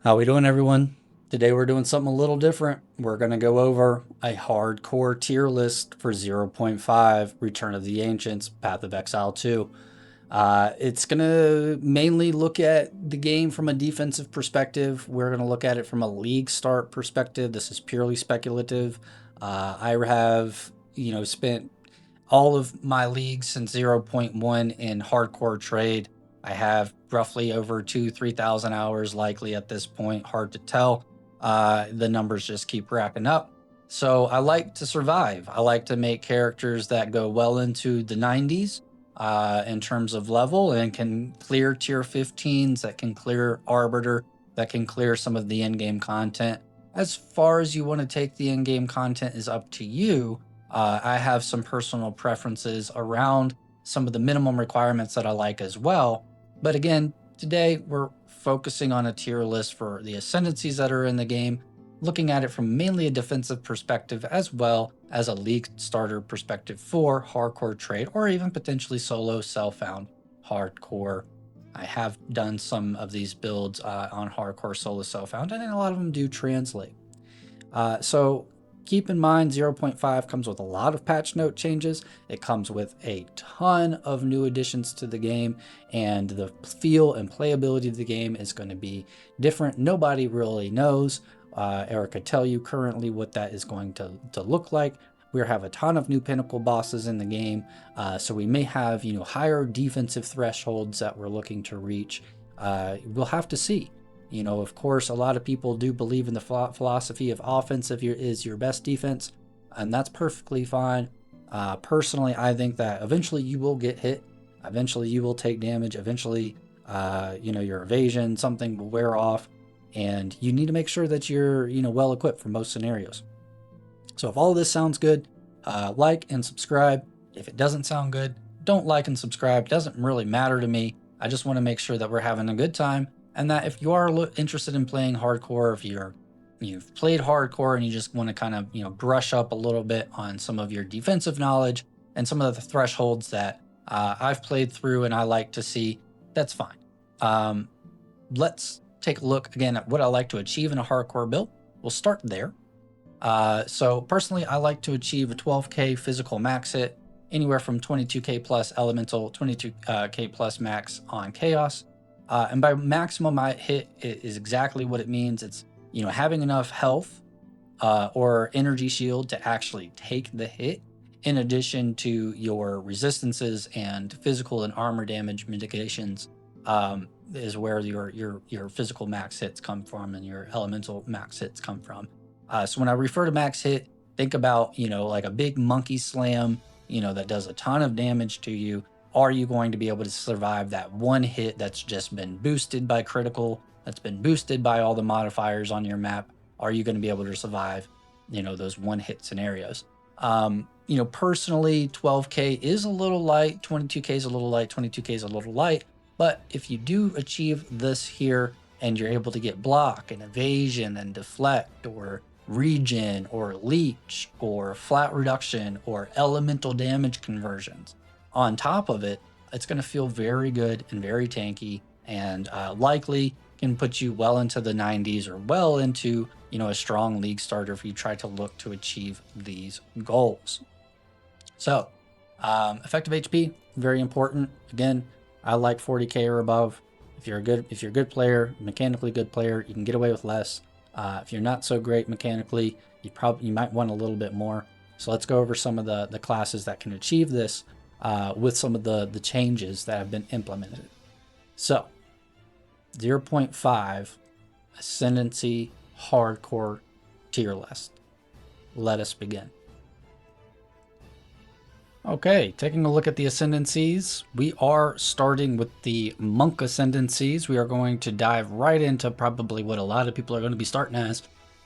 How we doing, everyone? Today we're doing something a little different. We're going to go over a hardcore tier list for 0.5 Return of the Ancients, Path of Exile 2. It's going to mainly look at the game from a defensive perspective. We're going to look at it from a league start perspective. This is purely speculative. I have, spent all of my leagues since 0.1 in hardcore trade. I have roughly over 3,000 hours likely at this point. Hard to tell. The numbers just keep racking up. So I like to survive. I like to make characters that go well into the 90s in terms of level and can clear tier 15s, that can clear Arbiter, that can clear some of the in-game content. As far as you want to take the in-game content is up to you. I have some personal preferences around some of the minimum requirements that I like as well. But again, today we're focusing on a tier list for the ascendancies that are in the game, looking at it from mainly a defensive perspective as well as a league starter perspective for hardcore trade or even potentially solo self-found hardcore. I have done some of these builds on hardcore solo self-found, and a lot of them do translate. So keep in mind 0.5 comes with a lot of patch note changes. It comes with a ton of new additions to the game, and the feel and playability of the game is going to be different. Nobody really knows. Eric could tell you currently what that is going to look like. We have a ton of new pinnacle bosses in the game, so we may have higher defensive thresholds that we're looking to reach. We'll have to see. Of course, a lot of people do believe in the philosophy of offensive is your best defense, and that's perfectly fine. Personally, I think that eventually you will get hit. Eventually you will take damage. Eventually, your evasion, something will wear off, and you need to make sure that you're, well equipped for most scenarios. So if all of this sounds good, like and subscribe. If it doesn't sound good, don't like and subscribe. It doesn't really matter to me. I just want to make sure that we're having a good time. And that if you are interested in playing hardcore, if you've played hardcore and you just want to kind of brush up a little bit on some of your defensive knowledge and some of the thresholds that I've played through and I like to see, that's fine. Let's take a look again at what I like to achieve in a hardcore build. We'll start there. So personally, I like to achieve a 12k physical max hit, anywhere from 22k plus elemental, 22k plus max on chaos. And by maximum hit is exactly what it means. It's having enough health or energy shield to actually take the hit, in addition to your resistances and physical and armor damage mitigations, is where your physical max hits come from and your elemental max hits come from. So when I refer to max hit, think about like a big monkey slam, that does a ton of damage to you. Are you going to be able to survive that one hit that's just been boosted by critical, that's been boosted by all the modifiers on your map? Are you going to be able to survive, those one hit scenarios? Personally, 12k is a little light, 22k is a little light, 22k is a little light. But if you do achieve this here and you're able to get block and evasion and deflect or regen or leech or flat reduction or elemental damage conversions, on top of it, it's going to feel very good and very tanky, and likely can put you well into the 90s or well into a strong league starter if you try to look to achieve these goals. So effective HP, very important. Again, I like 40k or above. If you're a good player, mechanically good player, you can get away with less. If you're not so great mechanically, you might want a little bit more. So let's go over some of the classes that can achieve this with some of the changes that have been implemented. So 0.5 Ascendancy Hardcore tier list. Let us begin. Okay, taking a look at the ascendancies, we are starting with the monk ascendancies. We are going to dive right into probably what a lot of people are going to be starting as,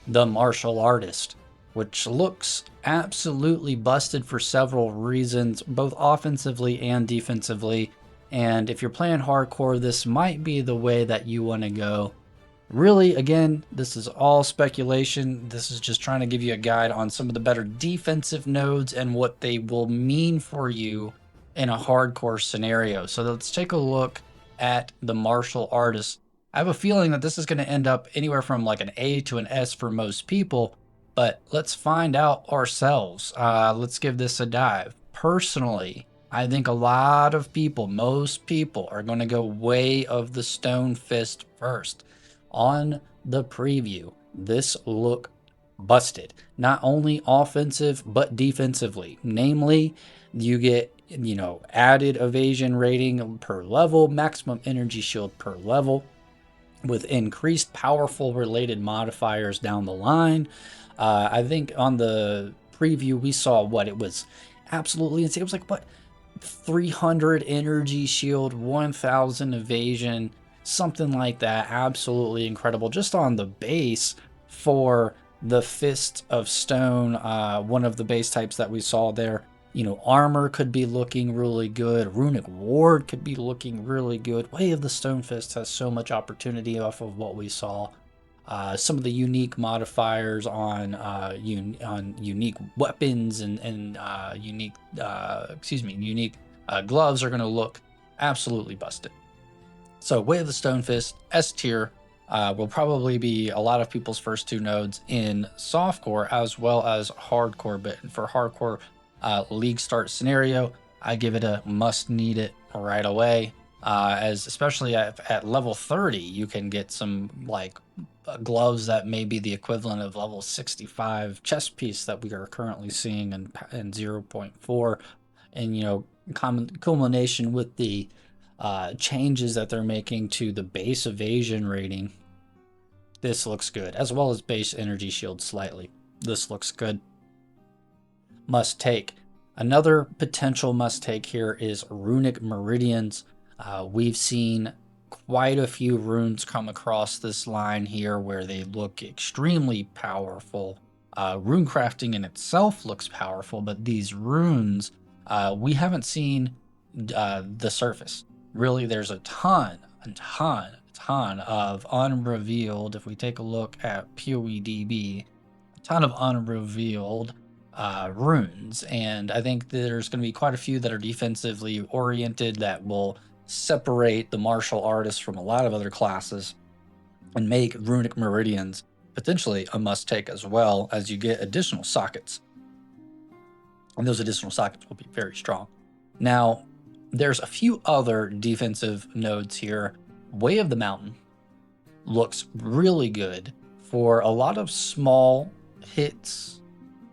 the martial artist, which looks absolutely busted for several reasons, both offensively and defensively. And if you're playing hardcore, this might be the way that you want to go. Really, again, this is all speculation. This is just trying to give you a guide on some of the better defensive nodes and what they will mean for you in a hardcore scenario. So let's take a look at the martial artist I have a feeling that this is going to end up anywhere from like an A to an S for most people, but let's find out ourselves. Let's give this a dive. Personally, I think a lot of people, most people, are going to go Way of the Stone Fist first. On the preview, this looked busted. Not only offensive, but defensively. Namely, you get, added evasion rating per level, maximum energy shield per level, with increased powerful related modifiers down the line. I think on the preview we saw what it was absolutely insane. It was like, what, 300 energy shield, 1000 evasion, something like that. Absolutely incredible. Just on the base for the Fist of Stone, one of the base types that we saw there. Armor could be looking really good. Runic Ward could be looking really good. Way of the Stone Fist has so much opportunity off of what we saw. Some of the unique modifiers on unique weapons and unique gloves are going to look absolutely busted. So Way of the Stone Fist, S tier, will probably be a lot of people's first two nodes in softcore as well as hardcore. But for hardcore league start scenario, I give it a must need it right away. As especially at level 30, you can get some like gloves that may be the equivalent of level 65 chest piece that we are currently seeing in 0.4, and culmination with the changes that they're making to the base evasion rating. This looks good, as well as base energy shield slightly. This looks good. Must take. Another potential must take here is Runic Meridians. We've seen quite a few runes come across this line here where they look extremely powerful. Rune crafting in itself looks powerful, but these runes, we haven't seen the surface. Really, there's a ton of unrevealed. If we take a look at PoEDB, a ton of unrevealed runes, and I think there's going to be quite a few that are defensively oriented that will separate the martial artists from a lot of other classes and make Runic Meridians potentially a must take, as well as you get additional sockets, and those additional sockets will be very strong. Now, there's a few other defensive nodes here. Way of the Mountain looks really good for a lot of small hits,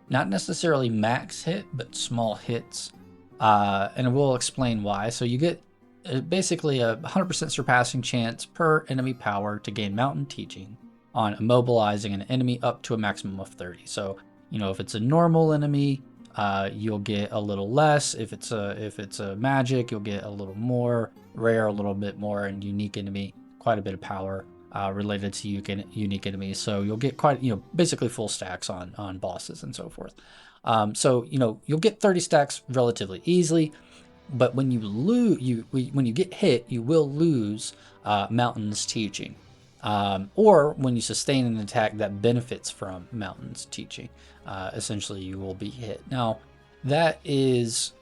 not necessarily max hit, but small hits, and we'll explain why. So you get basically a 100% surpassing chance per enemy power to gain Mountain Teaching on immobilizing an enemy up to a maximum of 30. So if it's a normal enemy, you'll get a little less. If it's a magic, you'll get a little more. Rare, a little bit more, and unique enemy, quite a bit of power related to unique enemies. So you'll get quite, basically full stacks on bosses and so forth. So you'll get 30 stacks relatively easily, but when when you get hit, you will lose Mountain's Teaching, or when you sustain an attack that benefits from Mountain's Teaching. Essentially, you will be hit. Now, that is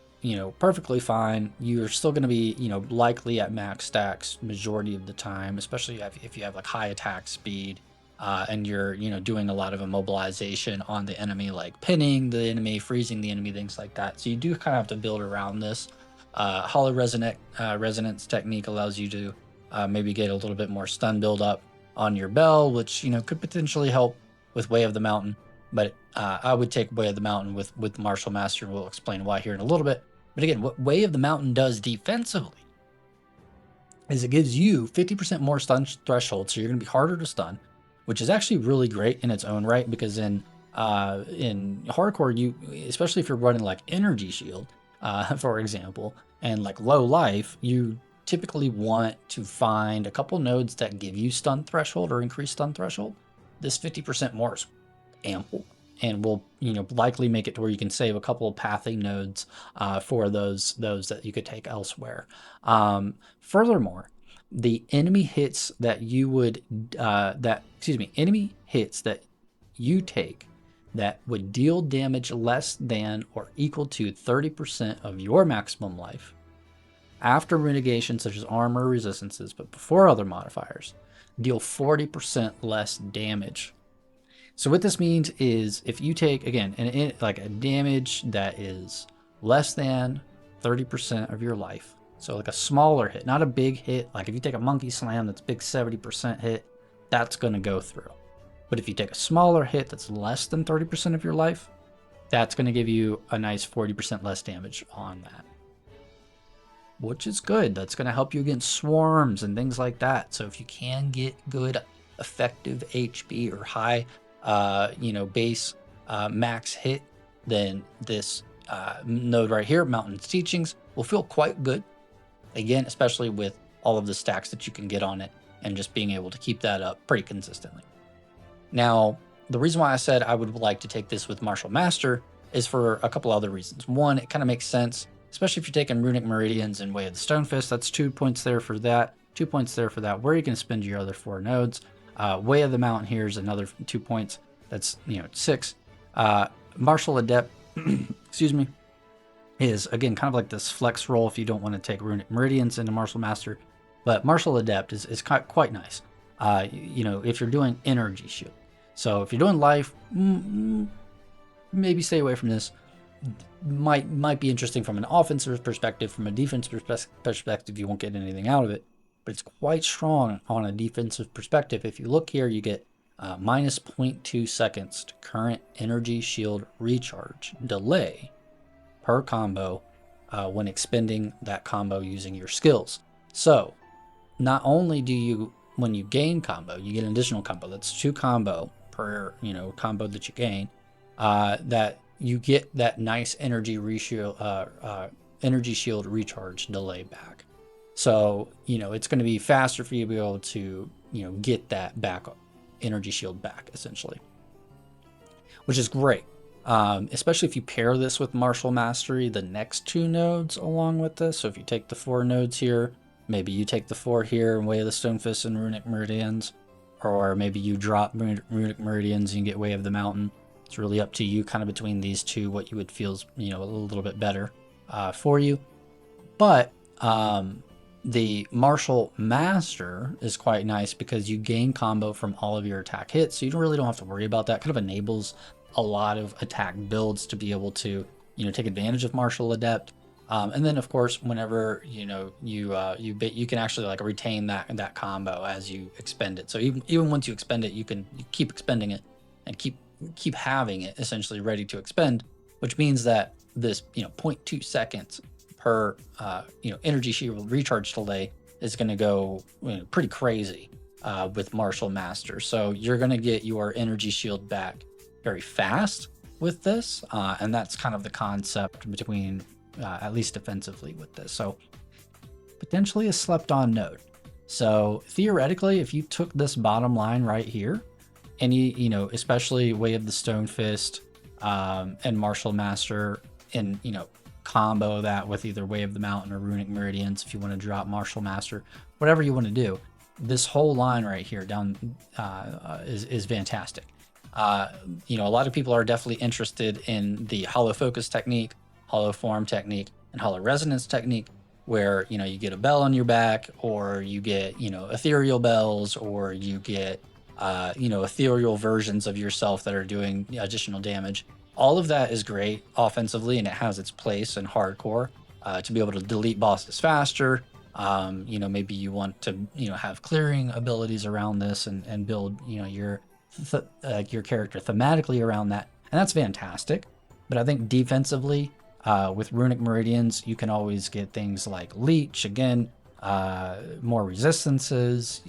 perfectly fine. You're still going to be likely at max stacks majority of the time, especially if you have like high attack speed, and you're doing a lot of immobilization on the enemy, like pinning the enemy, freezing the enemy, things like that. So you do kind of have to build around this. Hollow resonance technique allows you to maybe get a little bit more stun build up on your bell, which could potentially help with Way of the Mountain. But I would take Way of the Mountain with Martial Master, and we'll explain why here in a little bit. But again, what Way of the Mountain does defensively is it gives you 50% more stun threshold, so you're going to be harder to stun, which is actually really great in its own right, because in hardcore, especially if you're running like energy shield, for example, and like low life, you typically want to find a couple nodes that give you stun threshold or increased stun threshold. This 50% more is ample, and will likely make it to where you can save a couple of pathing nodes for those that you could take elsewhere. Furthermore, the enemy hits that enemy hits that you take that would deal damage less than or equal to 30% of your maximum life after mitigation such as armor resistances, but before other modifiers, deal 40% less damage. So what this means is if you take, again, like a damage that is less than 30% of your life, so like a smaller hit, not a big hit, like if you take a monkey slam that's big 70% hit, that's going to go through. But if you take a smaller hit that's less than 30% of your life, that's going to give you a nice 40% less damage on that, which is good. That's going to help you against swarms and things like that. So if you can get good effective HP or high base max hit, then this node right here, Mountain's Teachings, will feel quite good. Again, especially with all of the stacks that you can get on it and just being able to keep that up pretty consistently. Now, the reason why I said I would like to take this with Martial Master is for a couple other reasons. One, it kind of makes sense, especially if you're taking Runic Meridians and Way of the Stonefist. That's 2 points there for that, 2 points there for that. Where are you going to spend your other 4 nodes? Way of the Mountain here is another 2 points. That's 6. Martial Adept, excuse me, is again kind of like this flex roll if you don't want to take Runic Meridians into Martial Master. But Martial Adept is quite nice. If you're doing Energy Shield. So if you're doing life, maybe stay away from this. Might be interesting from an offensive perspective. From a defensive perspective, you won't get anything out of it. But it's quite strong on a defensive perspective. If you look here, you get minus 0.2 seconds to current energy shield recharge delay per combo when expending that combo using your skills. So not only do you, when you gain combo, you get an additional combo. That's 2 combo per combo that you gain. That you get that nice energy shield recharge delay back. So it's going to be faster for you to be able to get that back, energy shield back essentially, which is great. Especially if you pair this with Martial Mastery, the next 2 nodes along with this. So if you take the 4 nodes here, maybe you take the 4 here in Way of the Stonefist and Runic Meridians, or maybe you drop Runic Meridians and you get Way of the Mountain. It's really up to you, kind of between these two, what you would feel is, a little bit better for you. But the Martial Master is quite nice because you gain combo from all of your attack hits, so you really don't have to worry about that. Kind of enables a lot of attack builds to be able to take advantage of Martial Adept. And then of course, whenever you can actually like retain that combo as you expend it. So even once you expend it, you keep expending it and keep having it essentially ready to expend, which means that this 0.2 seconds per energy shield recharge delay is going to go pretty crazy with Martial Master. So you're going to get your energy shield back very fast with this, and that's kind of the concept between at least defensively with this. So potentially a slept on node. So theoretically, if you took this bottom line right here, and especially Way of the Stonefist and Martial Master, and combo that with either Way of the Mountain or Runic Meridians, if you want to drop Martial Master, whatever you want to do, this whole line right here down is fantastic. A lot of people are definitely interested in the Hollow Focus technique, Hollow Form technique, and Hollow Resonance technique, where you get a bell on your back, or you get ethereal bells, or you get ethereal versions of yourself that are doing additional damage. All of that is great offensively, and it has its place in hardcore to be able to delete bosses faster. Maybe you want to have clearing abilities around this and build your character thematically around that, and that's fantastic. But I think defensively, with Runic Meridians, you can always get things like Leech again, more resistances,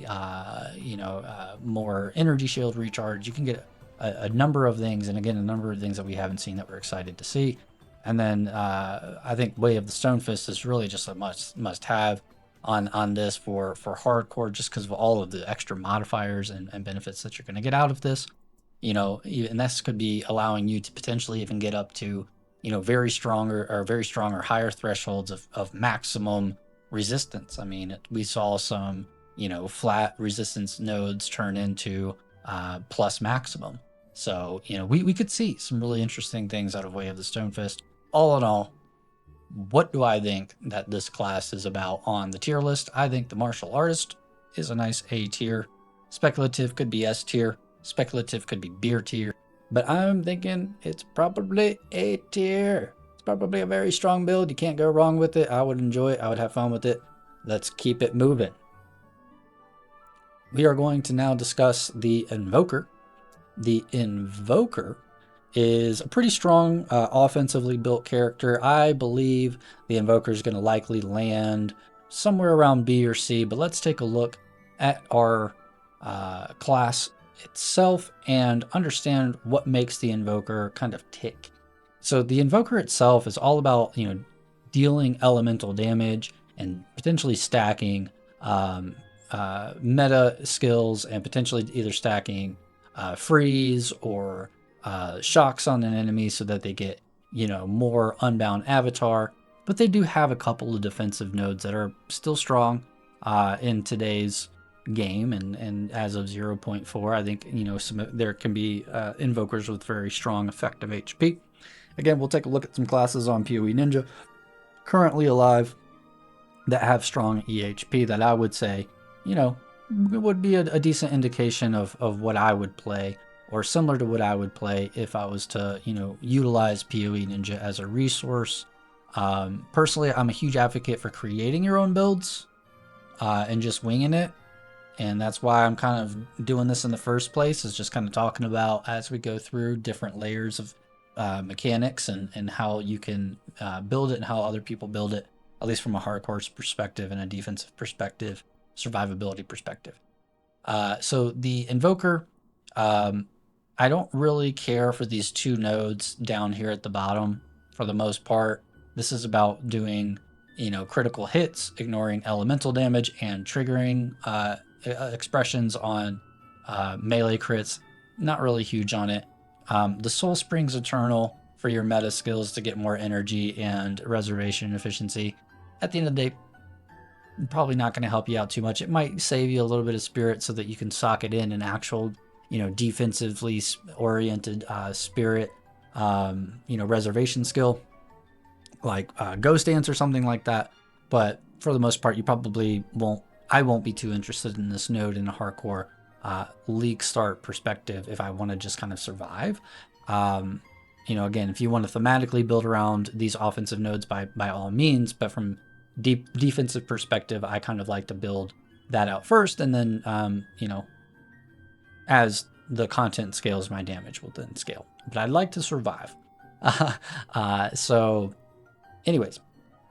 more energy shield recharge. You can get a number of things, and again, a number of things that we haven't seen that we're excited to see. And then I think Way of the Stonefist is really just a must-have on this for hardcore, just because of all of the extra modifiers and benefits that you're going to get out of this. And this could be allowing you to potentially even get up to very strong or higher thresholds of maximum resistance. I mean, we saw some flat resistance nodes turn into plus maximum. So we could see some really interesting things out of Way of the Stonefist. All in all, What do I think that this class is about on the tier list? I think the Martial Artist is a nice A tier. Speculative could be S tier. Speculative could be beer tier. But I'm thinking it's probably A tier. It's probably a very strong build. You can't go wrong with it. I would enjoy it. I would have fun with it. Let's keep it moving. We are going to now discuss the Invoker. The Invoker is a pretty strong offensively built character. I believe the Invoker is going to likely land somewhere around B or C, but let's take a look at our class itself and understand what makes the Invoker kind of tick. So the Invoker itself is all about, dealing elemental damage and potentially stacking meta skills and potentially either stacking freeze or shocks on an enemy so that they get, more unbound avatar. But they do have a couple of defensive nodes that are still strong in today's game, and as of 0.4, I think, there can be invokers with very strong effective HP. Again, we'll take a look at some classes on PoE Ninja currently alive that have strong EHP that I would say, would be a decent indication of what I would play, or similar to what I would play if I was to, utilize PoE Ninja as a resource. Personally, I'm a huge advocate for creating your own builds and just winging it. And that's why I'm kind of doing this in the first place, is just kind of talking about, as we go through, different layers of mechanics and how you can build it and how other people build it, at least from a hardcore perspective and a defensive perspective, survivability perspective. So the Invoker, I don't really care for these two nodes down here at the bottom for the most part. This is about doing, critical hits, ignoring elemental damage, and triggering expressions on melee crits. Not really huge on it. The Soul Springs Eternal for your meta skills to get more energy and reservation efficiency. At the end of the day, probably not going to help you out too much. It might save you a little bit of spirit so that you can sock it in an actual, defensively oriented spirit, reservation skill, like Ghost Dance or something like that. But for the most part, you probably won't. I won't be too interested in this node in a hardcore league start perspective if I want to just kind of survive. Again, if you want to thematically build around these offensive nodes, by all means, but from defensive perspective, I kind of like to build that out first, and then, as the content scales, my damage will then scale. But I'd like to survive. So anyways,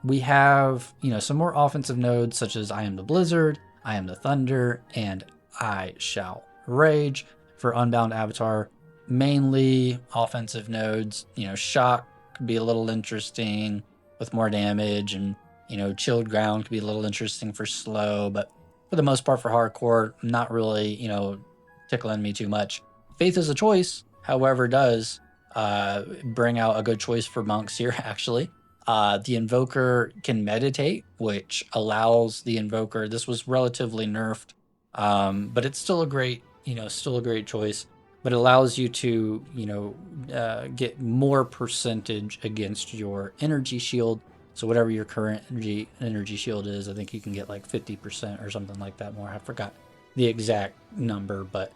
we have, some more offensive nodes such as I am the Blizzard, I am the Thunder, and I shall rage for unbound avatar. Mainly offensive nodes. Shock could be a little interesting with more damage, and chilled ground could be a little interesting for slow, but for the most part for hardcore, not really, tickling me too much. Faith is a choice, however, does bring out a good choice for monks here, actually. The Invoker can meditate, which allows the Invoker, this was relatively nerfed, but it's still a great, choice, but it allows you to, get more percentage against your energy shield. So whatever your current energy shield is, I think you can get like 50% or something like that more. I forgot the exact number, but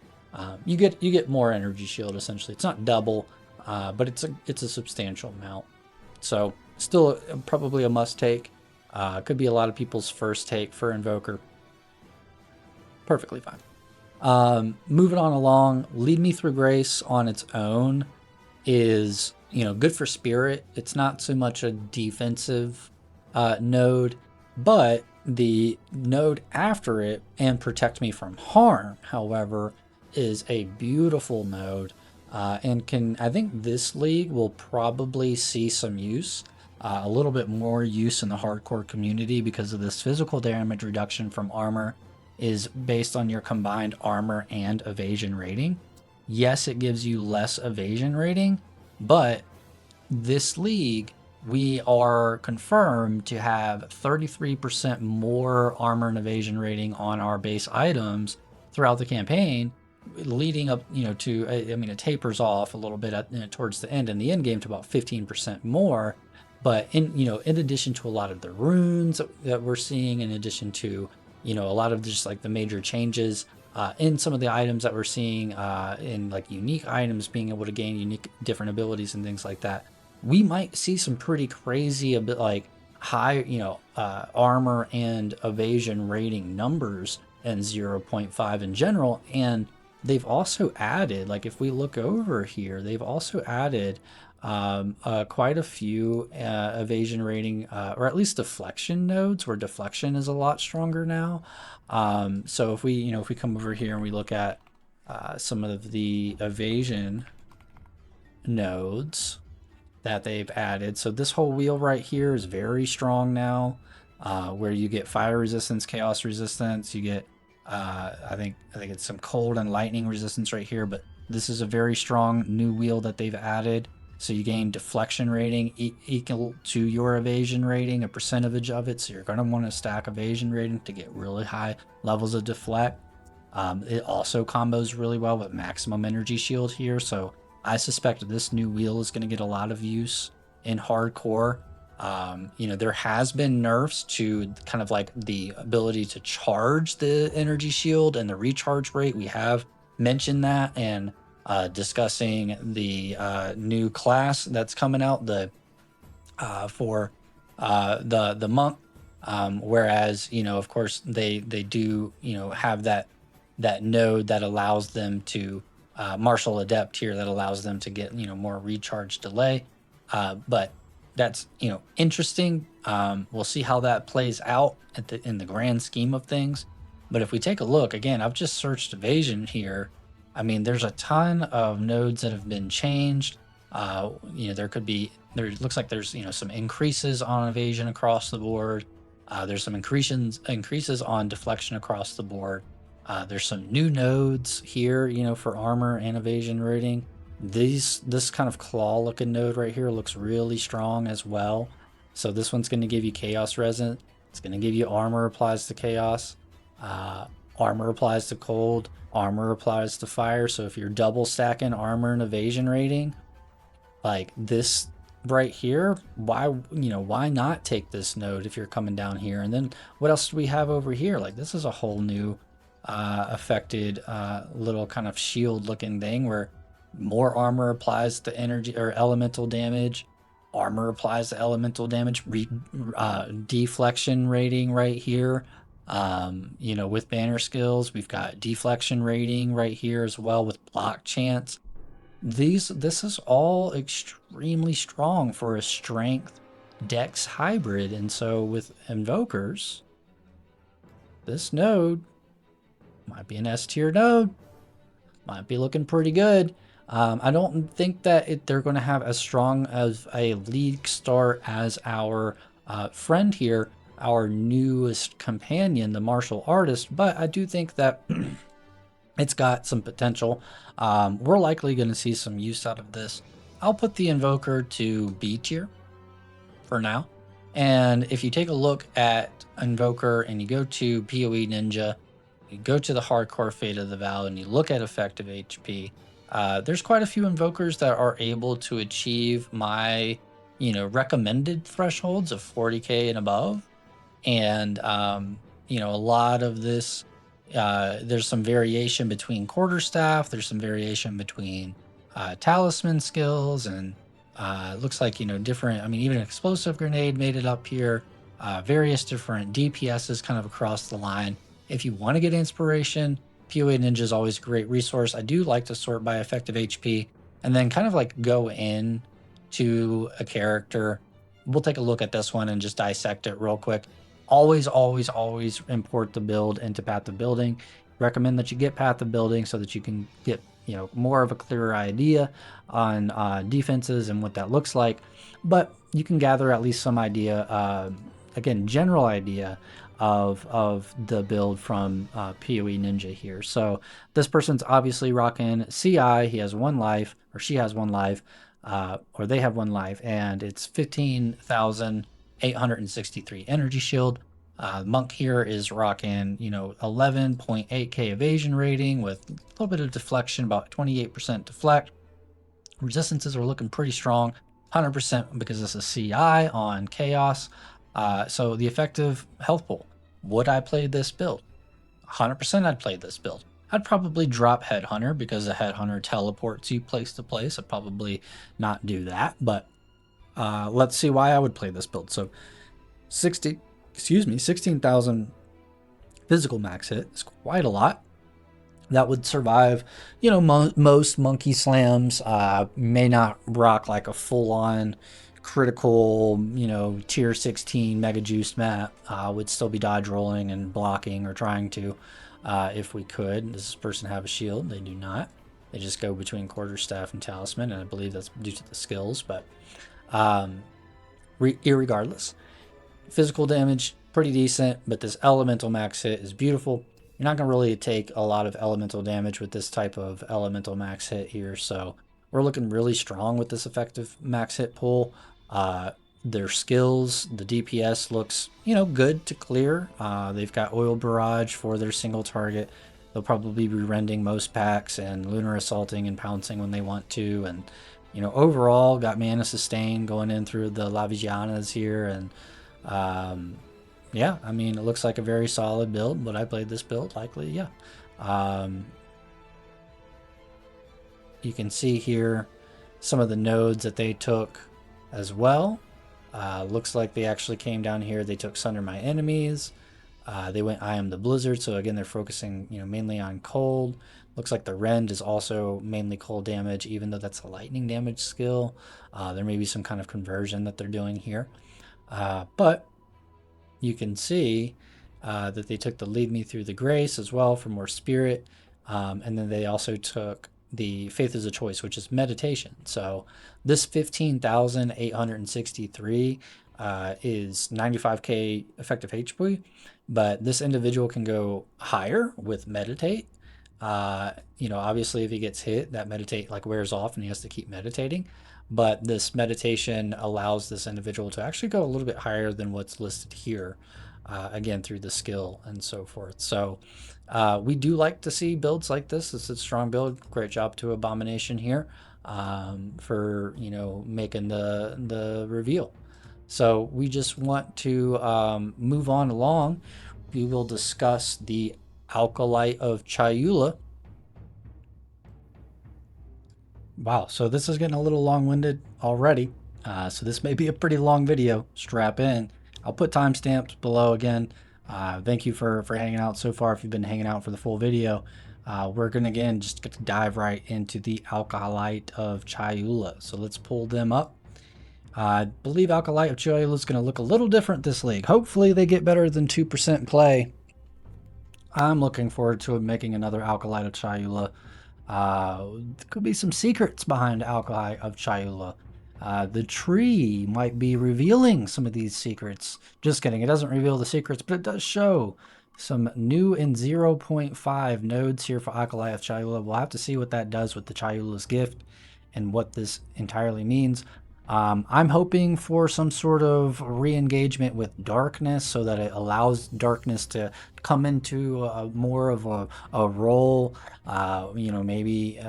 you get more energy shield essentially. It's not double, but it's a substantial amount. So still probably a must take. Could be a lot of people's first take for Invoker. Perfectly fine. Moving on along, Lead Me Through Grace on its own is, good for spirit. It's not so much a defensive node, but the node after it, and Protect Me from Harm, however, is a beautiful node, and I think this league will probably see some use, a little bit more use in the hardcore community, because of this physical damage reduction from armor is based on your combined armor and evasion rating. Yes, it gives you less evasion rating, but this league, we are confirmed to have 33% more armor and evasion rating on our base items throughout the campaign, leading up, it tapers off a little bit towards the end in the end game to about 15% more. But in addition to a lot of the runes that we're seeing, in addition to, a lot of just like the major changes in some of the items that we're seeing in like unique items, being able to gain unique different abilities and things like that, we might see some pretty crazy, a bit like high, armor and evasion rating numbers in 0.5 in general. And they've also added, like if we look over here, they've also added quite a few evasion rating or at least deflection nodes, where deflection is a lot stronger now. So if we come over here and we look at some of the evasion nodes that they've added, so this whole wheel right here is very strong now, where you get fire resistance, chaos resistance, you get I think it's some cold and lightning resistance right here, but this is a very strong new wheel that they've added. So you gain deflection rating equal to your evasion rating, a percentage of it. So you're going to want to stack evasion rating to get really high levels of deflect. It also combos really well with maximum energy shield here. So I suspect this new wheel is going to get a lot of use in hardcore. There has been nerfs to kind of like the ability to charge the energy shield and the recharge rate. We have mentioned that, and discussing the new class that's coming out, for the monk, whereas of course they do have that node that allows them to martial adept here, that allows them to get more recharge delay, but that's interesting. We'll see how that plays out in the grand scheme of things. But if we take a look again, I've just searched evasion here. I mean, there's a ton of nodes that have been changed. There looks like there's some increases on evasion across the board. There's some increases on deflection across the board. There's some new nodes here, for armor and evasion rating. This kind of claw looking node right here looks really strong as well. So this one's going to give you chaos resist. It's going to give you armor applies to chaos. Armor applies to cold, armor applies to fire. So if you're double stacking armor and evasion rating, like this right here, why not take this node if you're coming down here? And then what else do we have over here? Like this is a whole new affected little kind of shield looking thing, where more armor applies to energy or elemental damage. Armor applies to elemental damage. Deflection rating right here. With banner skills, we've got deflection rating right here as well with block chance. This is all extremely strong for a strength dex hybrid. And so with invokers, this node might be an S tier node, might be looking pretty good. I don't think that they're going to have as strong as a league start as our friend here, our newest companion, the martial artist, but I do think that it's got some potential. We're likely going to see some use out of this. I'll put the Invoker to B tier for now. And if you take a look at Invoker and you go to PoE Ninja, you go to the hardcore Fate of the Vow and you look at effective HP, there's quite a few Invokers that are able to achieve my recommended thresholds of 40k and above. And a lot of this, there's some variation between quarterstaff, there's some variation between talisman skills, and it looks like different, even an explosive grenade made it up here, various different DPSs kind of across the line. If you want to get inspiration, PoE Ninja is always a great resource. I do like to sort by effective HP and then kind of like go in to a character. We'll take a look at this one and just dissect it real quick. Always import the build into Path of Building. Recommend that you get Path of Building so that you can get more of a clearer idea on defenses and what that looks like. But you can gather at least some idea, again, general idea of the build from PoE Ninja here. So this person's obviously rocking CI. He has 1 life, or she has 1 life, or they have 1 life, and it's 15,863 energy shield. Monk here is rocking 11.8k evasion rating with a little bit of deflection, about 28% deflect. Resistances are looking pretty strong. 100% because it's a CI on Chaos. So the effective health pool. Would I play this build? 100% I'd play this build. I'd probably drop Headhunter because the Headhunter teleports you place to place. I'd probably not do that, but let's see why I would play this build. So 16,000 physical max hit is quite a lot. That would survive, you know, most monkey slams. May not rock like a full-on critical, you know, tier 16 mega juice map. Would still be dodge rolling and blocking or trying to, if we could. Does this person have a shield? They do not. They just go between quarterstaff and talisman, and I believe that's due to the skills. But irregardless, physical damage pretty decent, but this elemental max hit is beautiful. You're not going to really take a lot of elemental damage with this type of elemental max hit here, so we're looking really strong with this effective max hit pool. Their skills, the DPS looks, you know, good to clear. They've got Oil Barrage for their single target. They'll probably be rending most packs and Lunar Assaulting and Pouncing when they want to, and, you know, overall got Mana Sustain going in through the Lavigianas here, and yeah, I mean, it looks like a very solid build. Would I play this build? Likely, yeah. You can see here some of the nodes that they took as well. Looks like they actually came down here. They took Sunder My Enemies. They went I Am the Blizzard. So again, they're focusing, you know, mainly on cold. Looks like the Rend is also mainly cold damage, even though that's a lightning damage skill. There may be some kind of conversion that they're doing here. But you can see that they took the Lead Me Through the Grace as well for more spirit. And then they also took the Faith is a Choice, which is meditation. So this 15,863 is 95k effective HP, but this individual can go higher with meditate. You know, obviously if he gets hit, that meditate like wears off and he has to keep meditating. But this meditation allows this individual to actually go a little bit higher than what's listed here, again, through the skill and so forth. So we do like to see builds like this. It's a strong build. Great job to Abomination here for, you know, making the reveal. So we just want to move on along. We will discuss the Acolyte of Chayula. Wow, so this is getting a little long-winded already. So this may be a pretty long video. Strap in. I'll put timestamps below again. Thank you for hanging out so far. If you've been hanging out for the full video, we're gonna again just get to dive right into the Acolyte of Chayula. So let's pull them up. I believe Acolyte of Chayula is going to look a little different this league. Hopefully they get better than 2% play. I'm looking forward to making another Acolyte of Chayula. There could be some secrets behind Acolyte of Chayula. The tree might be revealing some of these secrets. Just kidding, it doesn't reveal the secrets, but it does show some new and 0.5 nodes here for Acolyte of Chayula. We'll have to see what that does with the Chayula's gift and what this entirely means. I'm hoping for some sort of re-engagement with darkness so that it allows darkness to come into more of a role, you know, maybe,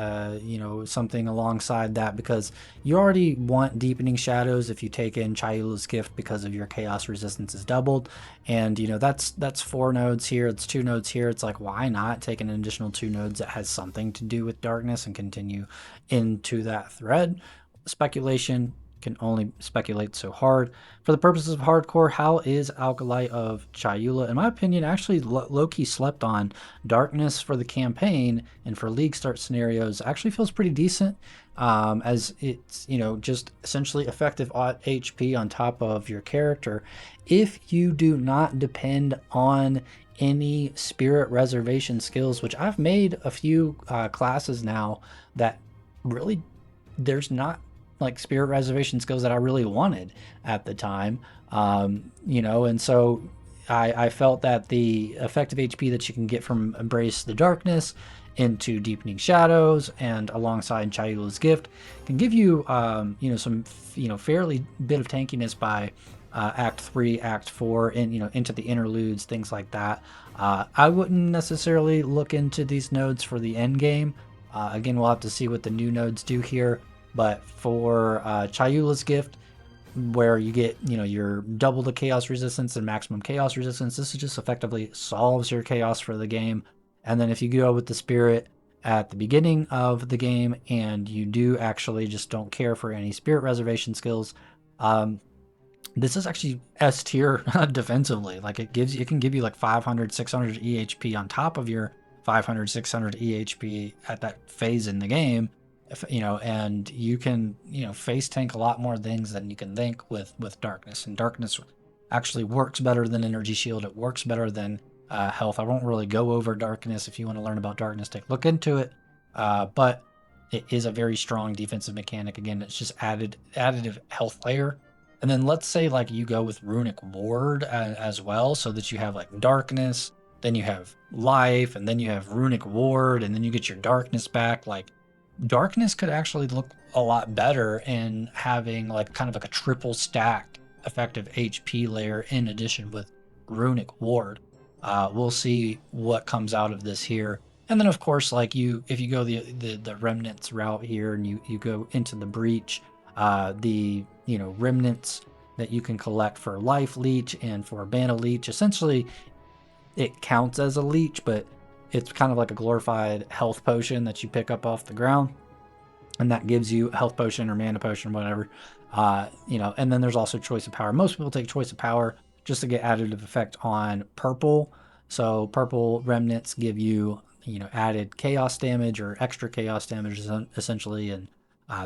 you know, something alongside that, because you already want deepening shadows if you take in Chayula's gift because of your chaos resistance is doubled. And, you know, that's 4 nodes here. It's 2 nodes here. It's like, why not take an additional 2 nodes that has something to do with darkness and continue into that thread? Speculation. Can only speculate so hard. For the purposes of hardcore, how is Acolyte of Chayula? In my opinion, actually low-key slept on. Darkness for the campaign and for league start scenarios actually feels pretty decent, as it's, you know, just essentially effective HP on top of your character if you do not depend on any spirit reservation skills, which I've made a few classes now that really there's not like spirit reservation skills that I really wanted at the time, you know, and so I felt that the effective HP that you can get from Embrace the Darkness into Deepening Shadows and alongside Chayula's gift can give you, you know, some, you know, fairly bit of tankiness by Act 3, Act 4, and, you know, into the interludes, things like that. I wouldn't necessarily look into these nodes for the end game. Again, we'll have to see what the new nodes do here. But for Chayula's gift, where you get, your double the chaos resistance and maximum chaos resistance, this just effectively solves your chaos for the game. And then if you go with the spirit at the beginning of the game and you do actually just don't care for any spirit reservation skills, this is actually S tier defensively. Like it can give you like 500, 600 EHP on top of your 500, 600 EHP at that phase in the game. And you can, face tank a lot more things than you can think with darkness. And darkness actually works better than energy shield. It works better than health. I won't really go over darkness. If you want to learn about darkness, take a look into it. But it is a very strong defensive mechanic. Again, it's just additive health layer. And then let's say like you go with Runic Ward as well, so that you have like darkness, then you have life, and then you have Runic Ward, and then you get your darkness back. Like darkness could actually look a lot better in having like kind of like a triple stacked effective HP layer in addition with Runic Ward. We'll see what comes out of this here. And then of course, like if you go the remnants route here and you go into the breach, the remnants that you can collect for life leech and for mana leech, essentially it counts as a leech, but it's kind of like a glorified health potion that you pick up off the ground, and that gives you a health potion or mana potion, whatever. And then there's also choice of power. Most people take choice of power just to get additive effect on purple. So purple remnants give you, added chaos damage or extra chaos damage essentially, and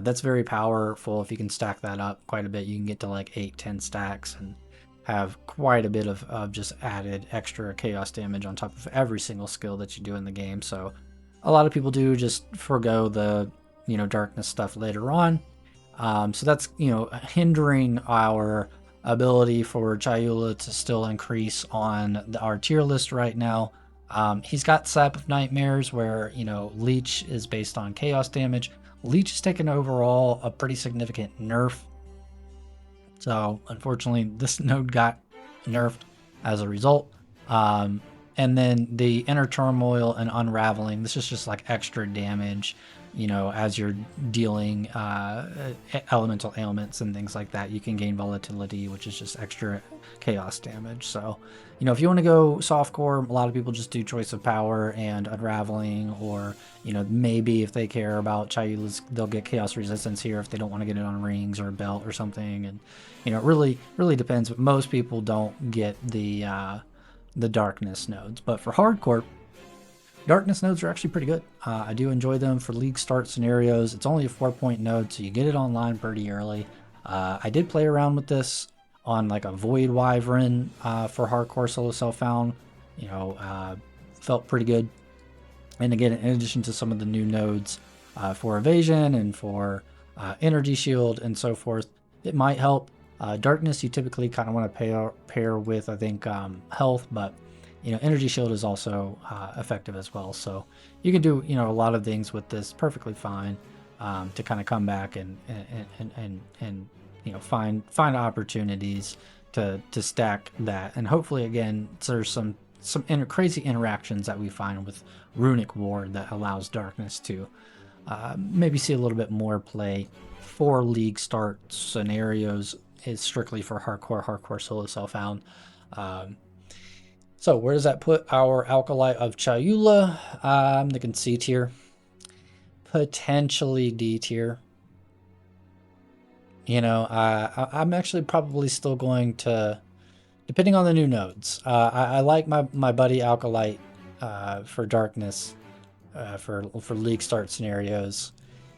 that's very powerful. If you can stack that up quite a bit, you can get to like 8-10 stacks and have quite a bit of just added extra chaos damage on top of every single skill that you do in the game. So a lot of people do just forego the darkness stuff later on. So that's hindering our ability for Chayula to still increase on our tier list right now. He's got Sap of Nightmares, where Leech is based on chaos damage. Leech has taken overall a pretty significant nerf. So unfortunately, this node got nerfed as a result. And then the Inner Turmoil and Unraveling, this is just like extra damage, as you're dealing elemental ailments and things like that. You can gain volatility, which is just extra chaos damage. So, if you want to go softcore, a lot of people just do choice of power and Unraveling, or, maybe if they care about Chayula's, they'll get chaos resistance here if they don't want to get it on rings or a belt or something. And, it really depends, but most people don't get the darkness nodes. But for hardcore, darkness nodes are actually pretty good. I do enjoy them for league start scenarios. It's only a 4-point node, so you get it online pretty early. I did play around with this on like a Void Wyvern for hardcore solo self-found. Felt pretty good. And again, in addition to some of the new nodes for evasion and for energy shield and so forth, it might help. Darkness you typically kind of want to pair with, I think, health, but energy shield is also effective as well. So you can do a lot of things with this perfectly fine to kind of come back and find opportunities to stack that. And hopefully, again, there's some crazy interactions that we find with Runic Ward that allows darkness to maybe see a little bit more play for league start scenarios. Is strictly for hardcore solo self-found. So where does that put our Acolyte of Chayula? I'm thinking C tier, potentially D tier. I'm actually probably still going to, depending on the new nodes. I like my buddy Acolyte for darkness for league start scenarios.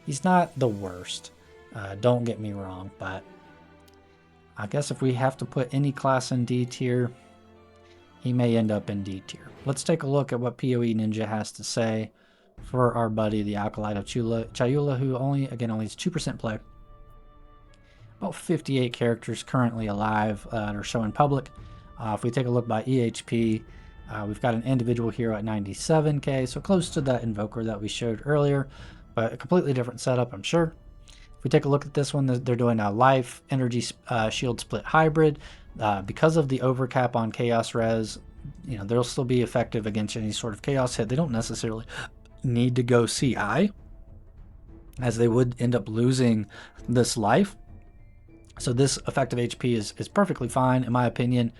He's not the worst. Don't get me wrong, but I guess if we have to put any class in D tier, he may end up in D tier. Let's take a look at what PoE Ninja has to say for our buddy, the Acolyte of Chayula, who only has 2% play. About 58 characters currently alive that are showing public. If we take a look by EHP, we've got an individual hero at 97k, so close to that Invoker that we showed earlier, but a completely different setup, I'm sure. If we take a look at this one, they're doing a life energy shield split hybrid. Because of the overcap on chaos res, they'll still be effective against any sort of chaos hit. They don't necessarily need to go CI. as they would end up losing this life. So this effective HP is perfectly fine, in my opinion,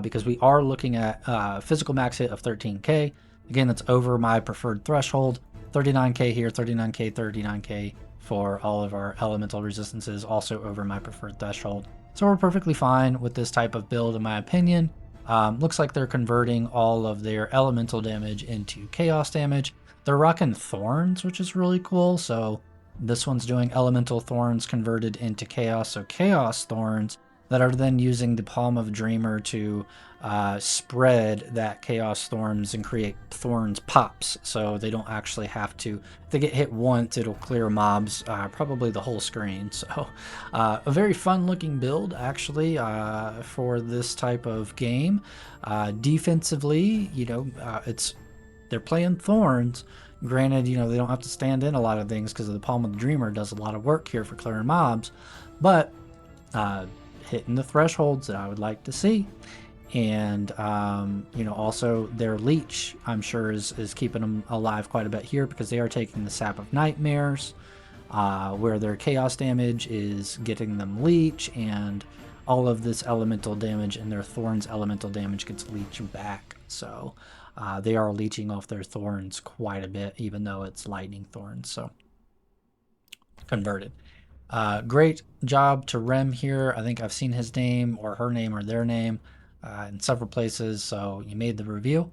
because we are looking at physical max hit of 13k. Again, that's over my preferred threshold. 39k here, 39k, 39k for all of our elemental resistances, also over my preferred threshold. So we're perfectly fine with this type of build, in my opinion. Looks like they're converting all of their elemental damage into chaos damage. They're rocking thorns, which is really cool. So this one's doing elemental thorns converted into chaos, so chaos thorns that are then using the Palm of Dreamer to spread that chaos thorns and create thorns pops, so they don't actually have to. If they get hit once, it'll clear mobs, probably the whole screen. So a very fun looking build, actually, for this type of game. Defensively, you know, they're playing thorns. Granted, you know, they don't have to stand in a lot of things because the Palm of the Dreamer does a lot of work here for clearing mobs, but hitting the thresholds that I would like to see. And, you know, also their Leech, I'm sure, is keeping them alive quite a bit here because they are taking the Sap of Nightmares, where their chaos damage is getting them Leech, and all of this elemental damage and their Thorns elemental damage gets leeched back. So they are leeching off their thorns quite a bit, even though it's lightning thorns. So converted. Great job to Rem here. I think I've seen his name or her name or their name in several places. So you made the review.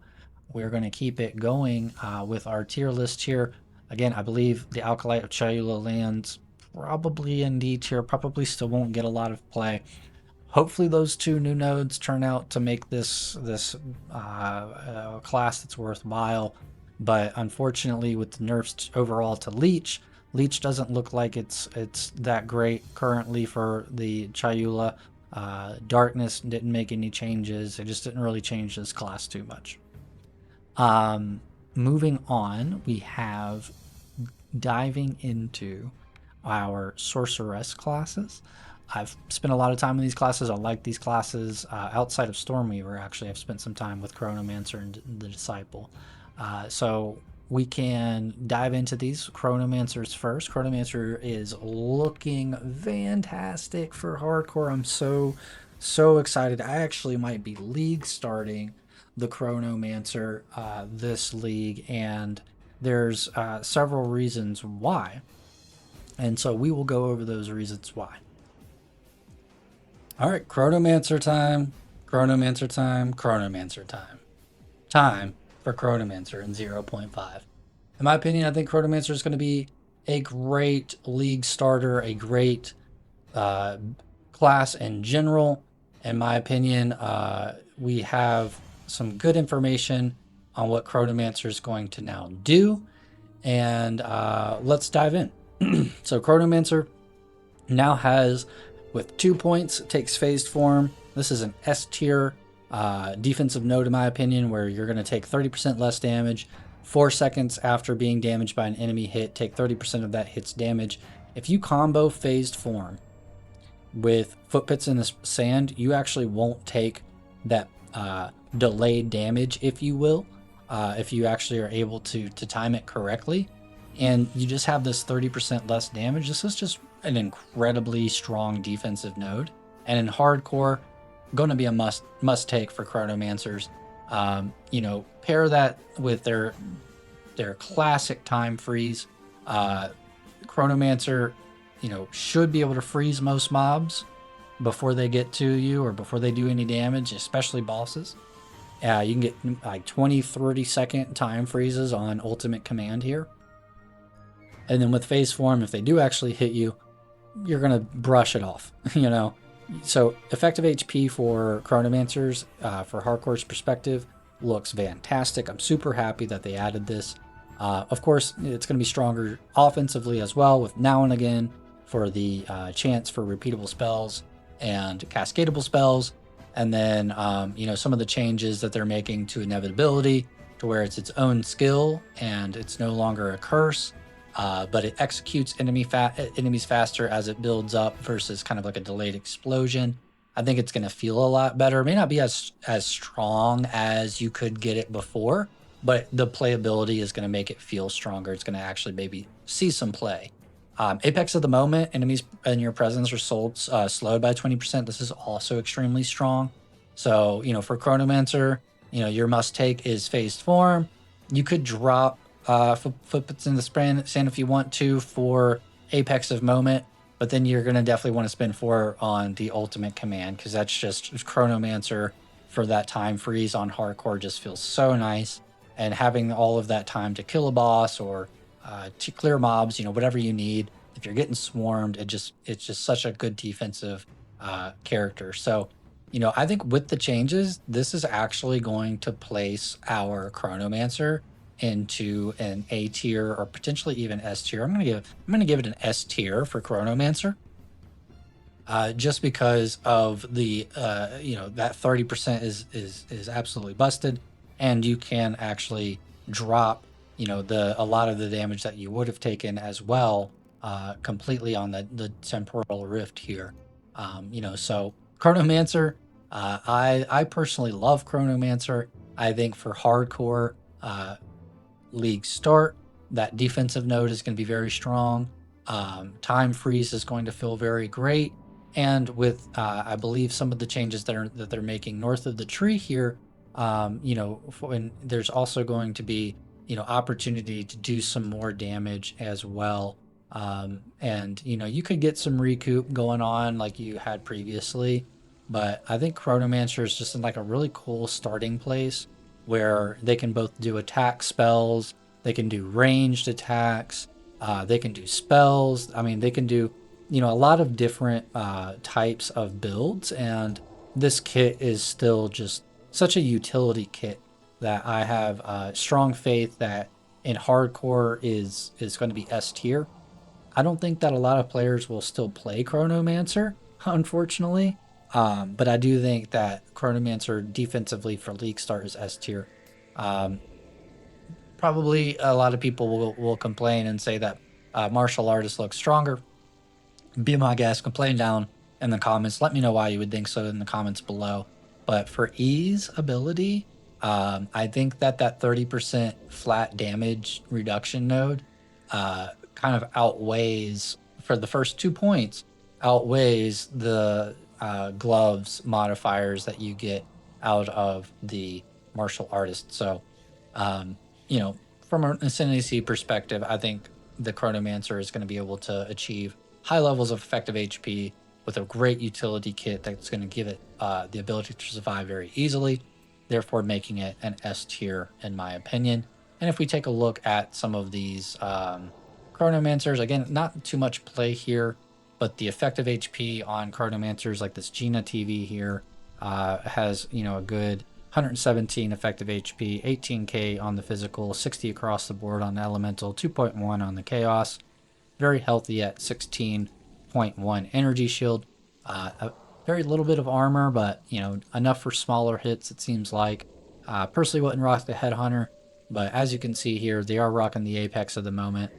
We're going to keep it going with our tier list here. Again, I believe the Acolyte of Chayula lands probably in D tier, probably still won't get a lot of play. Hopefully those two new nodes turn out to make this class that's worthwhile. But unfortunately, with the nerfs overall to Leech, Leech doesn't look like it's that great currently for the Chayula. Darkness didn't make any changes. It just didn't really change this class too much. Moving on, we have diving into our Sorceress classes. I've spent a lot of time in these classes. I like these classes. Outside of Stormweaver, actually, I've spent some time with Chronomancer and the Disciple. So we can dive into these. Chronomancers first. Chronomancer is looking fantastic for hardcore. I'm so excited. I actually might be league starting the Chronomancer this league, and there's several reasons why. And so we will go over those reasons why. All right, Chronomancer time, Chronomancer time, Chronomancer time. Time for Chronomancer in 0.5. In my opinion, I think Chronomancer is going to be a great league starter, a great class in general. In my opinion, we have some good information on what Chronomancer is going to now do. And let's dive in. So Chronomancer now has, with 2 points, takes phased form. This is an S tier defensive node, in my opinion, where you're going to take 30% less damage. 4 seconds after being damaged by an enemy hit, take 30% of that hit's damage. If you combo phased form with Footpits in the Sand, you actually won't take that delayed damage, if you will, if you actually are able to time it correctly. And you just have this 30% less damage. This is just an incredibly strong defensive node, and in hardcore, going to be a must take for Chronomancers. You know, pair that with their classic time freeze. Chronomancer, you know, should be able to freeze most mobs before they get to you or before they do any damage, especially bosses. You can get like 20-30 second time freezes on ultimate command here. And then with phase form, if they do actually hit you, you're going to brush it off, you know. So effective HP for Chronomancers, for hardcore's perspective, looks fantastic. I'm super happy that they added this. Of course, it's going to be stronger offensively as well, with now and again for the chance for repeatable spells and cascadable spells. And then, you know, some of the changes that they're making to inevitability, to where it's its own skill and it's no longer a curse. But it executes enemies faster as it builds up versus kind of like a delayed explosion. I think it's going to feel a lot better. It may not be as strong as you could get it before, but the playability is going to make it feel stronger. It's going to actually maybe see some play. Apex of the moment, enemies in your presence are slowed by 20%. This is also extremely strong. So, for Chronomancer, your must take is phased form. You could drop Footprints in the Sand if you want to for Apex of moment, but then you're going to definitely want to spend 4 on the ultimate command, because that's just Chronomancer for that time freeze on hardcore just feels so nice. And having all of that time to kill a boss or to clear mobs, whatever you need. If you're getting swarmed, it's just such a good defensive character. So, I think with the changes, this is actually going to place our Chronomancer into an A tier or potentially even S tier. I'm gonna give it an S tier for Chronomancer. Just because of the that 30% is absolutely busted, and you can actually drop a lot of the damage that you would have taken as well completely on the temporal rift here. So Chronomancer, I personally love Chronomancer. I think for hardcore league start, that defensive node is going to be very strong. Time freeze is going to feel very great. And with I believe some of the changes that they're making north of the tree here, and there's also going to be opportunity to do some more damage as well. And you could get some recoup going on like you had previously, but I think Chronomancer is just in like a really cool starting place where they can both do attack spells, they can do ranged attacks, they can do spells. I mean, they can do a lot of different types of builds, and this kit is still just such a utility kit that I have strong faith that in hardcore is going to be S tier. I don't think that a lot of players will still play Chronomancer, unfortunately, but I do think that Chronomancer defensively for league start is S tier. Probably a lot of people will complain and say that martial artists look stronger. Be my guest, complain down in the comments. Let me know why you would think so in the comments below. But for E's ability, I think that 30% flat damage reduction node kind of outweighs, for the first 2 points, outweighs the gloves modifiers that you get out of the martial artist. So, from an ascendancy perspective, I think the Chronomancer is going to be able to achieve high levels of effective HP with a great utility kit that's going to give it the ability to survive very easily, therefore making it an S tier in my opinion. And if we take a look at some of these Chronomancers, again, not too much play here, but the effective HP on Chronomancers like this Gina TV here has a good 117 effective HP, 18k on the physical, 60 across the board on the elemental, 2.1 on the chaos. Very healthy at 16.1 energy shield. A very little bit of armor, but enough for smaller hits, it seems like. Personally wouldn't rock the Headhunter, but as you can see here, they are rocking the Apex of the moment.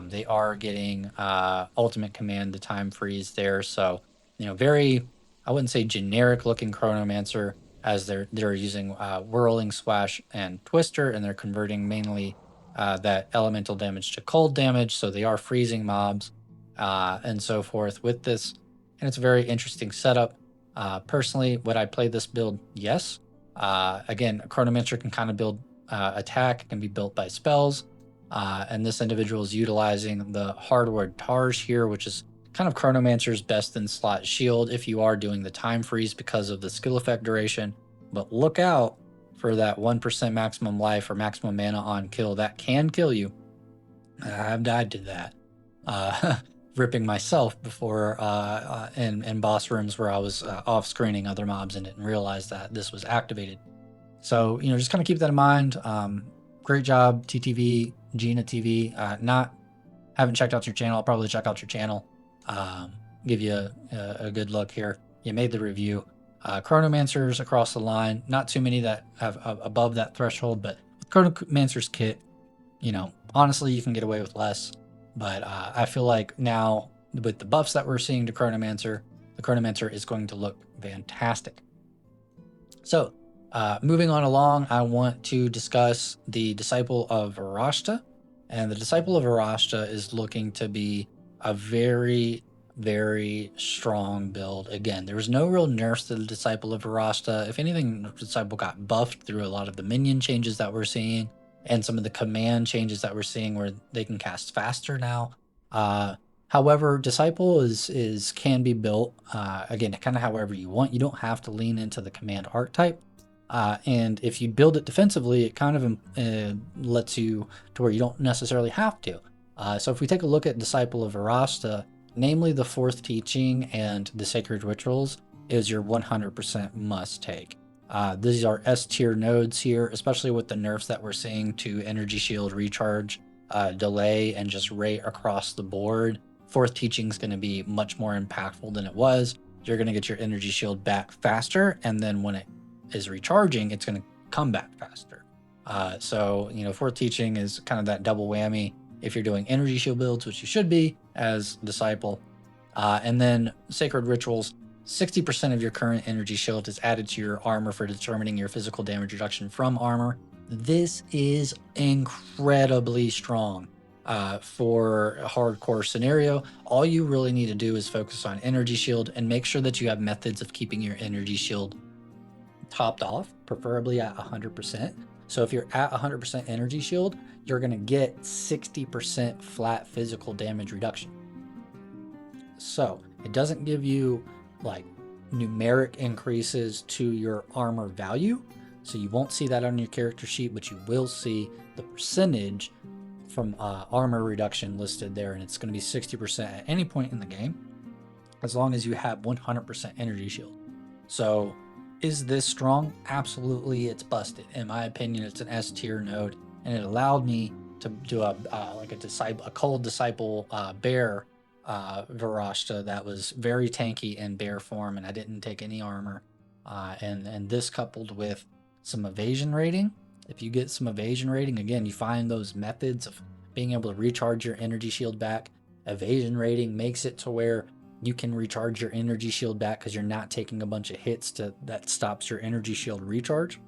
They are getting ultimate command, the time freeze there. So, very, I wouldn't say generic looking Chronomancer, as they're using Whirling Swash and Twister, and they're converting mainly that elemental damage to cold damage. So they are freezing mobs and so forth with this. And it's a very interesting setup. Personally, would I play this build? Yes. Again, a Chronomancer can kind of build attack, can be built by spells. And this individual is utilizing the hardware Targe here, which is kind of Chronomancer's best in slot shield if you are doing the time freeze because of the skill effect duration. But look out for that 1% maximum life or maximum mana on kill. That can kill you. I've died to that. Ripping myself before in boss rooms where I was off screening other mobs and didn't realize that this was activated. So, just kind of keep that in mind. Great job, TTV, Gina TV. Haven't checked out your channel. I'll probably check out your channel. Give you a good look here. You made the review. Chronomancers across the line. Not too many that have above that threshold, but with Chronomancer's kit, honestly, you can get away with less. But I feel like now with the buffs that we're seeing to Chronomancer, the Chronomancer is going to look fantastic. So, moving on along, I want to discuss the Disciple of Varashta. And the Disciple of Varashta is looking to be a very, very strong build. Again, there was no real nerfs to the Disciple of Varashta. If anything, the Disciple got buffed through a lot of the minion changes that we're seeing and some of the command changes that we're seeing where they can cast faster now. However, Disciple can be built, again, kind of however you want. You don't have to lean into the command archetype. And if you build it defensively, it kind of lets you to where you don't necessarily have to. So if we take a look at Disciple of Varashta, namely the 4th teaching and the Sacred Rituals is your 100% must take. These are S tier nodes here, especially with the nerfs that we're seeing to Energy Shield, Recharge, Delay, and just rate across the board. 4th teaching is going to be much more impactful than it was. You're going to get your Energy Shield back faster, and then when it is recharging, it's going to come back faster. So, 4th teaching is kind of that double whammy if you're doing Energy Shield builds, which you should be as Disciple. And then Sacred Rituals, 60% of your current Energy Shield is added to your armor for determining your physical damage reduction from armor. This is incredibly strong for a hardcore scenario. All you really need to do is focus on Energy Shield and make sure that you have methods of keeping your Energy Shield topped off, preferably at 100%. So if you're at 100% Energy Shield, you're going to get 60% flat physical damage reduction. So it doesn't give you like numeric increases to your armor value. So you won't see that on your character sheet, but you will see the percentage from armor reduction listed there. And it's going to be 60% at any point in the game, as long as you have 100% Energy Shield. So is this strong? Absolutely, it's busted. In my opinion, it's an S tier node, and it allowed me to do a cold disciple bear Varashta that was very tanky in bear form, and I didn't take any armor. And this coupled with some evasion rating. If you get some evasion rating, again, you find those methods of being able to recharge your Energy Shield back. Evasion rating makes it to where you can recharge your Energy Shield back because you're not taking a bunch of hits that stops your Energy Shield recharge.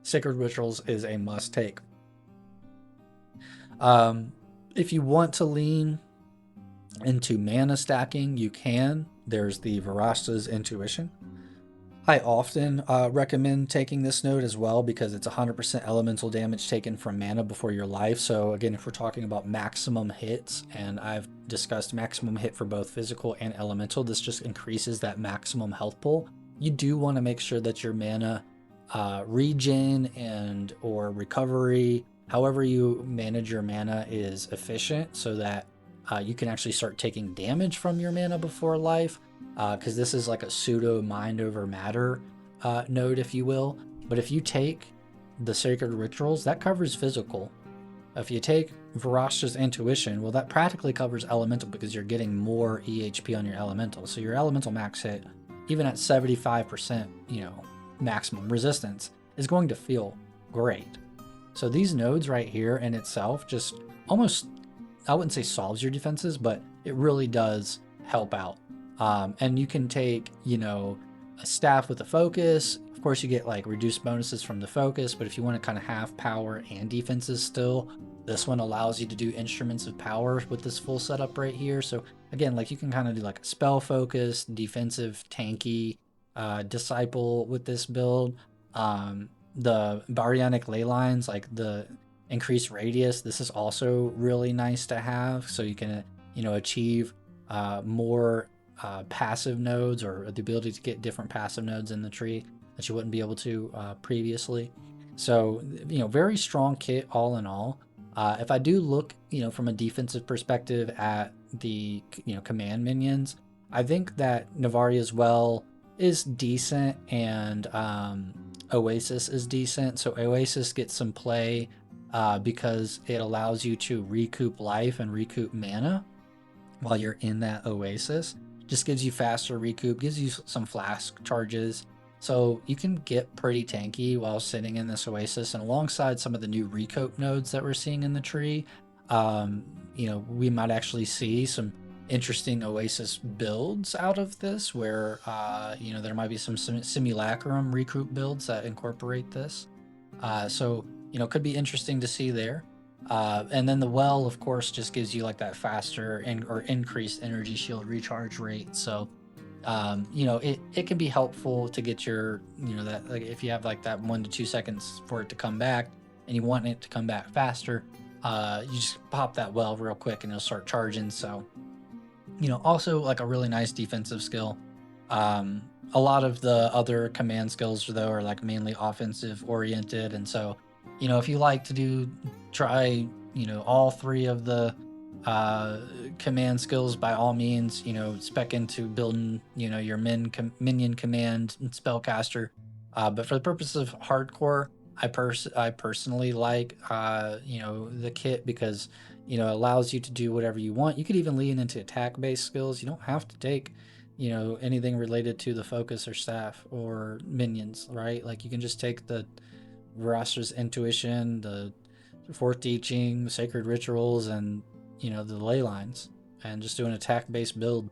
Sacred Rituals is a must take. If you want to lean into mana stacking, you can. There's the Varashta's Intuition. I often recommend taking this node as well because it's 100% elemental damage taken from mana before your life. So again, if we're talking about maximum hits, and I've discussed maximum hit for both physical and elemental, this just increases that maximum health pool. You do want to make sure that your mana regen and or recovery, however you manage your mana, is efficient so that you can actually start taking damage from your mana before life. Because this is like a pseudo mind over matter node, if you will. But if you take the Sacred Rituals, that covers physical. If you take Varashta's Intuition, well, that practically covers elemental because you're getting more EHP on your elemental. So your elemental max hit, even at 75%, maximum resistance, is going to feel great. So these nodes right here in itself just almost, I wouldn't say solves your defenses, but it really does help out. And you can take, a staff with a focus. Of course, you get like reduced bonuses from the focus, but if you want to kind of have power and defenses still, this one allows you to do instruments of power with this full setup right here. So again, like you can kind of do like a spell focus, defensive, tanky, disciple with this build. The baryonic ley lines, like the increased radius, this is also really nice to have. So you can, achieve more passive nodes, or the ability to get different passive nodes in the tree that you wouldn't be able to previously. So, very strong kit all in all. If I do look, from a defensive perspective at the, command minions, I think that Navaria as well is decent, and Oasis is decent. So Oasis gets some play because it allows you to recoup life and recoup mana while you're in that Oasis. Just gives you faster recoup, gives you some flask charges. So you can get pretty tanky while sitting in this Oasis, and alongside some of the new recope nodes that we're seeing in the tree, we might actually see some interesting Oasis builds out of this where, there might be some simulacrum recoup builds that incorporate this. So, could be interesting to see there. And then the well, of course, just gives you like that faster or increased energy shield recharge rate. So, you know, it can be helpful to get your, you know, that like if you have like that 1 to 2 seconds for it to come back and you want it to come back faster, you just pop that well real quick and it'll start charging. So, you know, also like a really nice defensive skill. A lot of the other command skills though are like mainly offensive oriented, and so, you know, if you like to try, you know, all three of the command skills, by all means, you know, spec into building, you know, your minion command and spellcaster. But for the purpose of hardcore, I personally like you know, the kit because, you know, it allows you to do whatever you want. You could even lean into attack based skills. You don't have to take, you know, anything related to the focus or staff or minions, right? Like you can just take the Varashta's intuition, the fourth teaching, sacred rituals, and, you know, the ley lines, and just do an attack based build.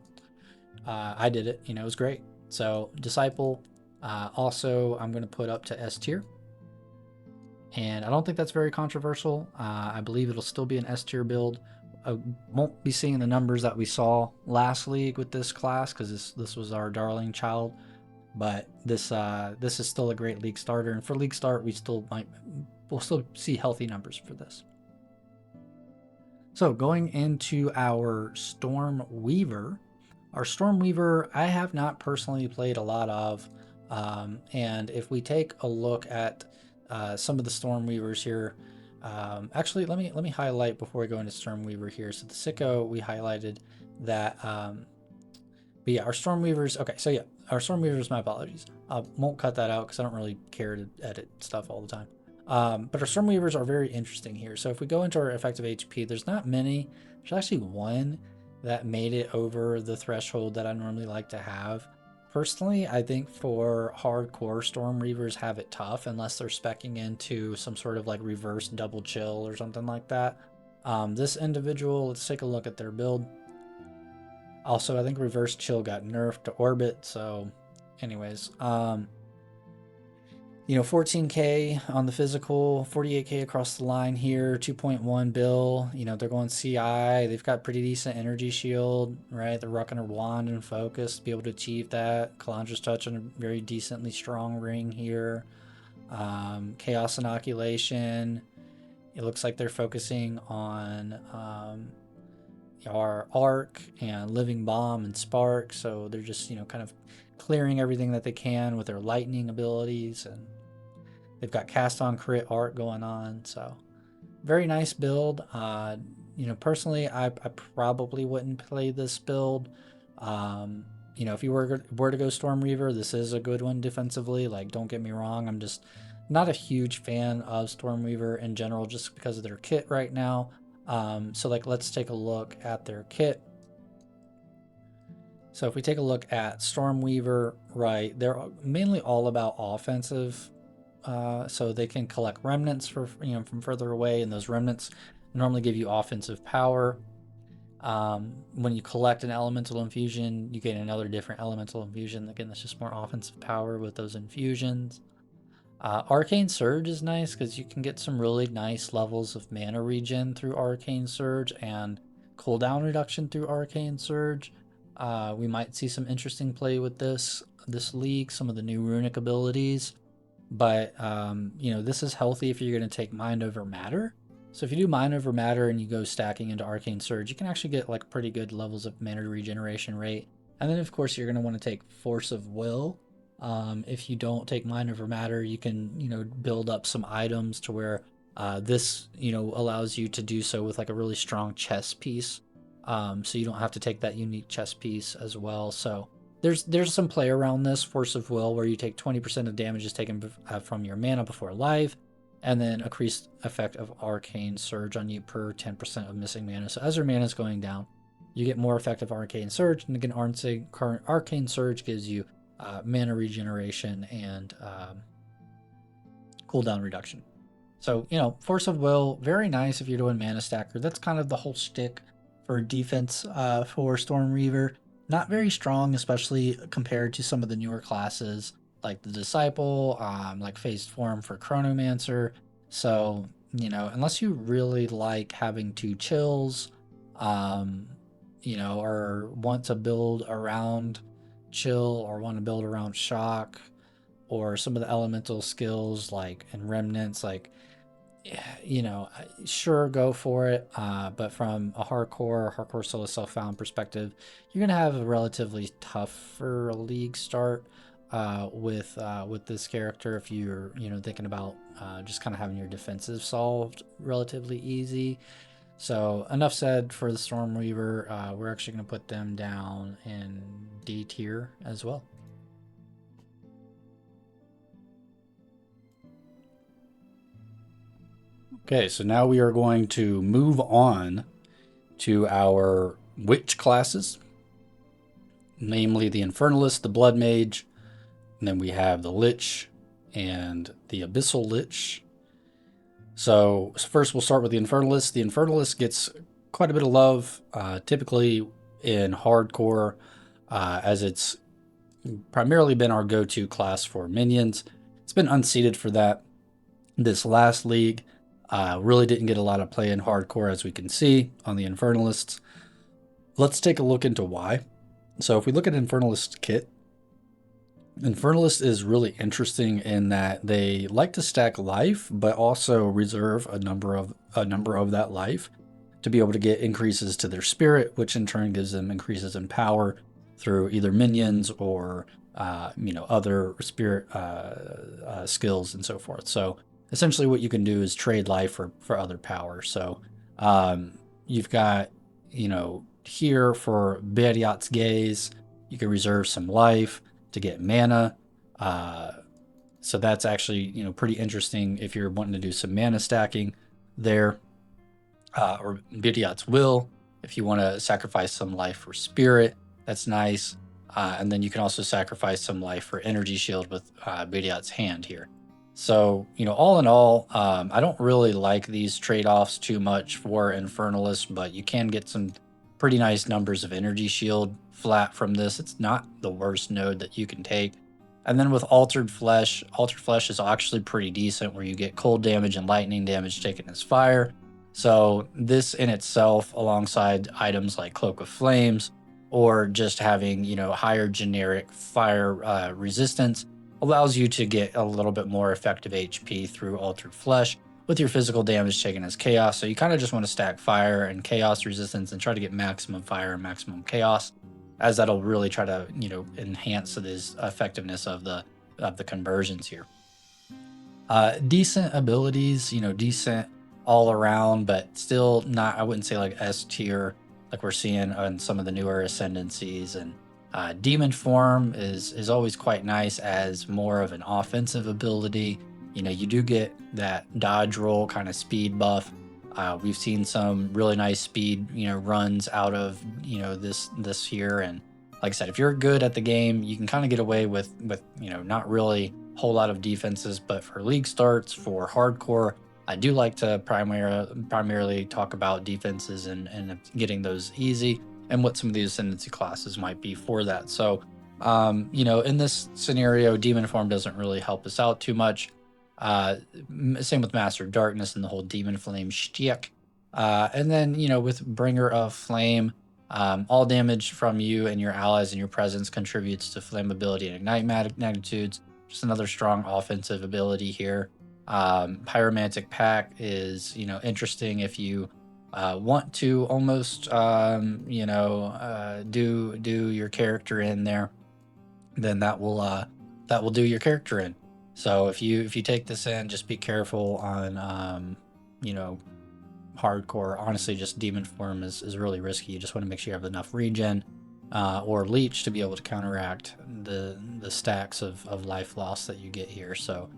I did it, you know, it was great. So disciple, also I'm going to put up to S tier, and I don't think that's very controversial. I believe it'll still be an S tier build. I won't be seeing the numbers that we saw last league with this class because this was our darling child, but this is still a great league starter, and for league start we'll still see healthy numbers for this. So going into our Storm Weaver, I have not personally played a lot of, and if we take a look at some of the Storm Weavers here, actually let me highlight before we go into Storm Weaver here. So the Sicko, we highlighted that, but yeah, our Storm Weavers. Okay, so yeah, our Storm Weavers. My apologies. Won't cut that out because I don't really care to edit stuff all the time. But our Storm Weavers are very interesting here. So if we go into our effective HP, there's not many. There's actually one that made it over the threshold that I normally like to have. Personally, I think for hardcore, Storm Reavers have it tough unless they're specking into some sort of like reverse double chill or something like that. This individual, let's take a look at their build. Also, I think reverse chill got nerfed to orbit. So anyways, you know, 14k on the physical, 48k across the line here, 2.1 bill. You know, they're going CI. They've got pretty decent energy shield, right? They're rocking a wand and focus to be able to achieve that. Kalandra's touch on a very decently strong ring here. Chaos inoculation. It looks like they're focusing on our arc and living bomb and spark. So they're just, you know, kind of clearing everything that they can with their lightning abilities, and they've got cast on crit art going on. So very nice build. You know, personally, I probably wouldn't play this build. You know, if you were to go Storm Reaver, this is a good one defensively. Like, don't get me wrong, I'm just not a huge fan of Storm Reaver in general just because of their kit right now. So like, let's take a look at their kit. So if we take a look at Stormweaver, right, they're mainly all about offensive. So they can collect remnants for, you know, from further away, and those remnants normally give you offensive power. When you collect an elemental infusion, you get another different elemental infusion. Again, that's just more offensive power with those infusions. Arcane Surge is nice because you can get some really nice levels of mana regen through Arcane Surge and cooldown reduction through Arcane Surge. We might see some interesting play with this league, some of the new runic abilities. But, you know, this is healthy if you're going to take Mind Over Matter. So if you do Mind Over Matter and you go stacking into Arcane Surge, you can actually get like pretty good levels of mana regeneration rate. And then, of course, you're going to want to take Force of Will. If you don't take Mind Over Matter, you can, you know, build up some items to where this, you know, allows you to do so with like a really strong chess piece. So you don't have to take that unique chess piece as well. So there's some play around this Force of Will where you take 20% of damages taken from your mana before life, and then increased effect of Arcane Surge on you per 10% of missing mana. So as your mana is going down, you get more effective Arcane Surge, and again, Arcane Surge gives you mana regeneration and cooldown reduction. So, you know, Force of Will, very nice if you're doing Mana Stacker. That's kind of the whole shtick for defense for Storm Reaver. Not very strong, especially compared to some of the newer classes like the Disciple, like Phased Form for Chronomancer. So, you know, unless you really like having 2 chills, you know, or want to build around chill or want to build around shock or some of the elemental skills like in remnants, like, you know, sure, go for it. But from a hardcore solo self-found perspective, you're gonna have a relatively tougher league start with this character if you're, you know, thinking about just kind of having your defensive solved relatively easy. So enough said for the Stormweaver. We're actually gonna put them down in D tier as well. Okay, so now we are going to move on to our witch classes, namely the Infernalist, the Blood Mage, and then we have the Lich and the Abyssal Lich. So first we'll start with the Infernalist. The Infernalist gets quite a bit of love, typically in hardcore, as it's primarily been our go-to class for minions. It's been unseated for that this last league. Really didn't get a lot of play in hardcore, as we can see on the Infernalists. Let's take a look into why. So if we look at Infernalist kit, Infernalist is really interesting in that they like to stack life, but also reserve a number of that life to be able to get increases to their spirit, which in turn gives them increases in power through either minions or you know, other spirit skills and so forth. So essentially what you can do is trade life for other power. So you've got, you know, here for Beriat's Gaze, you can reserve some life to get mana. So that's actually, you know, pretty interesting if you're wanting to do some mana stacking there. Or Beriat's Will, if you want to sacrifice some life for spirit, that's nice. And then you can also sacrifice some life for energy shield with Beriat's Hand here. So, you know, all in all, I don't really like these trade-offs too much for Infernalist, but you can get some pretty nice numbers of energy shield flat from this. It's not the worst node that you can take. And then with Altered Flesh is actually pretty decent, where you get cold damage and lightning damage taken as fire. So this in itself, alongside items like Cloak of Flames, or just having, you know, higher generic fire resistance, allows you to get a little bit more effective HP through Altered Flesh with your physical damage taken as chaos. So you kind of just want to stack fire and chaos resistance and try to get maximum fire and maximum chaos, as that'll really try to, you know, enhance the effectiveness of the conversions here. Decent abilities, you know, decent all around, but still not, I wouldn't say like S tier like we're seeing on some of the newer ascendancies. And Demon Form is always quite nice as more of an offensive ability. You know, you do get that dodge roll kind of speed buff. We've seen some really nice speed, you know, runs out of, you know, this year. And like I said, if you're good at the game, you can kind of get away with, you know, not really a whole lot of defenses. But for league starts, for hardcore, I do like to primarily talk about defenses and getting those easy, and what some of the ascendancy classes might be for that. So, you know, in this scenario, Demon Form doesn't really help us out too much. Same with Master of Darkness and the whole Demon Flame shtick. And then, you know, with Bringer of Flame, all damage from you and your allies and your presence contributes to flammability and ignite magnitudes. Just another strong offensive ability here. Pyromantic Pack is, you know, interesting if you want to almost, you know, do your character in there, then that will do your character in. So if you take this in, just be careful on, you know, hardcore. Honestly, just Demon Form is really risky. You just want to make sure you have enough regen or leech to be able to counteract the stacks of life loss that you get here. So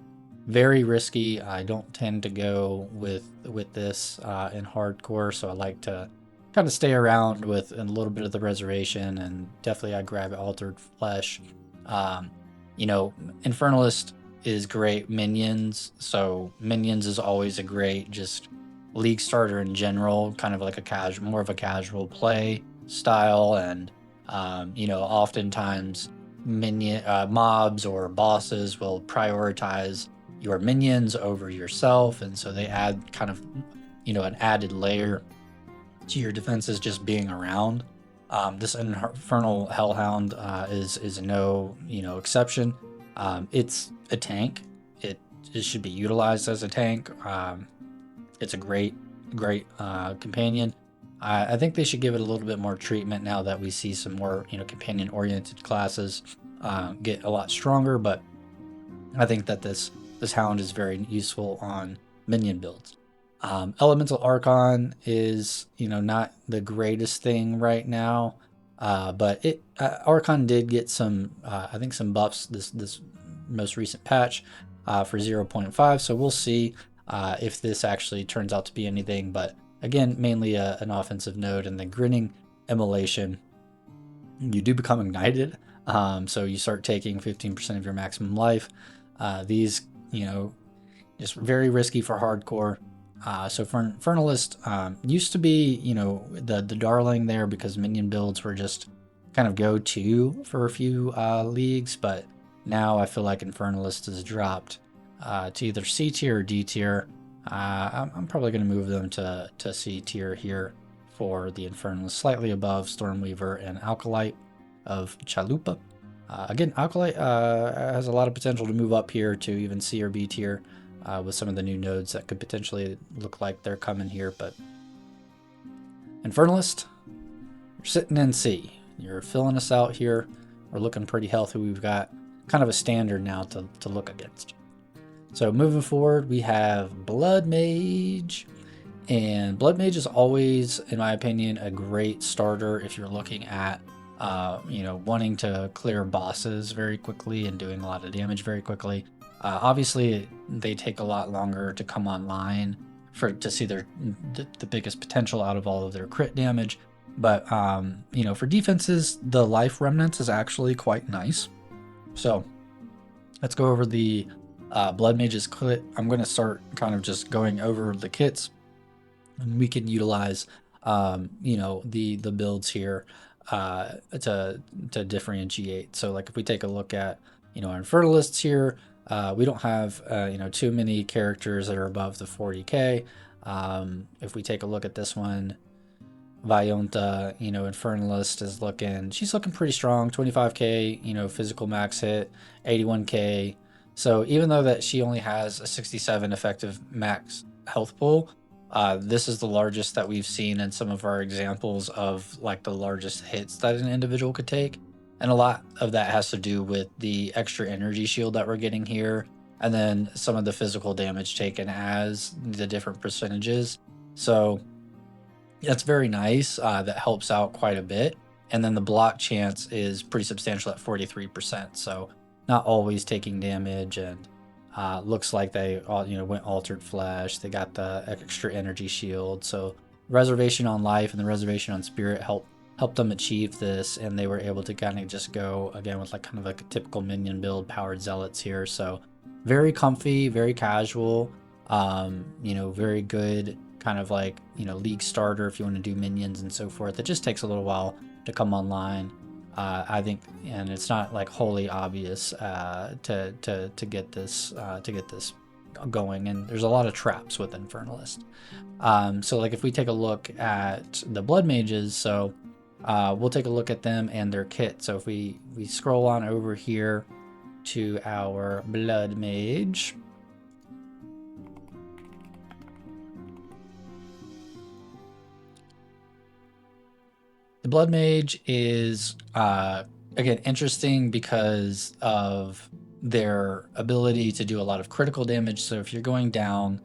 very risky. I don't tend to go with this in hardcore, so I like to kind of stay around with a little bit of the reservation, and definitely I grab Altered Flesh. You know, Infernalist is great minions, so minions is always a great just league starter in general, kind of like a more of a casual play style. And you know, oftentimes mobs or bosses will prioritize, your minions over yourself, and so they add kind of, an added layer to your defenses just being around. This Infernal Hellhound is no exception. It's a tank. It should be utilized as a tank. It's a great companion. I think they should give it a little bit more treatment now that we see some more companion-oriented classes get a lot stronger. But I think that this hound is very useful on minion builds. Elemental Archon is not the greatest thing right now, but Archon did get some I think some buffs this most recent patch for 0.5, so we'll see if this actually turns out to be anything. But again, mainly an offensive node. And the Grinning Immolation, you do become ignited, so you start taking 15% of your maximum life. These just very risky for hardcore. So for Infernalist, used to be, the darling there because minion builds were just kind of go-to for a few leagues, but now I feel like Infernalist has dropped to either C tier or D tier. I'm probably going to move them to C tier here for the Infernalist, slightly above Stormweaver and Acolyte of Chayula. Again, Acolyte has a lot of potential to move up here to even C or B tier. With some of the new nodes that could potentially look like they're coming here. But Infernalist, you're sitting in C. You're filling us out here. We're looking pretty healthy. We've got kind of a standard now to look against. So moving forward, we have Blood Mage. And Blood Mage is always, in my opinion, a great starter if you're looking at wanting to clear bosses very quickly and doing a lot of damage very quickly. Obviously, they take a lot longer to come online to see the biggest potential out of all of their crit damage. But, for defenses, the life remnants is actually quite nice. So let's go over the Blood Mage's kit. I'm going to start kind of just going over the kits. And we can utilize, the builds here to differentiate. So like if we take a look at, our Infernalists here, we don't have, too many characters that are above the 40k. If we take a look at this one, Vayonta, Infernalist she's looking pretty strong, 25k, physical max hit, 81k. So even though that she only has a 67 effective max health pool, this is the largest that we've seen in some of our examples of like the largest hits that an individual could take. And a lot of that has to do with the extra energy shield that we're getting here, and then some of the physical damage taken as the different percentages. So that's very nice. That helps out quite a bit. And then the block chance is pretty substantial at 43%. So not always taking damage, and looks like they went Altered Flesh. They got the extra energy shield. So Reservation on Life and the Reservation on Spirit helped them achieve this, and they were able to kind of just go again with like kind of like a typical minion build, powered zealots here. So very comfy, very casual, very good kind of like league starter if you want to do minions and so forth. It just takes a little while to come online, I think, and it's not like wholly obvious to get this going. And there's a lot of traps with Infernalist. So like if we take a look at the Blood Mages, so we'll take a look at them and their kit. So if we scroll on over here to our Blood Mage, the Blood Mage is again interesting because of their ability to do a lot of critical damage. So if you're going down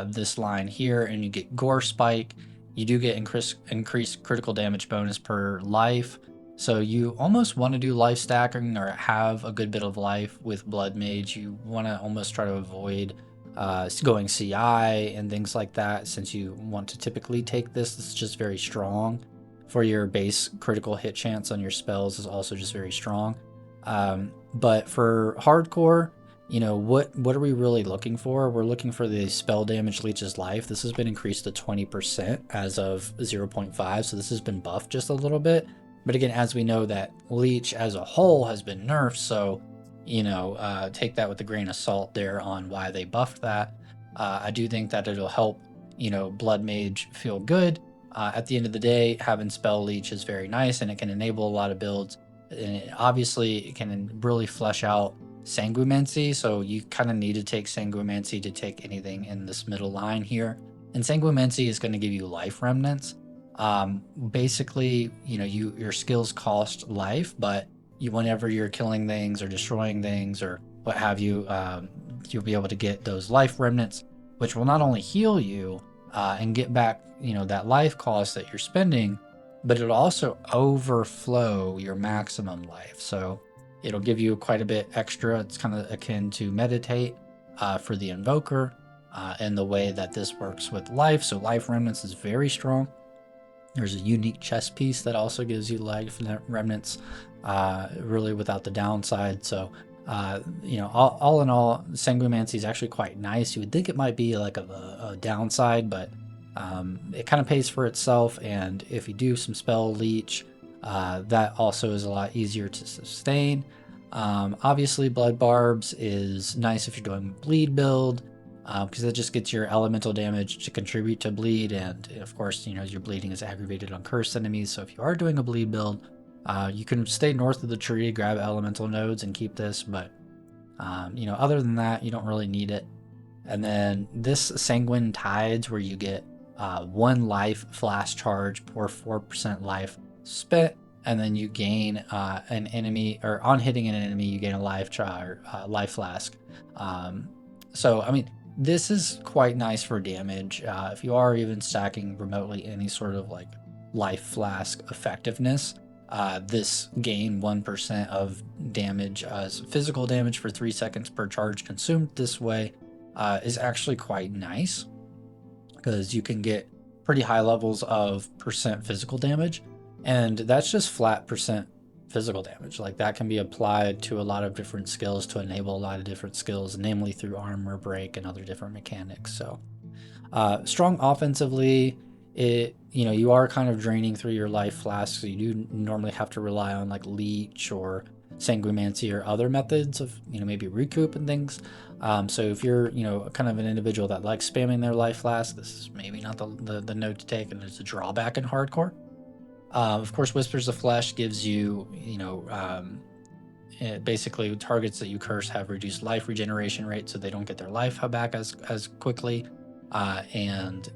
this line here and you get Gore Spike, you do get increased critical damage bonus per life. So you almost want to do life stacking or have a good bit of life with Blood Mage. You want to almost try to avoid going CI and things like that, since you want to typically take this. This is just very strong for your base. Critical hit chance on your spells is also just very strong. But for hardcore, what are we really looking for? We're looking for the spell damage leeches life. This has been increased to 20% as of 0.5, so this has been buffed just a little bit. But again, as we know, that leech as a whole has been nerfed, so take that with a grain of salt there on why they buffed that. I do think that it'll help, Blood Mage feel good. At the end of the day, having Spell Leech is very nice, and it can enable a lot of builds. And obviously, it can really flesh out Sanguimancy, so you kind of need to take Sanguimancy to take anything in this middle line here. And Sanguimancy is going to give you life remnants. Basically, your skills cost life, but whenever you're killing things or destroying things or what have you, you'll be able to get those life remnants, which will not only heal you and get back, that life cost that you're spending, but it'll also overflow your maximum life. So it'll give you quite a bit extra. It's kind of akin to meditate for the Invoker and the way that this works with life. So life remnants is very strong. There's a unique chest piece that also gives you life remnants, really without the downside. So, all in all, Sanguimancy is actually quite nice. You would think it might be like a downside, but it kind of pays for itself. And if you do some Spell Leech, that also is a lot easier to sustain. Obviously, Blood Barbs is nice if you're doing bleed build, because it just gets your elemental damage to contribute to bleed, and of course, your bleeding is aggravated on cursed enemies. So if you are doing a bleed build, you can stay north of the tree, grab elemental nodes, and keep this. But other than that, you don't really need it. And then this Sanguine Tides, where you get 1 life flash charge per 4% life spent, and then you gain an enemy, or on hitting an enemy, you gain a life flask. So I mean, this is quite nice for damage. If you are even stacking remotely any sort of like life flask effectiveness, this gain 1% of damage as physical damage for 3 seconds per charge consumed this way is actually quite nice, because you can get pretty high levels of percent physical damage, and that's just flat percent physical damage. Like, that can be applied to a lot of different skills to enable a lot of different skills, namely through armor break and other different mechanics. So strong offensively, you are kind of draining through your life flask, so you do normally have to rely on like Leech or Sanguimancy or other methods of maybe recoup and things. So if you're kind of an individual that likes spamming their life flask, this is maybe not the note to take, and it's a drawback in hardcore. Of course, Whispers of Flesh gives you, basically targets that you curse have reduced life regeneration rate, so they don't get their life back as quickly. And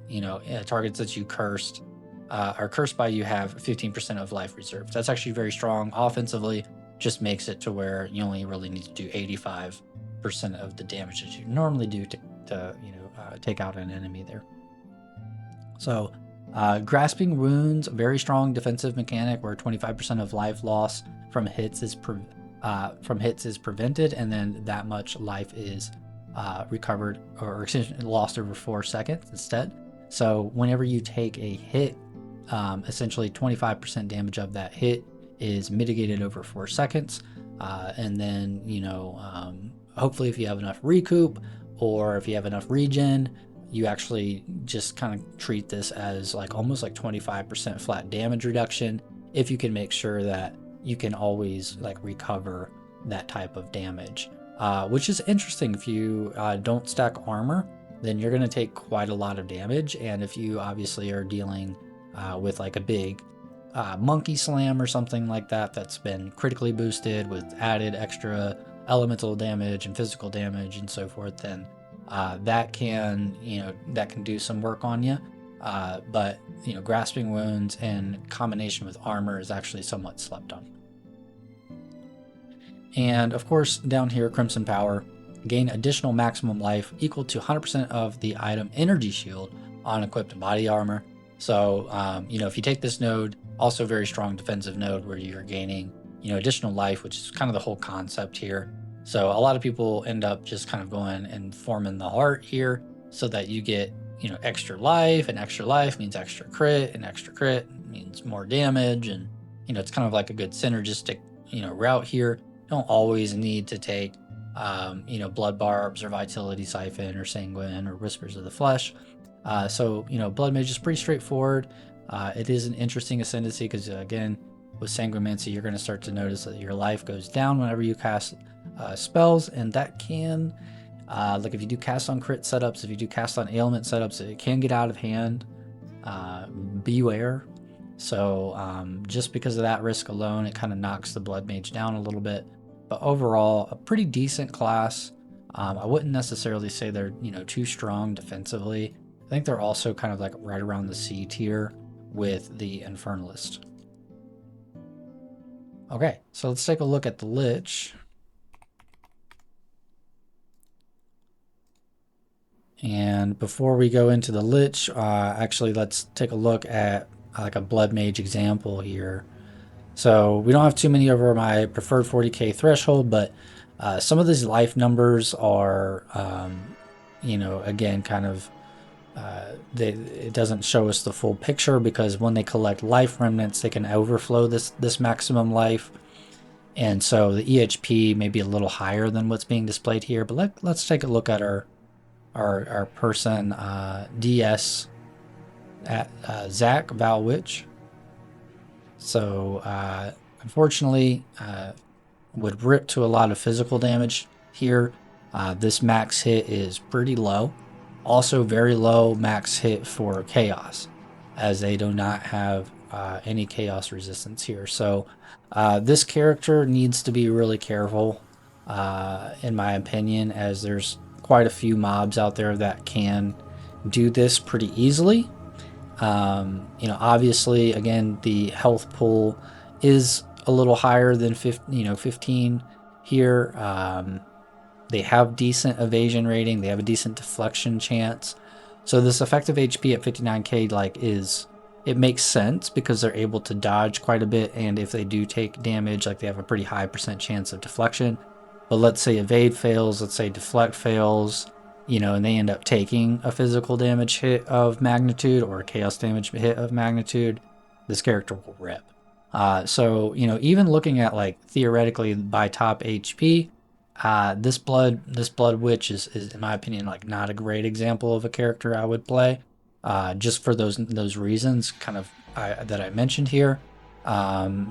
targets that you cursed are cursed by, you have 15% of life reserve. That's actually very strong. Offensively, just makes it to where you only really need to do 85% of the damage that you normally do to take out an enemy there. So Grasping Wounds, very strong defensive mechanic where 25% of life loss from hits is prevented, and then that much life is recovered or lost over 4 seconds instead. So whenever you take a hit, essentially 25% damage of that hit is mitigated over 4 seconds, and then hopefully if you have enough recoup or if you have enough regen, you actually just kind of treat this as like almost like 25% flat damage reduction, if you can make sure that you can always like recover that type of damage, which is interesting. If you don't stack armor, then you're going to take quite a lot of damage. And if you obviously are dealing with like a big monkey slam or something like that that's been critically boosted with added extra elemental damage and physical damage and so forth, then that can do some work on you. But Grasping Wounds in combination with armor is actually somewhat slept on. And of course, down here, Crimson Power, gain additional maximum life equal to 100% of the item energy shield on equipped body armor. So if you take this node, also very strong defensive node where you're gaining additional life, which is kind of the whole concept here. So a lot of people end up just kind of going and forming the heart here so that you get extra life, and extra life means extra crit, and extra crit means more damage, and it's kind of like a good synergistic route here. Don't always need to take Blood Barbs or Vitality Siphon or Sanguine or Whispers of the Flesh. So Blood Mage is pretty straightforward. It is an interesting ascendancy because again, with Sanguimancy, you're going to start to notice that your life goes down whenever you cast spells, and that can, like if you do cast on crit setups, if you do cast on ailment setups, it can get out of hand. Beware. So just because of that risk alone, it kind of knocks the Blood Mage down a little bit. But overall, a pretty decent class. I wouldn't necessarily say they're too strong defensively. I think they're also kind of like right around the C tier with the Infernalist. Okay, so let's take a look at the Lich. And before we go into the Lich, actually let's take a look at like a Blood Mage example here. So we don't have too many over my preferred 40k threshold, but some of these life numbers are, again, kind of, it doesn't show us the full picture, because when they collect life remnants, they can overflow this maximum life. And so the EHP may be a little higher than what's being displayed here, but let's take a look at our person, DS at Zach Valwitch. So unfortunately, would rip to a lot of physical damage here. This max hit is pretty low. Also very low max hit for chaos, as they do not have any chaos resistance here. So this character needs to be really careful, in my opinion, as there's quite a few mobs out there that can do this pretty easily. Obviously, again, the health pool is a little higher than 15 here. They have decent evasion rating. They have a decent deflection chance. So this effective HP at 59k it makes sense, because they're able to dodge quite a bit, and if they do take damage, like, they have a pretty high % chance of deflection. But let's say evade fails, let's say deflect fails, and they end up taking a physical damage hit of magnitude or a chaos damage hit of magnitude, this character will rip. So even looking at, like, theoretically by top HP, this blood witch is in my opinion, like, not a great example of a character I would play, just for those reasons kind of that I mentioned here.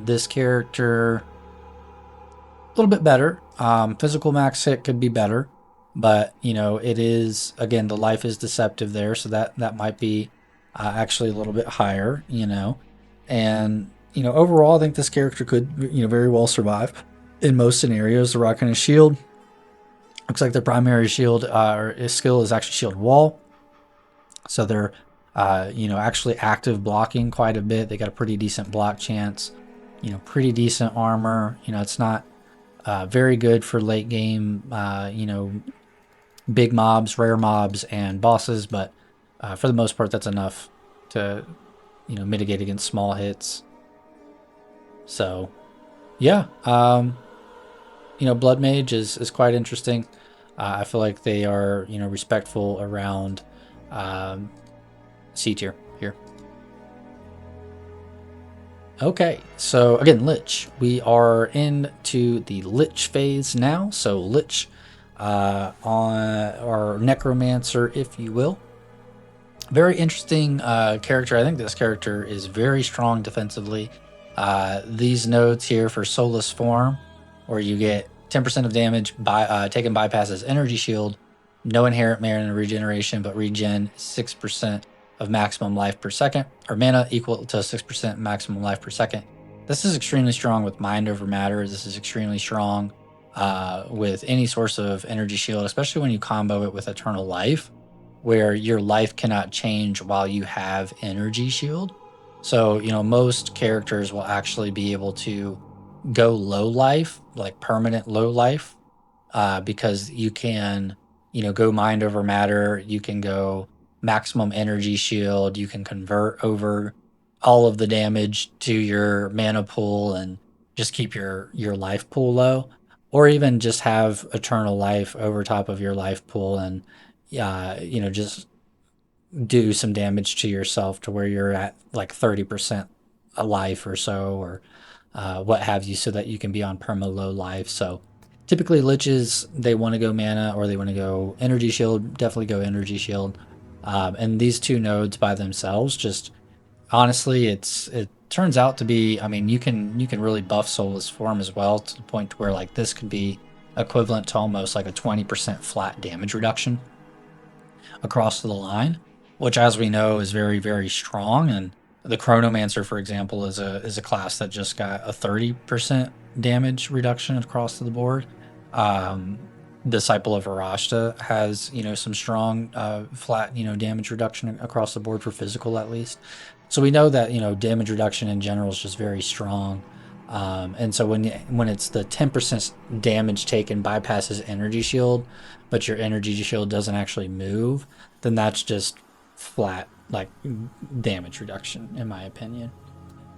This character, a little bit better. Physical max hit could be better, but it is, again, the life is deceptive there, so that might be actually a little bit higher. And overall, I think this character could very well survive in most scenarios. The rock and his shield looks like their primary shield or skill is actually shield wall, so they're actually active blocking quite a bit. They got a pretty decent block chance, pretty decent armor. It's not very good for late game, big mobs, rare mobs, and bosses, but for the most part, that's enough to, mitigate against small hits. So, yeah, Blood Mage is quite interesting. I feel like they are, respectful around C tier here. Okay, so again, Lich. We are into the Lich phase now. So Lich, on our Necromancer, if you will. Very interesting character. I think this character is very strong defensively. These nodes here for Soulless Form, where you get 10% of damage by taken bypasses energy shield, no inherent mana regeneration, but regen 6% of maximum life per second, or mana equal to 6% maximum life per second. This is extremely strong with Mind Over Matter. This is extremely strong with any source of energy shield, especially when you combo it with Eternal Life, where your life cannot change while you have energy shield. So, most characters will actually be able to go low life, like permanent low life, because you can, go Mind Over Matter, you can go maximum energy shield, you can convert over all of the damage to your mana pool and just keep your life pool low, or even just have Eternal Life over top of your life pool and just do some damage to yourself to where you're at like 30% a life or so, or what have you, so that you can be on perma low life. So typically Liches, they want to go mana or they want to go energy shield. Definitely go energy shield. And these two nodes by themselves, just honestly, it turns out to be, I mean, you can really buff Soulless Form as well, to the point where, like, this could be equivalent to almost like a 20% flat damage reduction across the line, which, as we know, is very, very strong. And the Chronomancer, for example, is a class that just got a 30% damage reduction across the board. Disciple of Varashta has, some strong flat, damage reduction across the board for physical, at least. So we know that, damage reduction in general is just very strong. And so when it's the 10% damage taken bypasses energy shield, but your energy shield doesn't actually move, then that's just flat like damage reduction, in my opinion.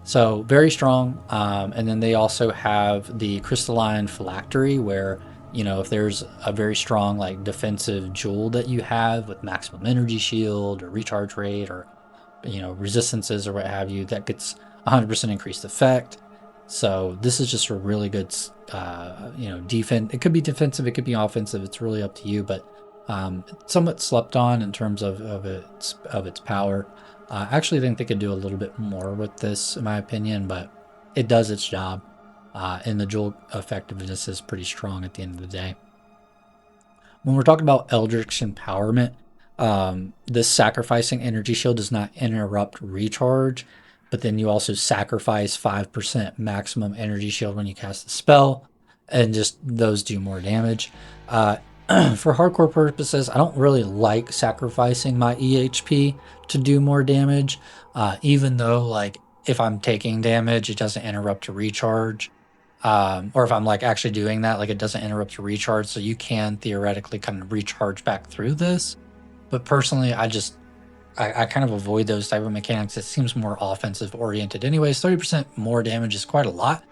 So very strong. And then they also have the crystalline phylactery, where if there's a very strong like defensive jewel that you have with maximum energy shield or recharge rate or resistances or what have you, that gets 100% increased effect. So this is just a really good defense. It could be defensive, it could be offensive, it's really up to you, but somewhat slept on in terms of its power. I actually think they could do a little bit more with this, in my opinion, but it does its job. And the dual effectiveness is pretty strong at the end of the day. When we're talking about Eldritch Empowerment, this sacrificing energy shield does not interrupt recharge, but then you also sacrifice 5% maximum energy shield when you cast the spell, and just those do more damage. For hardcore purposes, I don't really like sacrificing my EHP to do more damage, even though like if I'm taking damage, it doesn't interrupt a recharge. Or if I'm like actually doing that, like it doesn't interrupt your recharge, so you can theoretically kind of recharge back through this. But personally, I kind of avoid those type of mechanics. It seems more offensive oriented. Anyways, 30% more damage is quite a lot,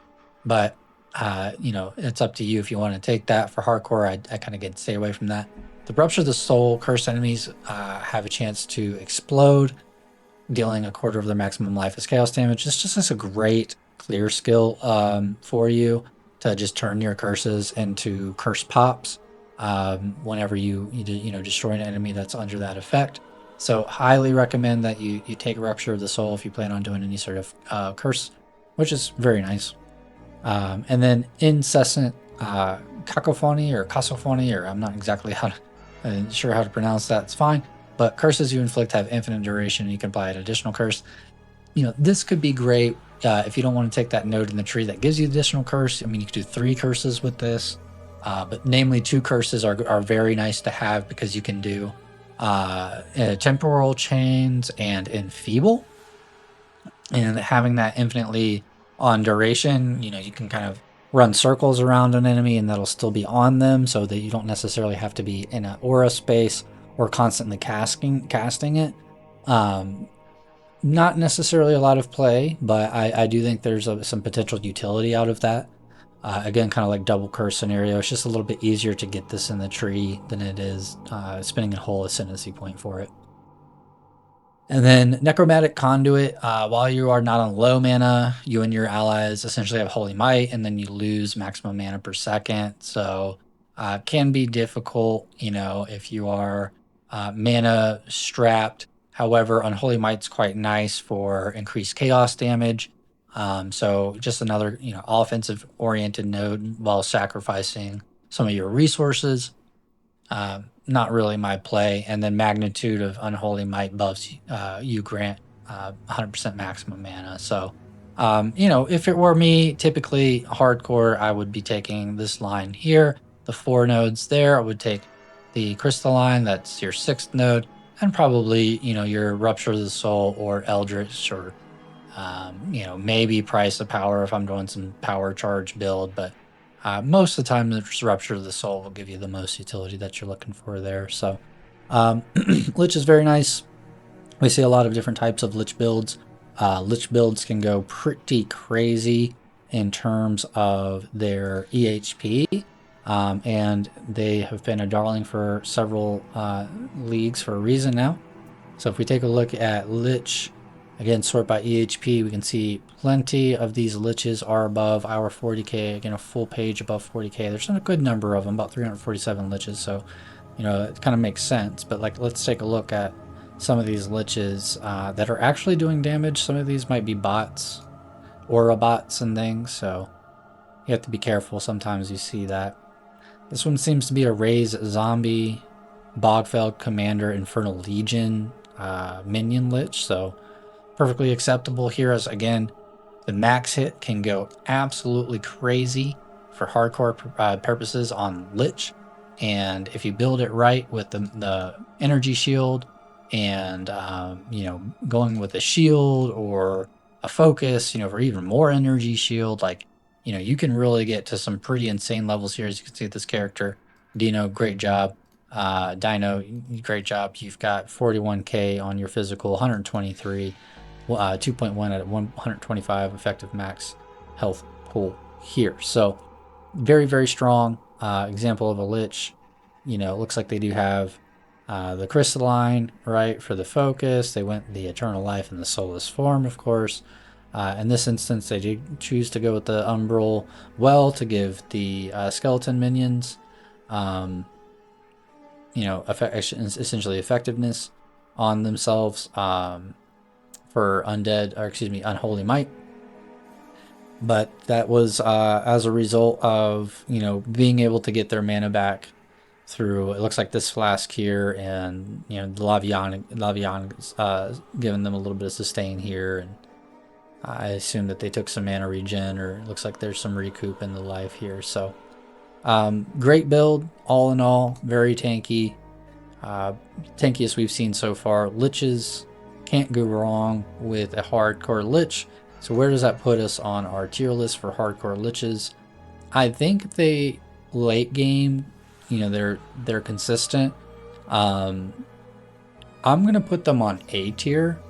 but it's up to you if you want to take that. For hardcore, I kind of get stay away from that. The Rupture of the Soul cursed enemies have a chance to explode, dealing a quarter of their maximum life as chaos damage. This just is a great clear skill for you to just turn your curses into curse pops whenever you destroy an enemy that's under that effect. So highly recommend that you take Rupture of the Soul if you plan on doing any sort of curse, which is very nice. And then Incessant Cacophony or Cacophony, or I'm not exactly sure how to pronounce that. It's fine. But curses you inflict have infinite duration, and you can apply an additional curse. This could be great if you don't want to take that node in the tree that gives you additional curse. I mean, you could do 3 curses with this, but namely 2 curses are very nice to have, because you can do Temporal Chains and Enfeeble. And having that infinitely on duration, you can kind of run circles around an enemy and that'll still be on them, so that you don't necessarily have to be in an aura space or constantly casting it. Not necessarily a lot of play, but I do think there's some potential utility out of that. Again, kind of like double curse scenario. It's just a little bit easier to get this in the tree than it is spending a whole ascendancy point for it. And then Necromantic Conduit, while you are not on low mana, you and your allies essentially have Holy Might, and then you lose maximum mana per second. So can be difficult, if you are mana strapped. However, Unholy Might's quite nice for increased chaos damage. So just another, offensive oriented node while sacrificing some of your resources. Not really my play. And then Magnitude of Unholy Might buffs you grant 100% maximum mana. So, if it were me, typically hardcore, I would be taking this line here, the 4 nodes there. I would take the Crystalline, that's your 6th node, and probably, your Rupture of the Soul or Eldritch, or, maybe Price of Power if I'm doing some power charge build, but most of the time, the Rupture of the Soul will give you the most utility that you're looking for there. So, Lich is very nice. We see a lot of different types of Lich builds. Lich builds can go pretty crazy in terms of their EHP, and they have been a darling for several leagues for a reason now. So if we take a look at Lich, again, sort by EHP, we can see plenty of these Liches are above our 40k. Again, a full page above 40k. There's not a good number of them, about 347 Liches. So, it kind of makes sense. But let's take a look at some of these Liches that are actually doing damage. Some of these might be bots, aura bots and things. So you have to be careful. Sometimes you see that. This one seems to be a raise zombie, Bogfeld Commander, Infernal Legion, Minion Lich, so perfectly acceptable here. As again, the max hit can go absolutely crazy for hardcore purposes on Lich, and if you build it right with the energy shield and you know, going with a shield or a focus, you know, for even more energy shield, like, you know, you can really get to some pretty insane levels here. As you can see, this character, Dino, great job. Dino, great job. You've got 41k on your physical, 123, 2.1 at 125 effective max health pool here. So very, very strong example of a Lich. You know, it looks like they do have the crystalline, right, for the focus. They went the eternal life and the soulless form, of course. In this instance, they did choose to go with the umbral well to give the skeleton minions, you know, essentially effectiveness on themselves for undead, or excuse me, unholy might. But that was as a result of, you know, being able to get their mana back through, it looks like this flask here, and you know, the Lavion giving them a little bit of sustain here, and I assume that they took some mana regen, or it looks like there's some recoup in the life here. So great build all in all, very tanky, tankiest we've seen so far. Liches, can't go wrong with a hardcore Lich. So where does that put us on our tier list for hardcore Liches? I think they late game, you know, they're consistent. I'm gonna put them on A tier.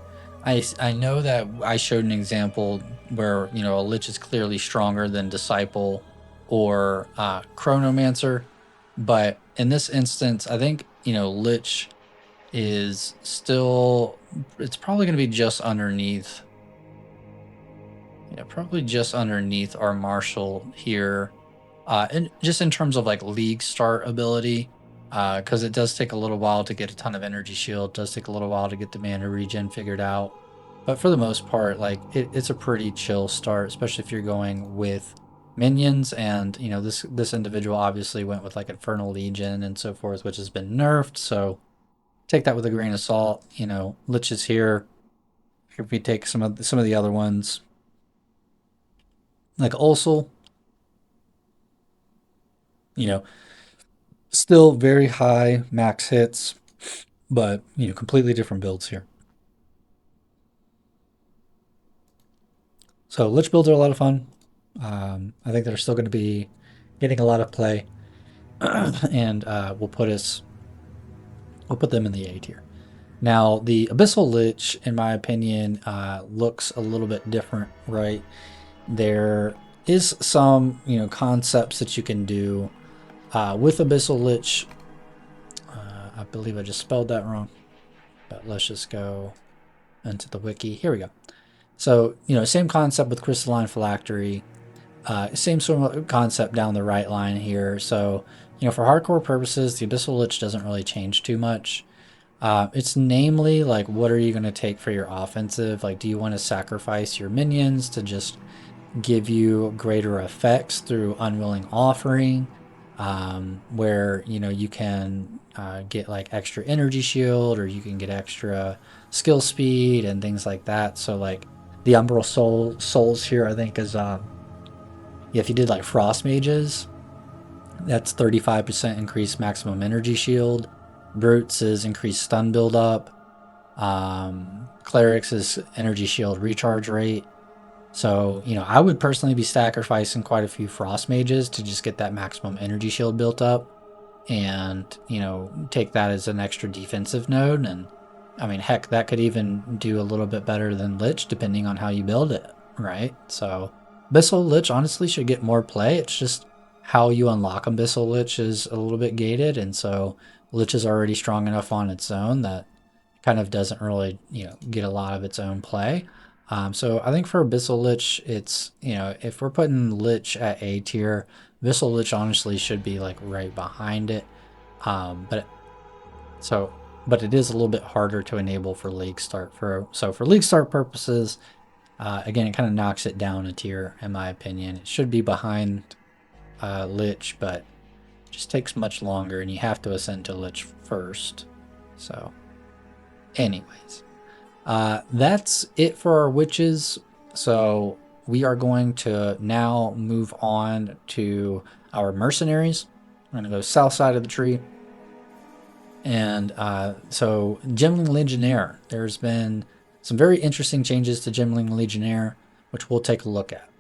I know that I showed an example where, you know, a Lich is clearly stronger than Disciple or Chronomancer, but in this instance, I think, you know, Lich is still, it's probably going to be just underneath, yeah, probably just underneath our Marshal here, and just in terms of like league start ability, because it does take a little while to get a ton of energy shield, it does take a little while to get the mana regen figured out, but for the most part, like it's a pretty chill start, especially if you're going with minions. And you know, this individual obviously went with like Infernal Legion and so forth, which has been nerfed, so take that with a grain of salt. You know, Liches here. If we take some of the other ones, like Ulsul, you know, still very high max hits, but you know, completely different builds here. So Lich builds are a lot of fun. I think they're still going to be getting a lot of play, and we'll put them in the A tier. Now, the Abyssal Lich, in my opinion, looks a little bit different, right? There is some, you know, concepts that you can do with Abyssal Lich. I believe I just spelled that wrong, but let's just go into the wiki. Here we go. So, you know, same concept with Crystalline Phylactery. Same sort of concept down the right line here. So, you know, for hardcore purposes, the Abyssal Lich doesn't really change too much. It's namely like, what are you going to take for your offensive? Like, do you want to sacrifice your minions to just give you greater effects through Unwilling Offering, where, you know, you can get like extra energy shield, or you can get extra skill speed and things like that. So like the Umbral Souls here, I think is if you did like Frost Mages, that's 35% increased maximum energy shield. Brutes is increased stun build up. Clerics is energy shield recharge rate. So, you know, I would personally be sacrificing quite a few Frost Mages to just get that maximum energy shield built up, and, you know, take that as an extra defensive node. And I mean, heck, that could even do a little bit better than Lich depending on how you build it, right? So Abyssal Lich honestly should get more play. It's just how you unlock Abyssal Lich is a little bit gated, and so Lich is already strong enough on its own that kind of doesn't really, you know, get a lot of its own play. So I think for Abyssal Lich, it's, you know, if we're putting Lich at A tier, Abyssal Lich honestly should be like right behind it. But it is a little bit harder to enable for league start. So for league start purposes, again, it kind of knocks it down a tier in my opinion. It should be behind Lich, but just takes much longer, and you have to ascend to Lich first. So, anyways, that's it for our witches. So we are going to now move on to our mercenaries. I'm going to go south side of the tree. And so Gemling Legionnaire, there's been some very interesting changes to Gemling Legionnaire, which we'll take a look at.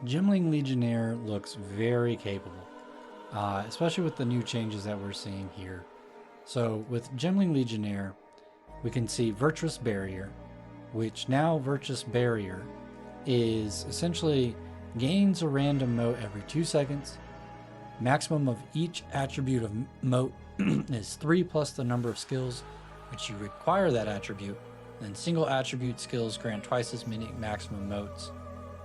Gemling Legionnaire looks very capable, especially with the new changes that we're seeing here. So with Gemling Legionnaire, we can see Virtuous Barrier, which now Virtuous Barrier is essentially gains a random mote every 2 seconds. Maximum of each attribute of mote is 3 plus the number of skills which you require that attribute. Then single attribute skills grant twice as many maximum motes.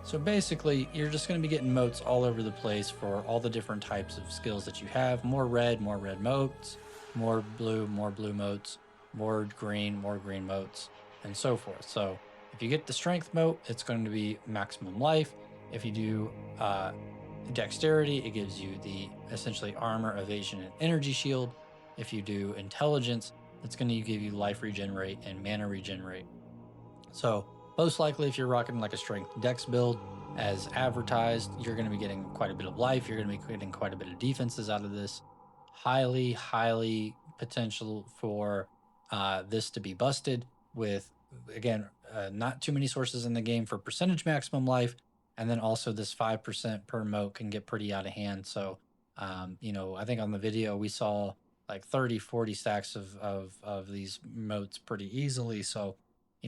So basically, you're just going to be getting motes all over the place for all the different types of skills that you have. More red motes, more blue motes, more green motes, and so forth. So if you get the strength mote, it's going to be maximum life. If you do dexterity, it gives you the essentially armor, evasion, and energy shield. If you do intelligence, it's going to give you life regenerate and mana regenerate. So most likely, if you're rocking like a strength dex build as advertised, you're going to be getting quite a bit of life. You're going to be getting quite a bit of defenses out of this. Highly potential for this to be busted with, again, not too many sources in the game for percentage maximum life. And then also this 5% per mote can get pretty out of hand. So, I think on the video we saw like 30, 40 stacks of these motes pretty easily. So,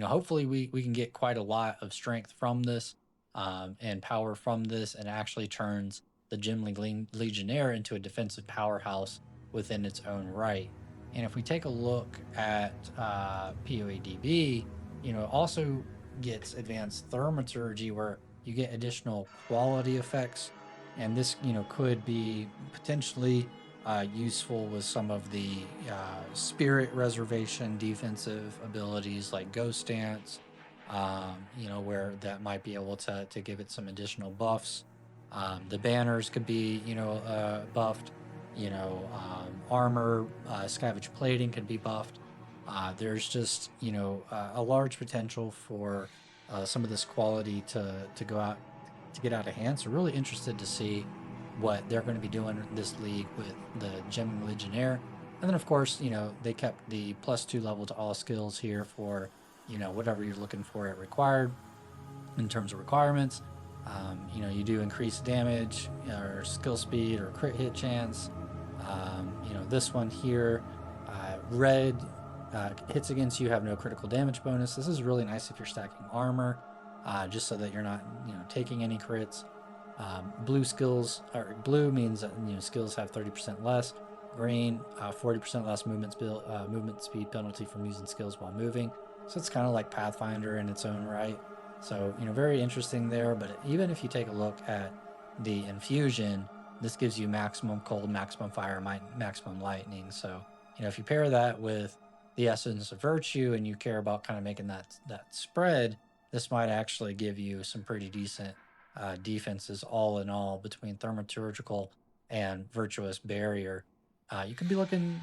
hopefully we can get quite a lot of strength from this and power from this, and actually turns the Gemling Legionnaire into a defensive powerhouse within its own right. And if we take a look at PoE it also gets advanced thaumaturgy, where you get additional quality effects, and this could be potentially useful with some of the spirit reservation defensive abilities like Ghost Dance, where that might be able to give it some additional buffs. The banners could be, buffed. Armor, scavenge plating could be buffed. There's just, a large potential for some of this quality to go out, to get out of hand. So really interested to see what they're going to be doing in this league with the Gemling Legionnaire. And then, of course, they kept the +2 level to all skills here for, whatever you're looking for at required in terms of requirements. You do increase damage or skill speed or crit hit chance. This one here, red hits against you have no critical damage bonus. This is really nice if you're stacking armor, just so that you're not, taking any crits. Blue means that skills have 30% less. Green, 40% less movement speed penalty from using skills while moving. So it's kind of like Pathfinder in its own right. So very interesting there. But even if you take a look at the infusion, this gives you maximum cold, maximum fire, maximum lightning. So if you pair that with the Essence of Virtue and you care about kind of making that spread, this might actually give you some pretty decent defenses all in all between Thaumaturgical and Virtuous Barrier. You could be looking,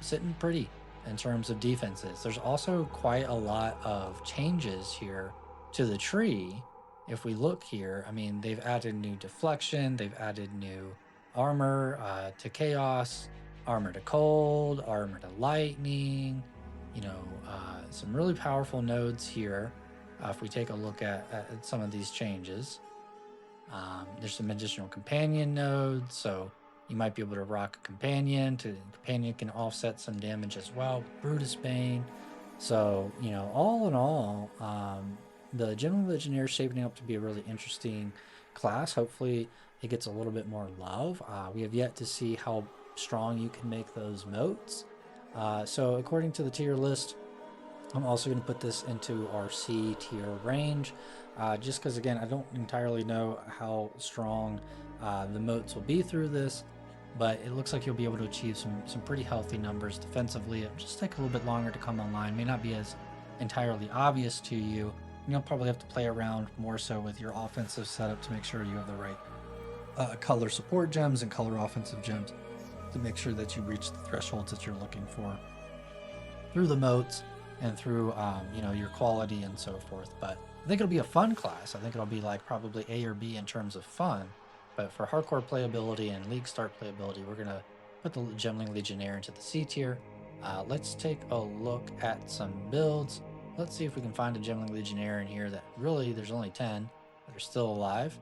sitting pretty in terms of defenses. There's also quite a lot of changes here to the tree. If we look here, they've added new deflection, they've added new armor to chaos, armor to cold, armor to lightning, some really powerful nodes here. If we take a look at some of these changes, there's some additional companion nodes, so you might be able to rock a companion. Companion can offset some damage as well. Brutus Bane. So, all in all, the Gemling Legionnaire is shaping up to be a really interesting class. Hopefully it gets a little bit more love. We have yet to see how strong you can make those motes. So according to the tier list, I'm also going to put this into our C tier range, just because, again, I don't entirely know how strong the motes will be through this, but it looks like you'll be able to achieve some pretty healthy numbers defensively. It'll just take a little bit longer to come online. May not be as entirely obvious to you, you'll probably have to play around more so with your offensive setup to make sure you have the right color support gems and color offensive gems to make sure that you reach the thresholds that you're looking for through the moats and through your quality and so forth. But I think it'll be a fun class. I think it'll be like probably A or B in terms of fun. But for hardcore playability and league start playability, we're gonna put the Gemling Legionnaire into the C tier. Let's take a look at some builds. Let's see if we can find a Gemling Legionnaire in here that really, there's only 10 that are still alive.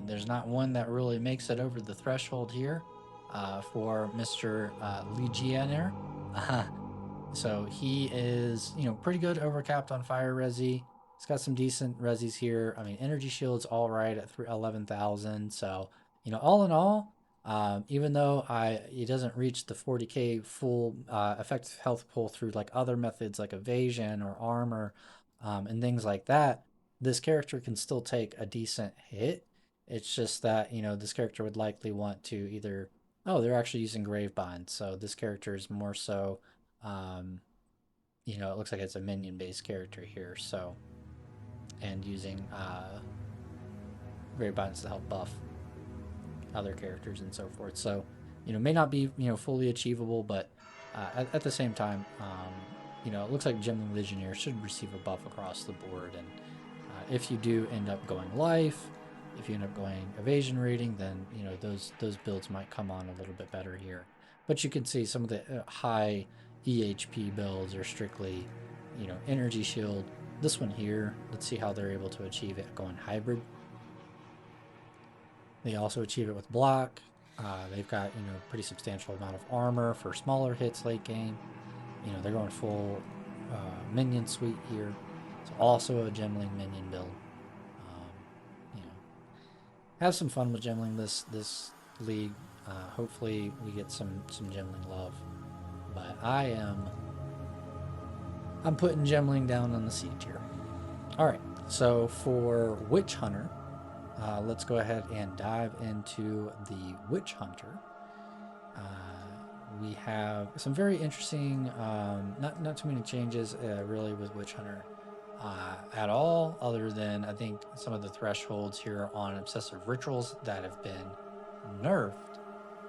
There's not one that really makes it over the threshold here for Mr. Legionnaire. So he is, pretty good overcapped on fire resi. He's got some decent resis here. I mean, energy shield's all right at 11,000. So, all in all, even though he doesn't reach the 40k full effective health pull through like other methods like evasion or armor and things like that, this character can still take a decent hit. It's just that, this character would likely want to either, oh, they're actually using Gravebind. So this character is more so, it looks like it's a minion based character here. So, and using Gravebinds to help buff other characters and so forth. So, may not be, fully achievable, but at the same time, it looks like Gemling Legionnaire should receive a buff across the board. And if you do end up going life, if you end up going evasion rating, then, those builds might come on a little bit better here. But you can see some of the high EHP builds are strictly, energy shield. This one here, let's see how they're able to achieve it going hybrid. They also achieve it with block. They've got, pretty substantial amount of armor for smaller hits late game. They're going full minion suite here. It's also a Gemling minion build. Have some fun with Gemling this league. Hopefully we get some Gemling love. But I'm putting Gemling down on the C tier. All right, so for Witchhunter, let's go ahead and dive into the Witchhunter. We have some very interesting, not too many changes really with Witchhunter at all, other than I think some of the thresholds here on Obsessive Rituals that have been nerfed.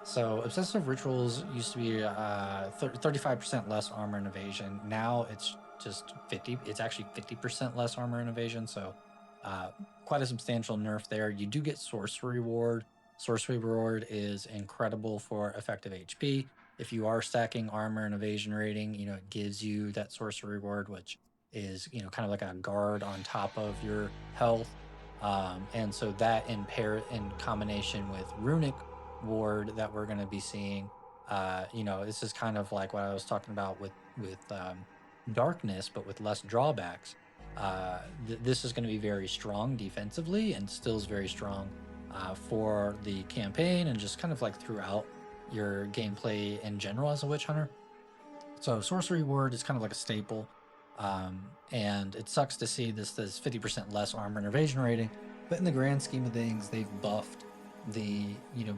So Obsessive Rituals used to be 35% less armor and evasion. Now it's just 50. It's actually 50% less armor and evasion. So quite a substantial nerf there. You do get Sorcery Ward. Sorcery Ward is incredible for effective HP. If you are stacking armor and evasion rating, it gives you that Sorcery Ward, which is, kind of like a guard on top of your health. And so that in combination with Runic Ward that we're going to be seeing, this is kind of like what I was talking about with Darkness, but with less drawbacks. This is going to be very strong defensively and still is very strong for the campaign and just kind of like throughout your gameplay in general as a witch hunter. So Sorcery Ward is kind of like a staple, and it sucks to see this 50% less armor and evasion rating, but in the grand scheme of things, they've buffed the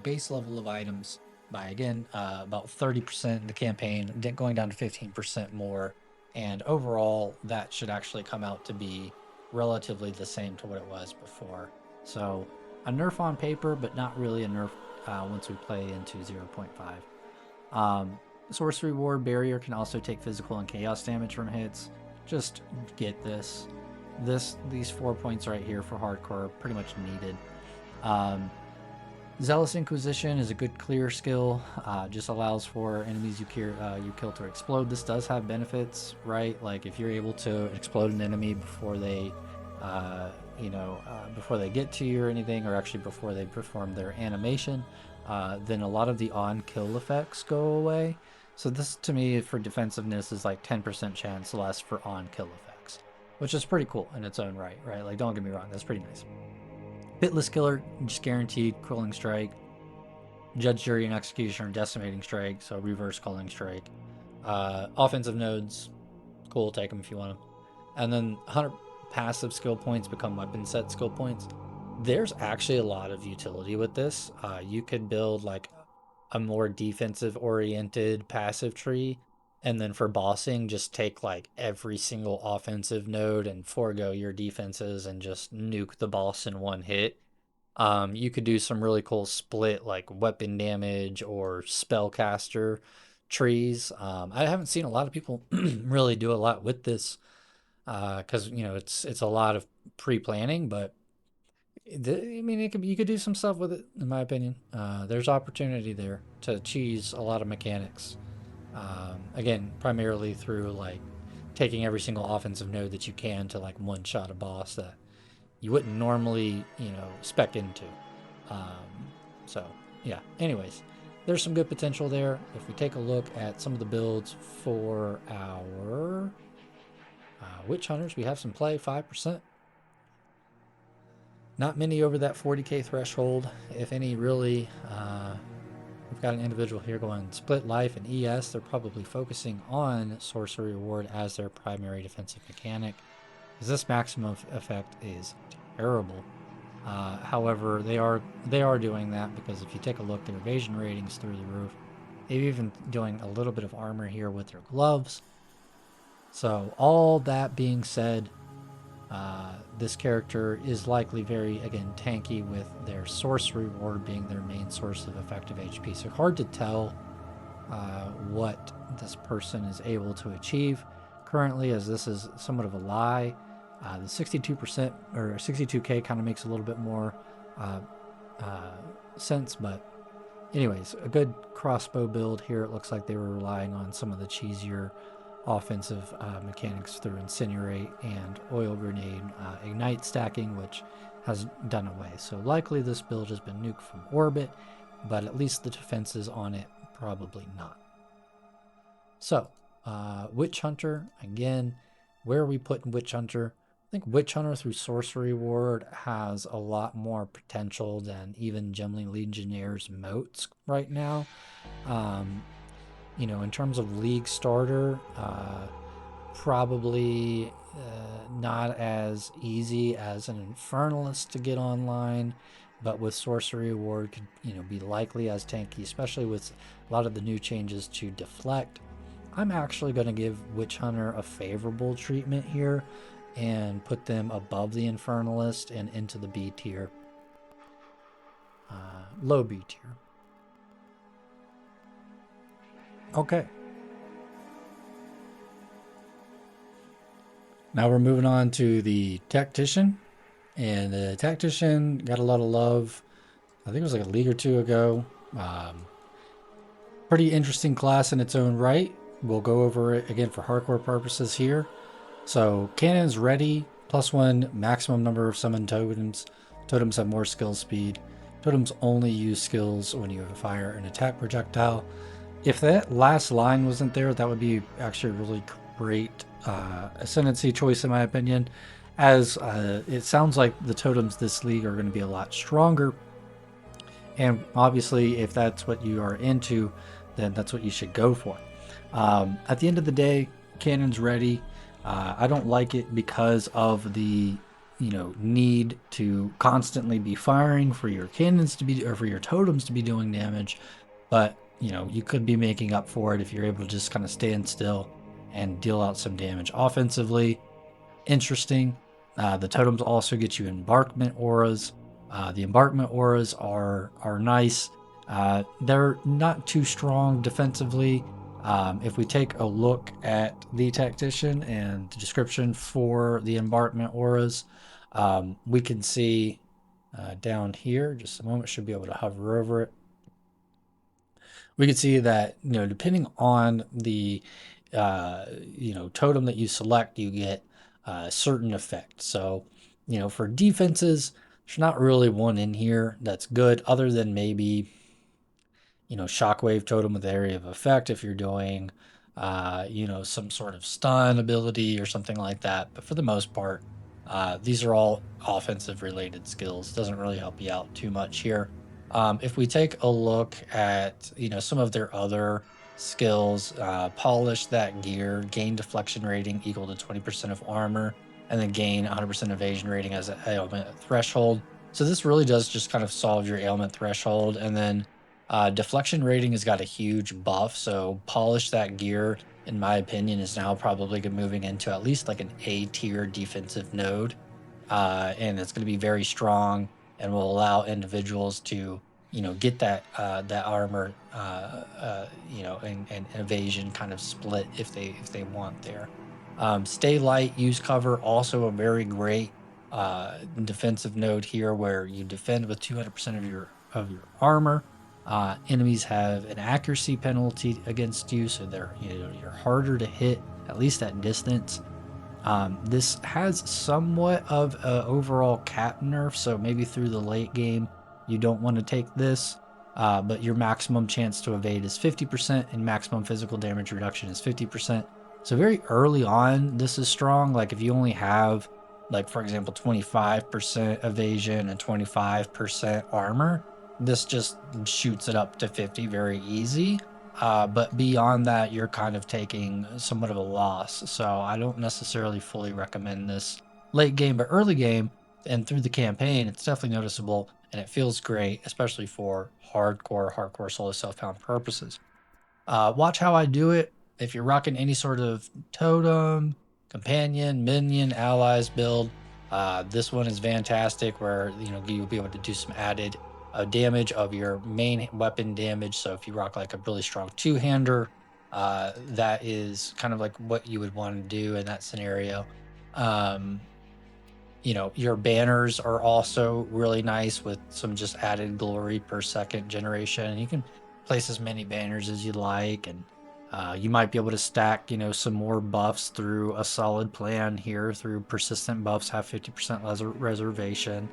base level of items by again about 30% in the campaign, going down to 15% more, and overall that should actually come out to be relatively the same to what it was before. So a nerf on paper, but not really a nerf once we play into 0.5. Sorcery Ward Barrier can also take physical and chaos damage from hits. Just get this. These 4 points right here for hardcore are pretty much needed. Zealous Inquisition is a good clear skill. Just allows for enemies you kill to explode. This does have benefits, right? Like if you're able to explode an enemy before they, before they get to you or anything, or actually before they perform their animation, then a lot of the on-kill effects go away. So this, to me, for defensiveness, is like 10% chance less for on-kill effects, which is pretty cool in its own right? Like, don't get me wrong, that's pretty nice. Pitless Killer, just guaranteed Quelling Strike. Judge, Jury, and Executioner, Decimating Strike, so reverse Quelling Strike. Offensive nodes, cool, take them if you want them. And then 100 passive skill points become weapon set skill points. There's actually a lot of utility with this. You could build like a more defensive oriented passive tree And then for bossing, just take like every single offensive node and forego your defenses and just nuke the boss in one hit. You could do some really cool split like weapon damage or spellcaster trees. I haven't seen a lot of people really do a lot with this because you know it's a lot of pre-planning, but I mean you could do some stuff with it in my opinion. There's opportunity there to cheese a lot of mechanics. Again, primarily through like taking every single offensive node that you can to like one shot a boss that you wouldn't normally, you know, spec into. Um, so yeah. Anyways, there's some good potential there. If we take a look at some of the builds for our witch hunters, we have some play 5%. Not many over that 40k threshold, if any, really. We've got an individual here going split life and ES. They're probably focusing on sorcery reward as their primary defensive mechanic, because this maximum effect is terrible. However, they are doing that because if you take a look, their evasion rating's through the roof. They're even doing a little bit of armor here with their gloves. So all that being said, this character is likely very, again, tanky with their sorcery reward being their main source of effective HP. So hard to tell what this person is able to achieve currently, as this is somewhat of a lie. The 62% or 62k kind of makes a little bit more sense, but anyways, a good crossbow build here. It looks like they were relying on some of the cheesier offensive mechanics through Incinerate and Oil Grenade Ignite stacking, which has done away. So likely this build has been nuked from orbit, but at least the defenses on it probably not. So Witchhunter, again, where are we putting Witchhunter? I think Witchhunter through Sorcery Ward has a lot more potential than even Gemling Legionnaire's moats right now. You know, in terms of league starter, probably not as easy as an Infernalist to get online, but with Sorcery Ward could, you know, be likely as tanky, especially with a lot of the new changes to deflect. I'm actually going to give Witchhunter a favorable treatment here and put them above the Infernalist and into the B tier, low B tier. Okay. Now we're moving on to the Tactician. And the Tactician got a lot of love. I think it was like a league or two ago. Pretty interesting class in its own right. We'll go over it again for hardcore purposes here. So cannon's ready, +1 maximum number of summoned totems. Totems have more skill speed. Totems only use skills when you fire an attack projectile. If that last line wasn't there, that would be actually a really great ascendancy choice in my opinion, as it sounds like the totems this league are going to be a lot stronger. And obviously, if that's what you are into, then that's what you should go for. At the end of the day, cannon's ready. I don't like it because of the, you know, need to constantly be firing for your cannons to be, or for your totems to be doing damage. But, you know, you could be making up for it if you're able to just kind of stand still and deal out some damage offensively. Interesting. The totems also get you embarkment auras. The embarkment auras are nice. They're not too strong defensively. If we take a look at the Tactician and the description for the embarkment auras, we can see down here, just a moment, should be able to hover over it. We can see that, you know, depending on the you know, totem that you select, you get a certain effect. So, you know, for defenses, there's not really one in here that's good, other than maybe, you know, shockwave totem with area of effect if you're doing you know, some sort of stun ability or something like that. But for the most part, these are all offensive related skills. Doesn't really help you out too much here. If we take a look at, you know, some of their other skills, polish that gear, gain deflection rating equal to 20% of armor, and then gain 100% evasion rating as an ailment threshold. So this really does just kind of solve your ailment threshold. And then deflection rating has got a huge buff, so polish that gear in my opinion, is now probably moving into at least like an A tier defensive node. And it's going to be very strong and will allow individuals to, get that armor, and evasion kind of split if they want there. Stay light, use cover, also a very great defensive node here, where you defend with 200% of your armor. Enemies have an accuracy penalty against you, so you're harder to hit, at least at distance. This has somewhat of an overall cap nerf, so maybe through the late game you don't want to take this, but your maximum chance to evade is 50% and maximum physical damage reduction is 50%. So very early on, this is strong. Like if you only have, like for example, 25% evasion and 25% armor, this just shoots it up to 50 very easy. But beyond that, you're kind of taking somewhat of a loss. So I don't necessarily fully recommend this late game, but early game and through the campaign, it's definitely noticeable and it feels great, especially for hardcore solo self-found purposes. Watch how I do it. If you're rocking any sort of totem, companion, minion, allies build, this one is fantastic, where you'll be able to do some added damage of your main weapon damage. So if you rock like a really strong two-hander, that is kind of like what you would want to do in that scenario. Your banners are also really nice with some just added glory per second generation. You can place as many banners as you like, and you might be able to stack, some more buffs through a solid plan here through persistent buffs, have 50% reservation.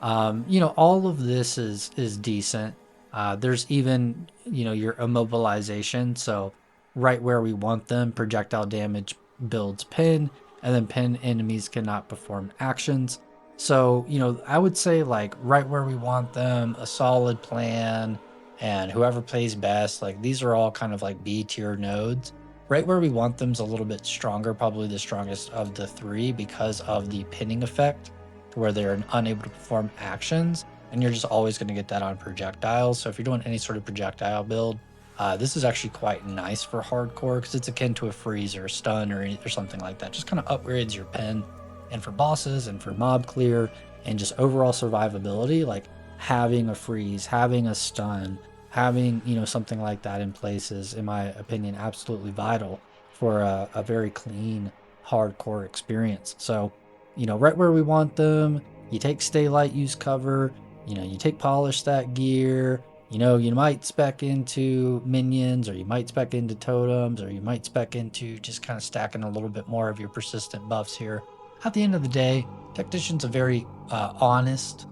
All of this is decent. There's even, your immobilization. So right where we want them, projectile damage builds pin, and then pin enemies cannot perform actions. So, I would say like right where we want them, a solid plan, and whoever plays best, like these are all kind of like B tier nodes. Right where we want them is a little bit stronger, probably the strongest of the three because of the pinning effect, where they're unable to perform actions, and you're just always going to get that on projectiles. So if you're doing any sort of projectile build, this is actually quite nice for hardcore because it's akin to a freeze or a stun or something like that. Just kind of upgrades your pen. And for bosses and for mob clear and just overall survivability, like having a freeze, having a stun, having something like that in place is, in my opinion, absolutely vital for a very clean hardcore experience. So right where we want them, you take stay light, use cover, you take polish that gear. You might spec into minions, or you might spec into totems, or you might spec into just kind of stacking a little bit more of your persistent buffs here. At the end of the day, Tactician's a very honest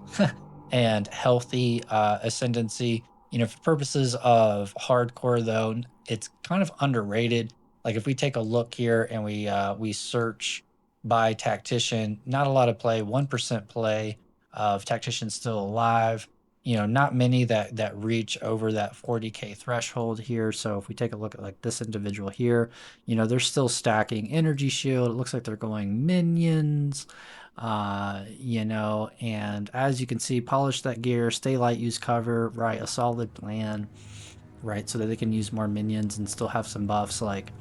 and healthy ascendancy. For purposes of hardcore, though, it's kind of underrated. Like if we take a look here and we search by Tactician, not a lot of play, 1% play of Tactician still alive. Not many that reach over that 40k threshold here. So if we take a look at like this individual here, they're still stacking energy shield. It looks like they're going minions, and as you can see, polish that gear, stay light, use cover, right? A solid plan, right? So that they can use more minions and still have some buffs. Like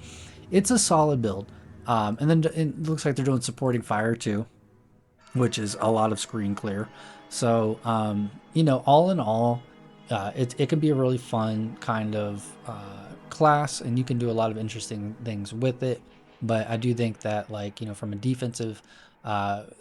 it's a solid build. And then it looks like they're doing supporting fire too, which is a lot of screen clear. So, all in all, it can be a really fun kind of class, and you can do a lot of interesting things with it. But I do think that, like, from a defensive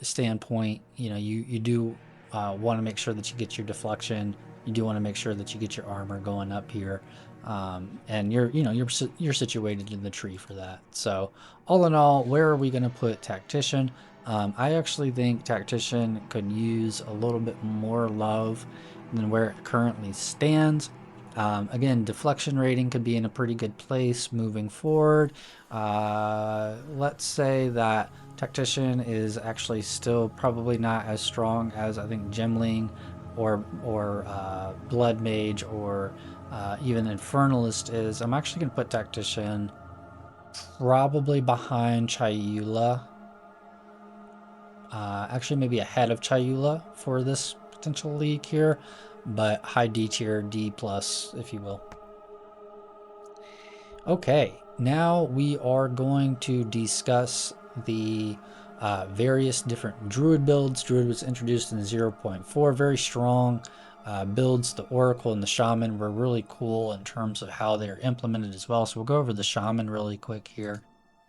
standpoint, you do want to make sure that you get your deflection. You do want to make sure that you get your armor going up here. And you're situated in the tree for that. So all in all, where are we going to put Tactician? I actually think Tactician could use a little bit more love than where it currently stands. Again, deflection rating could be in a pretty good place moving forward. Let's say that Tactician is actually still probably not as strong as I think Gemling or Blood Mage or even Infernalist is. I'm actually going to put Tactician probably behind Chayula. Actually maybe ahead of Chayula for this potential league here, but high D tier, D plus, if you will. Okay, now we are going to discuss the various different Druid builds. Druid was introduced in 0.4, very strong builds. The Oracle and the Shaman were really cool in terms of how they're implemented as well. So we'll go over the Shaman really quick here.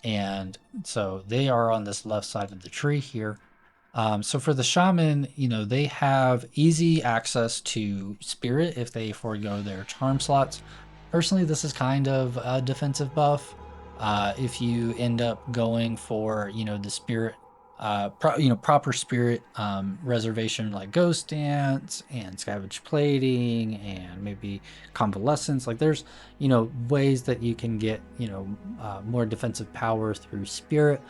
And so they are on this left side of the tree here. So for the Shaman, you know, they have easy access to Spirit if they forego their charm slots. Personally, this is kind of a defensive buff. If you end up going for, you know, the Spirit, proper Spirit reservation like Ghost Dance and Scavenge Plating and maybe Convalescence, like there's, you know, ways that you can get, you know, more defensive power through Spirit.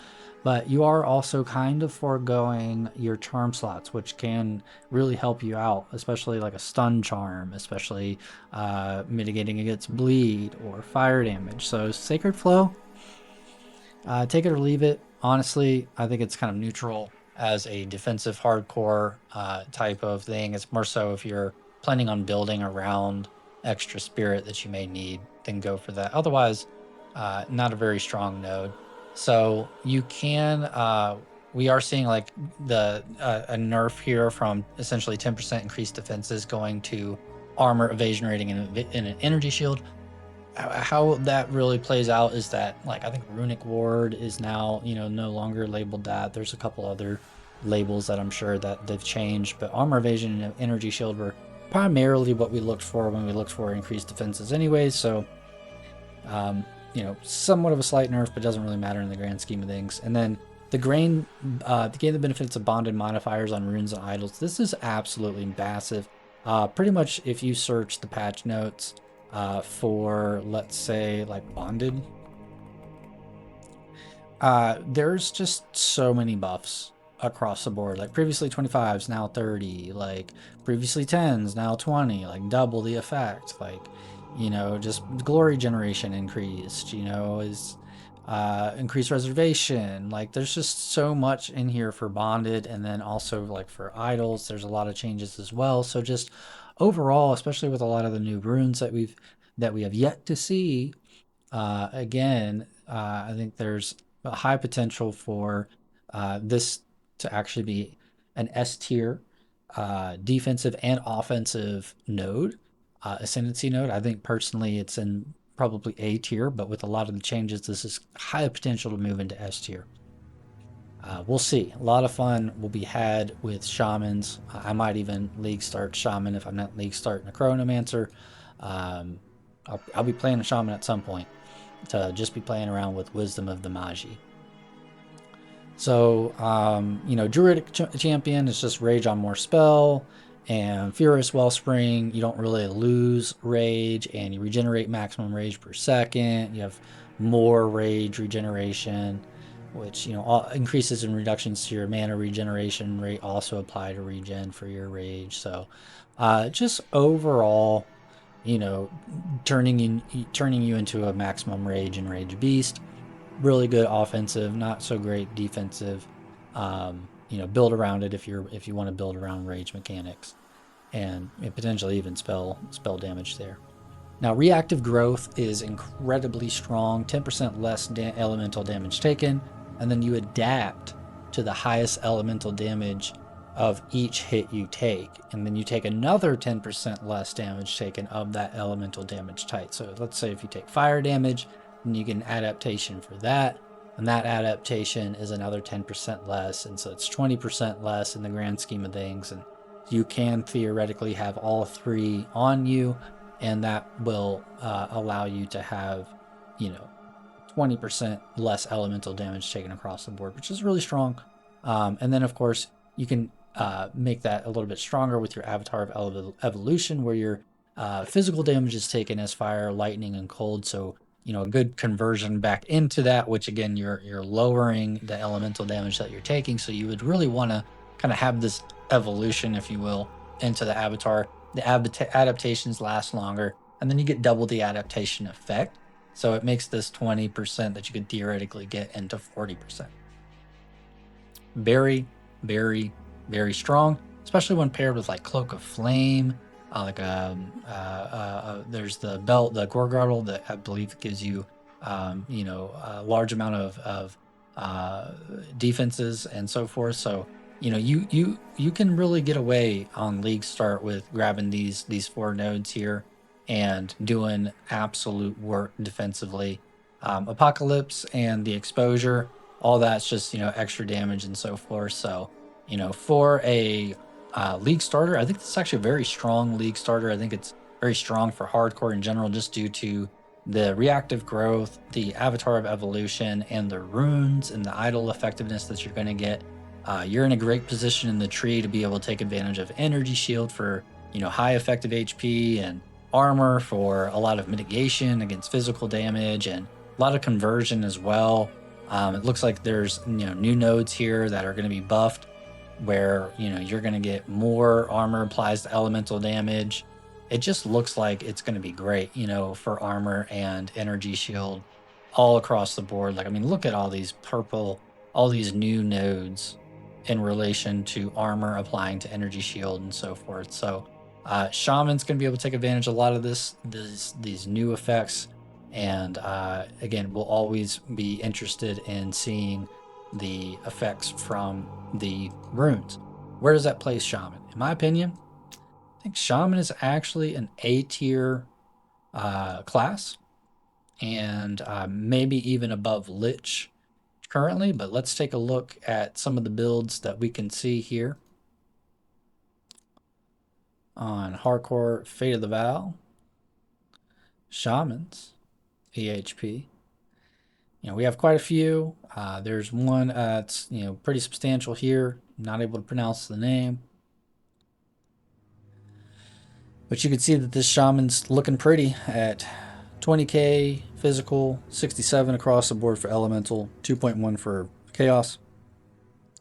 But you are also kind of foregoing your charm slots, which can really help you out, especially like a stun charm, especially mitigating against bleed or fire damage. So Sacred Flow, take it or leave it. Honestly, I think it's kind of neutral as a defensive hardcore type of thing. It's more so if you're planning on building around extra spirit that you may need, then go for that. Otherwise, not a very strong node. So you can, we are seeing like a nerf here from essentially 10% increased defenses going to armor, evasion rating, and an energy shield. How that really plays out is that, like, I think Runic Ward is now, you know, no longer labeled that. There's a couple other labels that I'm sure that they've changed, but armor, evasion, and energy shield were primarily what we looked for when we looked for increased defenses anyways. So you know, somewhat of a slight nerf, but doesn't really matter in the grand scheme of things. And then the gain the benefits of bonded modifiers on runes and idols. This is absolutely massive. Pretty much if you search the patch notes for, let's say, like bonded, there's just so many buffs across the board. Like previously 25s, now 30, like previously 10s, now 20, like double the effect. Like, you know, just glory generation increased, you know, is increased reservation. Like there's just so much in here for bonded, and then also like for idols there's a lot of changes as well. So just overall, especially with a lot of the new runes that we have yet to see, again, I think there's a high potential for this to actually be an S tier defensive and offensive node, ascendancy node. I think personally it's in probably A tier, but with a lot of the changes, this is high potential to move into S tier. We'll see. A lot of fun will be had with Shamans. I might even league start Shaman if I'm not league starting a Chronomancer. I'll be playing a Shaman at some point to just be playing around with Wisdom of the Mage. So, you know, Druidic Champion is just Rage on more spell, and Furious Wellspring, you don't really lose Rage, and you regenerate maximum Rage per second. You have more Rage regeneration, which, you know, increases and reductions to your mana regeneration rate also apply to regen for your Rage. So, just overall, you know, turning you into a maximum Rage and Rage Beast. Really good offensive, not so great defensive. You know, build around it if you want to build around Rage mechanics, and potentially even spell damage there. Now, reactive growth is incredibly strong, 10% less elemental damage taken, and then you adapt to the highest elemental damage of each hit you take, and then you take another 10% less damage taken of that elemental damage type. So let's say if you take fire damage, then you get an adaptation for that, and that adaptation is another 10% less, and so it's 20% less in the grand scheme of things. And you can theoretically have all three on you, and that will allow you to have, you know, 20% less elemental damage taken across the board, which is really strong. And then of course you can make that a little bit stronger with your Avatar of Evolution, where your physical damage is taken as fire, lightning, and cold. So, you know, a good conversion back into that, which again, you're lowering the elemental damage that you're taking. So you would really want to kind of have this evolution, if you will, into the Avatar. The adaptations last longer, and then you get double the adaptation effect. So it makes this 20% that you could theoretically get into 40%. Very, very, very strong, especially when paired with like Cloak of Flame. There's the belt, the Gore Girdle, that I believe gives you a large amount of defenses and so forth. So you can really get away on league start with grabbing these 4 nodes here and doing absolute work defensively. Apocalypse and the exposure, all that's just extra damage and so forth. So for a league starter, I think this is actually a very strong league starter. I think it's very strong for hardcore in general, just due to the reactive growth, the avatar of evolution, and the runes and the idol effectiveness that you're going to get. You're in a great position in the tree to be able to take advantage of energy shield for high effective HP, and armor for a lot of mitigation against physical damage, and a lot of conversion as well. It looks like there's new nodes here that are going to be buffed, where you're going to get more armor applies to elemental damage. It just looks like it's going to be great, for armor and energy shield all across the board. Like, I mean, look at all these all these new nodes in relation to armor applying to energy shield and so forth. So Shaman's going to be able to take advantage of a lot of these new effects. And again, we'll always be interested in seeing the effects from the runes. Where does that place Shaman? In my opinion, I think Shaman is actually an A tier class, and maybe even above Lich currently. But let's take a look at some of the builds that we can see here on Hardcore Fate of the Vow. Shamans EHP. We have quite a few. There's one that's pretty substantial here. I'm not able to pronounce the name, but you can see that this shaman's looking pretty at 20k physical, 67 across the board for elemental, 2.1 for chaos.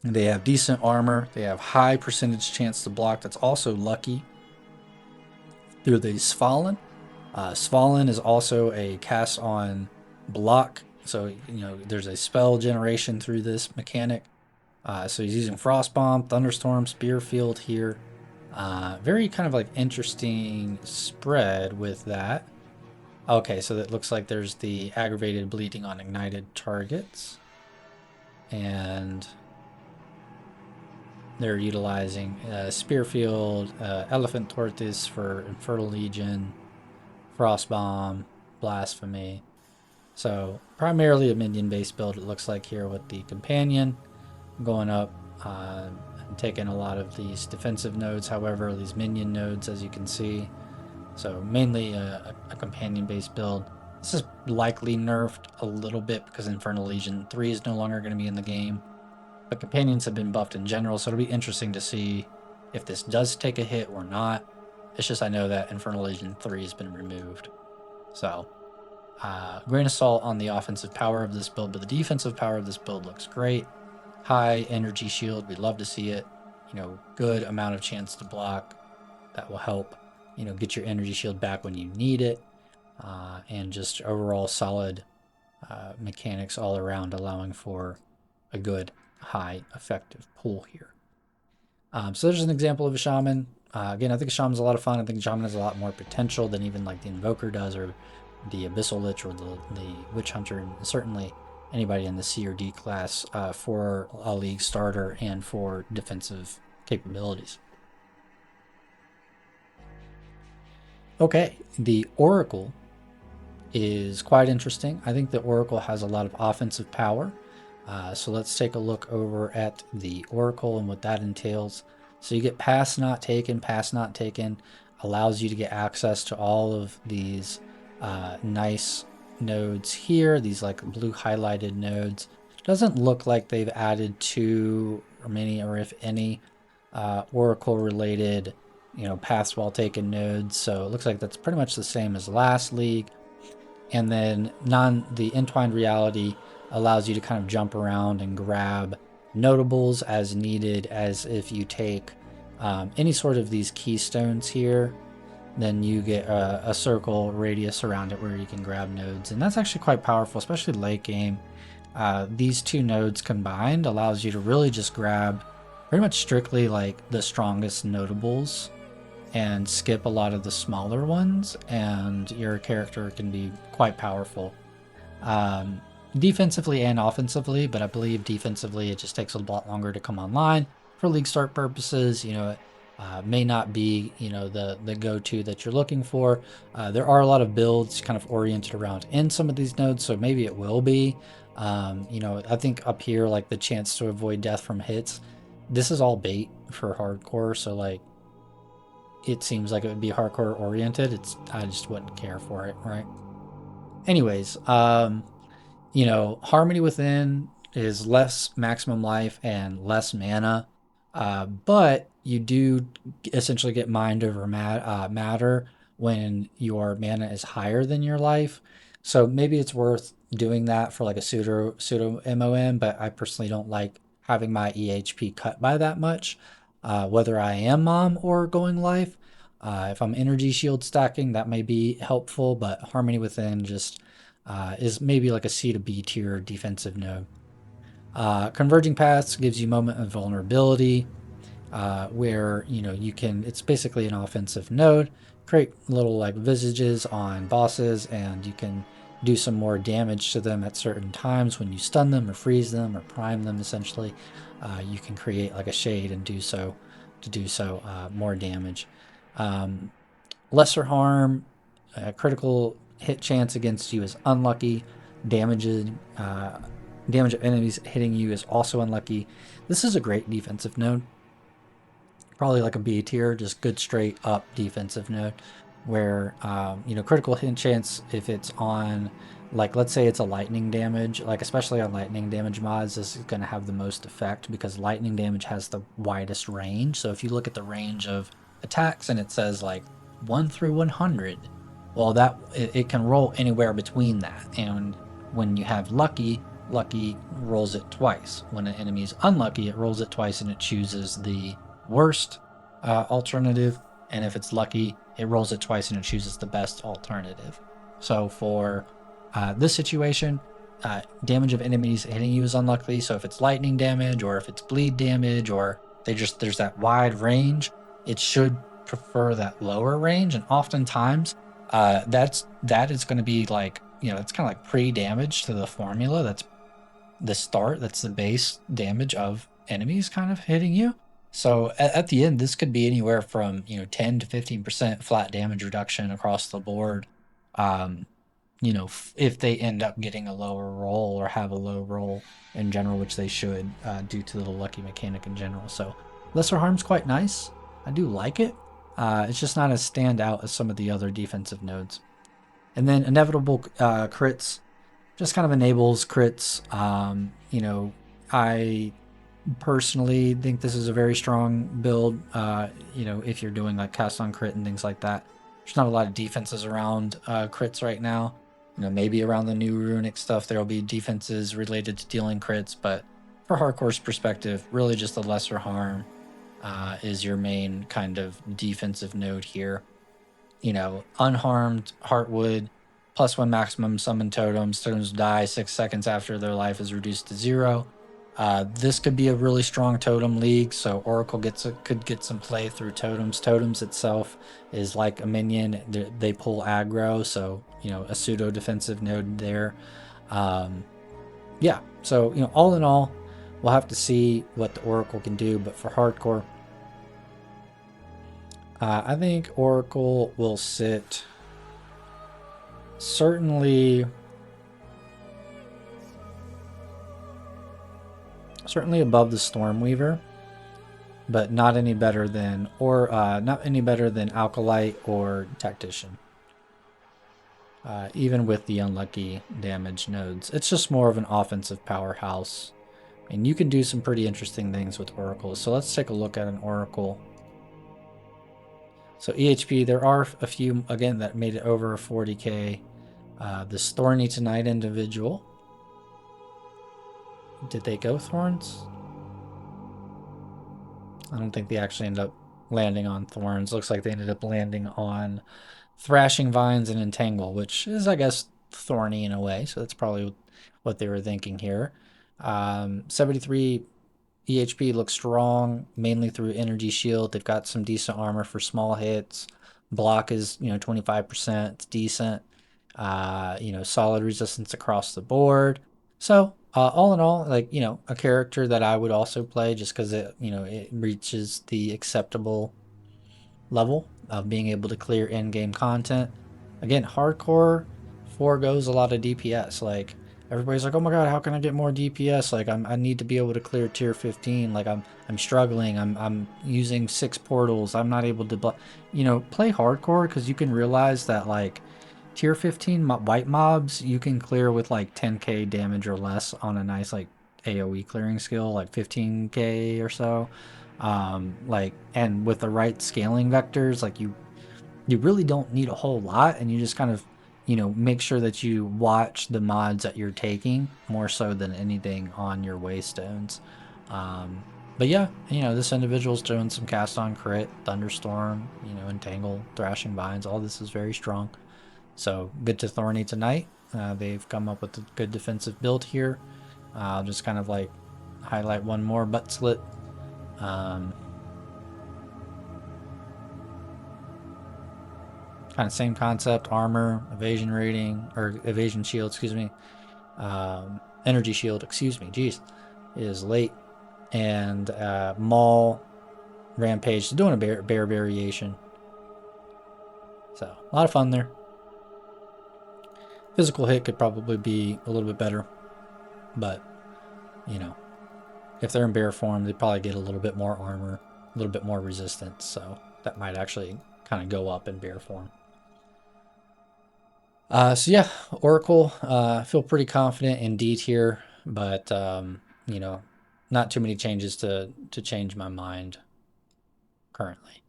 And they have decent armor. They have high percentage chance to block. That's also lucky through the Svalin. Svalin is also a cast on block. So, there's a spell generation through this mechanic. So he's using Frostbomb, Thunderstorm, Spearfield here. Very kind of like interesting spread with that. Okay, so it looks like there's the aggravated bleeding on ignited targets. And they're utilizing Spearfield, Elephant Tortoise for Infernal Legion, Frostbomb, Blasphemy. So primarily a minion-based build, it looks like here, with the Companion going up and taking a lot of these defensive nodes, however, these minion nodes, as you can see. So mainly a Companion-based build. This is likely nerfed a little bit because Infernal Legion 3 is no longer going to be in the game. But Companions have been buffed in general, so it'll be interesting to see if this does take a hit or not. It's just I know that Infernal Legion 3 has been removed. So grain of salt on the offensive power of this build, but the defensive power of this build looks great. High energy shield, we love to see it. Good amount of chance to block. That will help, get your energy shield back when you need it. And just overall solid mechanics all around, allowing for a good, high, effective pull here. So there's an example of a Shaman. Again, I think a Shaman's a lot of fun. I think Shaman has a lot more potential than even like the Invoker does, or the Abyssal Lich, or the Witchhunter, and certainly anybody in the C or D class for a league starter and for defensive capabilities. Okay, the Oracle is quite interesting. I think the Oracle has a lot of offensive power. So let's take a look over at the Oracle and what that entails. So you get Pass Not Taken. Pass Not Taken allows you to get access to all of these nice nodes here, these like blue highlighted nodes. Doesn't look like they've added too many, or if any, Oracle related paths while taken nodes. So it looks like that's pretty much the same as last league. And then the Entwined Reality allows you to kind of jump around and grab notables as needed, as if you take any sort of these keystones here, then you get a circle radius around it where you can grab nodes. And that's actually quite powerful, especially late game. These two nodes combined allows you to really just grab pretty much strictly like the strongest notables and skip a lot of the smaller ones, and your character can be quite powerful. defensively and offensively, but I believe defensively it just takes a lot longer to come online for league start purposes. It may not be the go-to that you're looking for. There are a lot of builds kind of oriented around in some of these nodes, so maybe it will be. I think up here, like the chance to avoid death from hits, this is all bait for hardcore, so like it seems like it would be hardcore oriented. I just wouldn't care for it, right? Anyways, Harmony Within is less maximum life and less mana, but you do essentially get mind over matter when your mana is higher than your life. So maybe it's worth doing that for like a pseudo MOM, but I personally don't like having my EHP cut by that much, whether I am mom or going life. If I'm energy shield stacking, that may be helpful, but Harmony Within just is maybe like a C to B tier defensive node. Converging Paths gives you moment of vulnerability, where you can. It's basically an offensive node. Create little like visages on bosses, and you can do some more damage to them at certain times when you stun them or freeze them or prime them. Essentially, you can create like a shade and do so more damage. Lesser harm, critical hit chance against you is unlucky. Damage damage of enemies hitting you is also unlucky. This is a great defensive node. Probably like a B tier, just good straight up defensive node. Where critical hit chance if it's on, like let's say it's a lightning damage, like especially on lightning damage mods, this is going to have the most effect because lightning damage has the widest range. So if you look at the range of attacks and it says like 1 through 100, well that it can roll anywhere between that. And when you have lucky rolls it twice. When an enemy is unlucky, it rolls it twice and it chooses the worst alternative. And if it's lucky, it rolls it twice and it chooses the best alternative. So for this situation, damage of enemies hitting you is unlucky. So if it's lightning damage or if it's bleed damage or there's that wide range, it should prefer that lower range. And oftentimes that is going to be like, it's kind of like pre-damage to the formula. That's the start. That's the base damage of enemies kind of hitting you. So at the end, this could be anywhere from 10 to 15% flat damage reduction across the board. If they end up getting a lower roll or have a low roll in general, which they should, due to the lucky mechanic in general. So lesser harm's quite nice. I do like it. It's just not as standout as some of the other defensive nodes. And then inevitable crits just kind of enables crits. I personally think this is a very strong build. If you're doing like cast on crit and things like that, there's not a lot of defenses around crits right now. Maybe around the new runic stuff there'll be defenses related to dealing crits, but for hardcore's perspective, really just the lesser harm is your main kind of defensive node here. Unharmed Heartwood, +1 maximum summon totems. Totems die 6 seconds after their life is reduced to 0. This could be a really strong totem league, so Oracle could get some play through totems. Totems itself is like a minion. They pull aggro, so a pseudo defensive node there. So all in all, we'll have to see what the Oracle can do. But for hardcore, I think Oracle will sit certainly above the Stormweaver, but not any better than Acolyte or Tactician. Even with the unlucky damage nodes, it's just more of an offensive powerhouse, and you can do some pretty interesting things with Oracles. So let's take a look at an Oracle. So EHP, there are a few again that made it over 40k. The Thorny Tonight individual. Did they go Thorns? I don't think they actually ended up landing on Thorns. Looks like they ended up landing on Thrashing Vines and Entangle, which is, I guess, thorny in a way. So that's probably what they were thinking here. 73 EHP looks strong, mainly through energy shield. They've got some decent armor for small hits. Block is 25%. It's decent. You know, solid resistance across the board. So all in all, like, you know, a character that I would also play just because it, you know, it reaches the acceptable level of being able to clear in-game content. Again, hardcore foregoes a lot of DPS. Like, everybody's like, oh my god, how can I get more DPS? Like, I need to be able to clear tier 15. Like, I'm struggling. I'm using 6 portals. I'm not able to, you know, play hardcore because you can realize that, like, tier 15 white mobs you can clear with like 10k damage or less on a nice like AoE clearing skill, like 15k or so. Like, and with the right scaling vectors, like you really don't need a whole lot, and you just kind of, you know, make sure that you watch the mods that you're taking more so than anything on your waystones. But yeah, you know, this individual's doing some cast on crit, thunderstorm, you know, entangle, thrashing vines. All this is very strong. So good to Thorny tonight. They've come up with a good defensive build here. I'll just kind of like highlight one more butt slit. Kind of same concept: armor, evasion rating, or evasion shield, excuse me. Energy shield, excuse me. Jeez, is late, and maul, rampage. So doing a bear variation. So a lot of fun there. Physical hit could probably be a little bit better, but you know, if they're in bear form, they probably get a little bit more armor, a little bit more resistance, so that might actually kind of go up in bear form. So yeah, Oracle, I feel pretty confident in D tier, but you know, not too many changes to change my mind currently.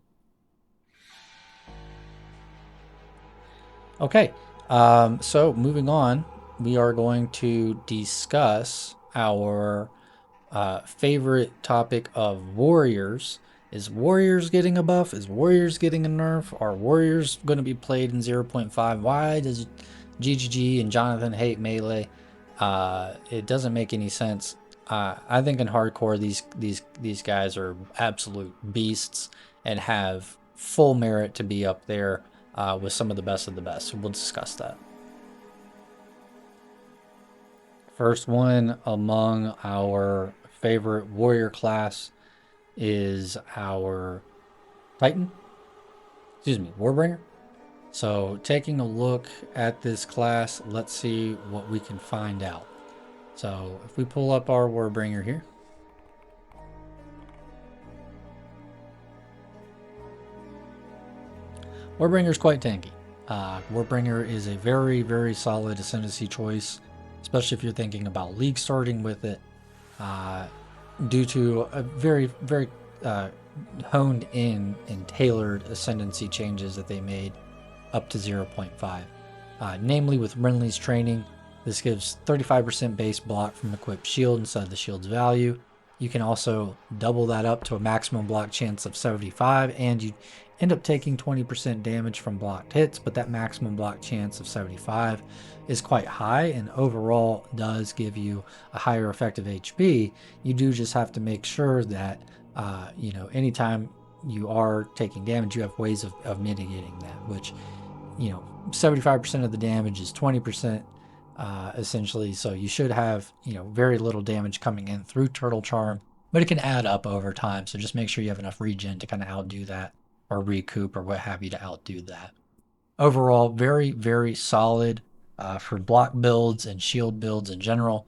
Okay, so moving on, we are going to discuss our favorite topic of warriors. Is warriors getting a buff? Is warriors getting a nerf? Are warriors going to be played in 0.5? Why does GGG and Jonathan hate melee? It doesn't make any sense. I think in hardcore these guys are absolute beasts and have full merit to be up there with some of the best of the best. So we'll discuss that. First one among our favorite warrior class is our Titan. Excuse me, Warbringer. So taking a look at this class, let's see what we can find out. So if we pull up our Warbringer here. Warbringer is quite tanky. Warbringer is a very, very solid ascendancy choice, especially if you're thinking about league starting with it, due to a very, very honed in and tailored ascendancy changes that they made up to 0.5. Namely, with Renly's training, this gives 35% base block from equipped shield instead of the shield's value. You can also double that up to a maximum block chance of 75, and you end up taking 20% damage from blocked hits, but that maximum block chance of 75 is quite high and overall does give you a higher effective HP. You do just have to make sure that, you know, anytime you are taking damage, you have ways of mitigating that, which, you know, 75% of the damage is 20%, essentially. So you should have, you know, very little damage coming in through Turtle Charm, but it can add up over time. So just make sure you have enough regen to kind of outdo that, or recoup or what have you to outdo that. Overall, very, very solid for block builds and shield builds in general.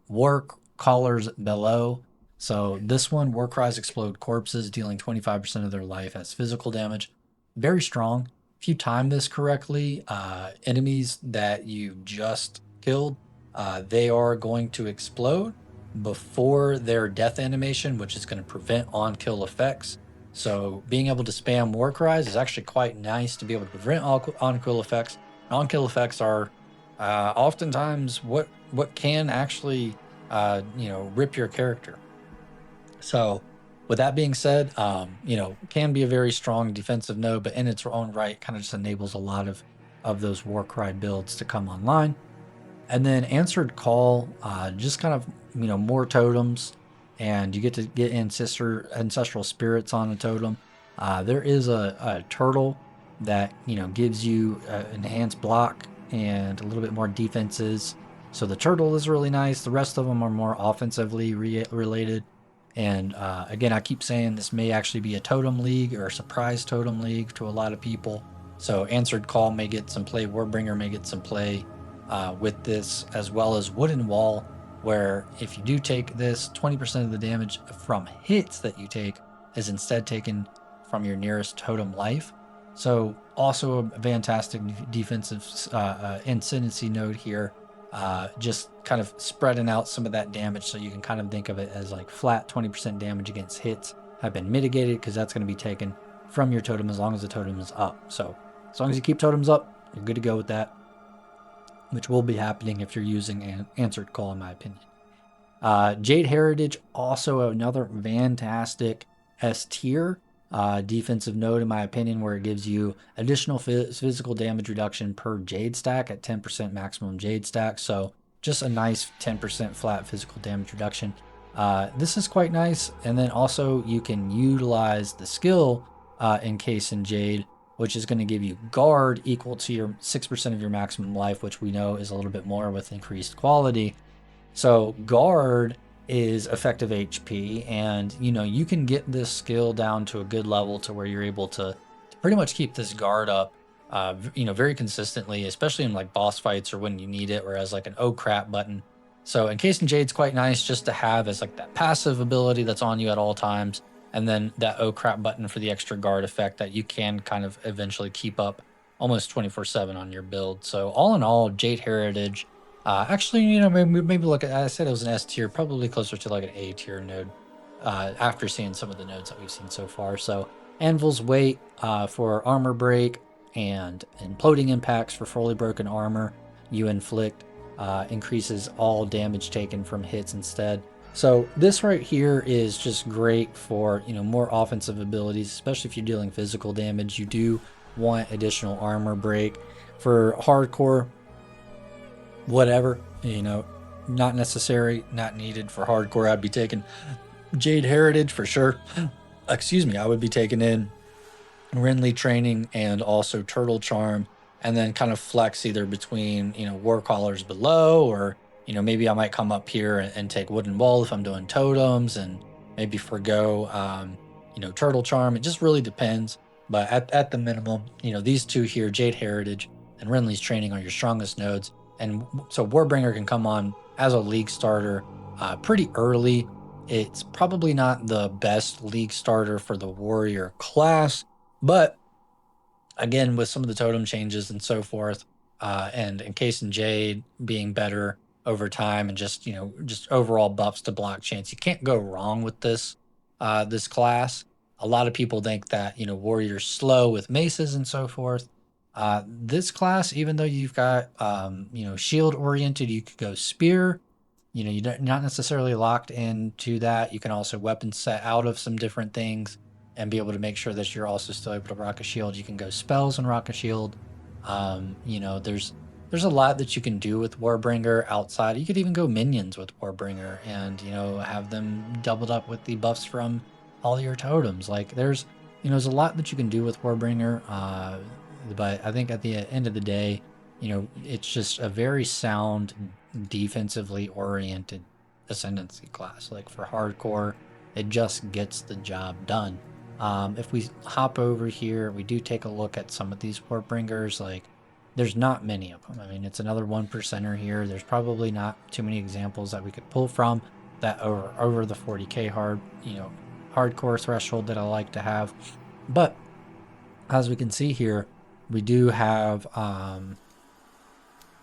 War Callers below. So this one, War Cries explode corpses, dealing 25% of their life as physical damage. Very strong. If you time this correctly, enemies that you just killed, they are going to explode before their death animation, which is going to prevent on-kill effects. So being able to spam War Cries is actually quite nice to be able to prevent on-kill effects. On-kill effects are oftentimes what can actually you know, rip your character. So with that being said, you know, can be a very strong defensive node, but in its own right, kind of just enables a lot of those Warcry builds to come online. And then Answered Call, just kind of, you know, more totems, and you get to get ancestral spirits on a totem. There is a turtle that, you know, gives you enhanced block and a little bit more defenses. So the turtle is really nice. The rest of them are more offensively related. And again, I keep saying this may actually be a totem league or a surprise totem league to a lot of people. So Answered Call may get some play. Warbringer may get some play with this, as well as Wooden Wall, where if you do take this, 20% of the damage from hits that you take is instead taken from your nearest totem life. So also a fantastic defensive ascendancy node here. Just kind of spreading out some of that damage, so you can kind of think of it as like flat 20% damage against hits have been mitigated, because that's going to be taken from your totem as long as the totem is up. So as long as you keep totems up, you're good to go with that, which will be happening if you're using an Answered Call, in my opinion. Jade Heritage, also another fantastic S tier defensive node, in my opinion, where it gives you additional physical damage reduction per Jade stack at 10% maximum Jade stack. So just a nice 10% flat physical damage reduction. This is quite nice. And then also you can utilize the skill Encased in Jade, which is going to give you guard equal to your 6% of your maximum life, which we know is a little bit more with increased quality. So guard is effective HP, and you know, you can get this skill down to a good level to where you're able to pretty much keep this guard up you know, very consistently, especially in like boss fights or when you need it, or as like an oh crap button. So Encased in Jade's quite nice just to have as like that passive ability that's on you at all times, and then that oh crap button for the extra guard effect that you can kind of eventually keep up almost 24/7 on your build. So all in all, Jade Heritage, actually, you know, maybe look at, I said it was an S tier, probably closer to like an A tier node after seeing some of the nodes that we've seen so far. So Anvil's Weight for armor break and imploding impacts for fully broken armor you inflict increases all damage taken from hits instead. So this right here is just great for, you know, more offensive abilities, especially if you're dealing physical damage. You do want additional armor break. For hardcore, whatever, you know, not necessary, not needed. For hardcore, I'd be taking Jade Heritage for sure. Excuse me, I would be taking in Renly Training and also Turtle Charm, and then kind of flex either between, you know, War Callers below, or, you know, maybe I might come up here and take Wooden Wall if I'm doing totems, and maybe forgo, you know, Turtle Charm. It just really depends. But at the minimum, you know, these two here, Jade Heritage and Renly's Training, are your strongest nodes. And so Warbringer can come on as a league starter pretty early. It's probably not the best league starter for the warrior class, but again, with some of the totem changes and so forth, and Encased in Jade being better over time, and just, you know, just overall buffs to block chance, you can't go wrong with this this class. A lot of people think that, you know, warrior's slow with maces and so forth. This class, even though you've got you know, shield oriented, you could go spear. You know, you're not necessarily locked into that. You can also weapon set out of some different things and be able to make sure that you're also still able to rock a shield. You can go spells and rock a shield. You know, there's a lot that you can do with Warbringer outside. You could even go minions with Warbringer and, you know, have them doubled up with the buffs from all your totems. Like there's, you know, there's a lot that you can do with Warbringer. But I think at the end of the day, you know, it's just a very sound defensively oriented ascendancy class. Like for hardcore, it just gets the job done. If we hop over here, we do take a look at some of these Warbringers. Like there's not many of them. I mean, it's another 1%er here. There's probably not too many examples that we could pull from that over the 40k hardcore threshold that I like to have. But as we can see here, we do have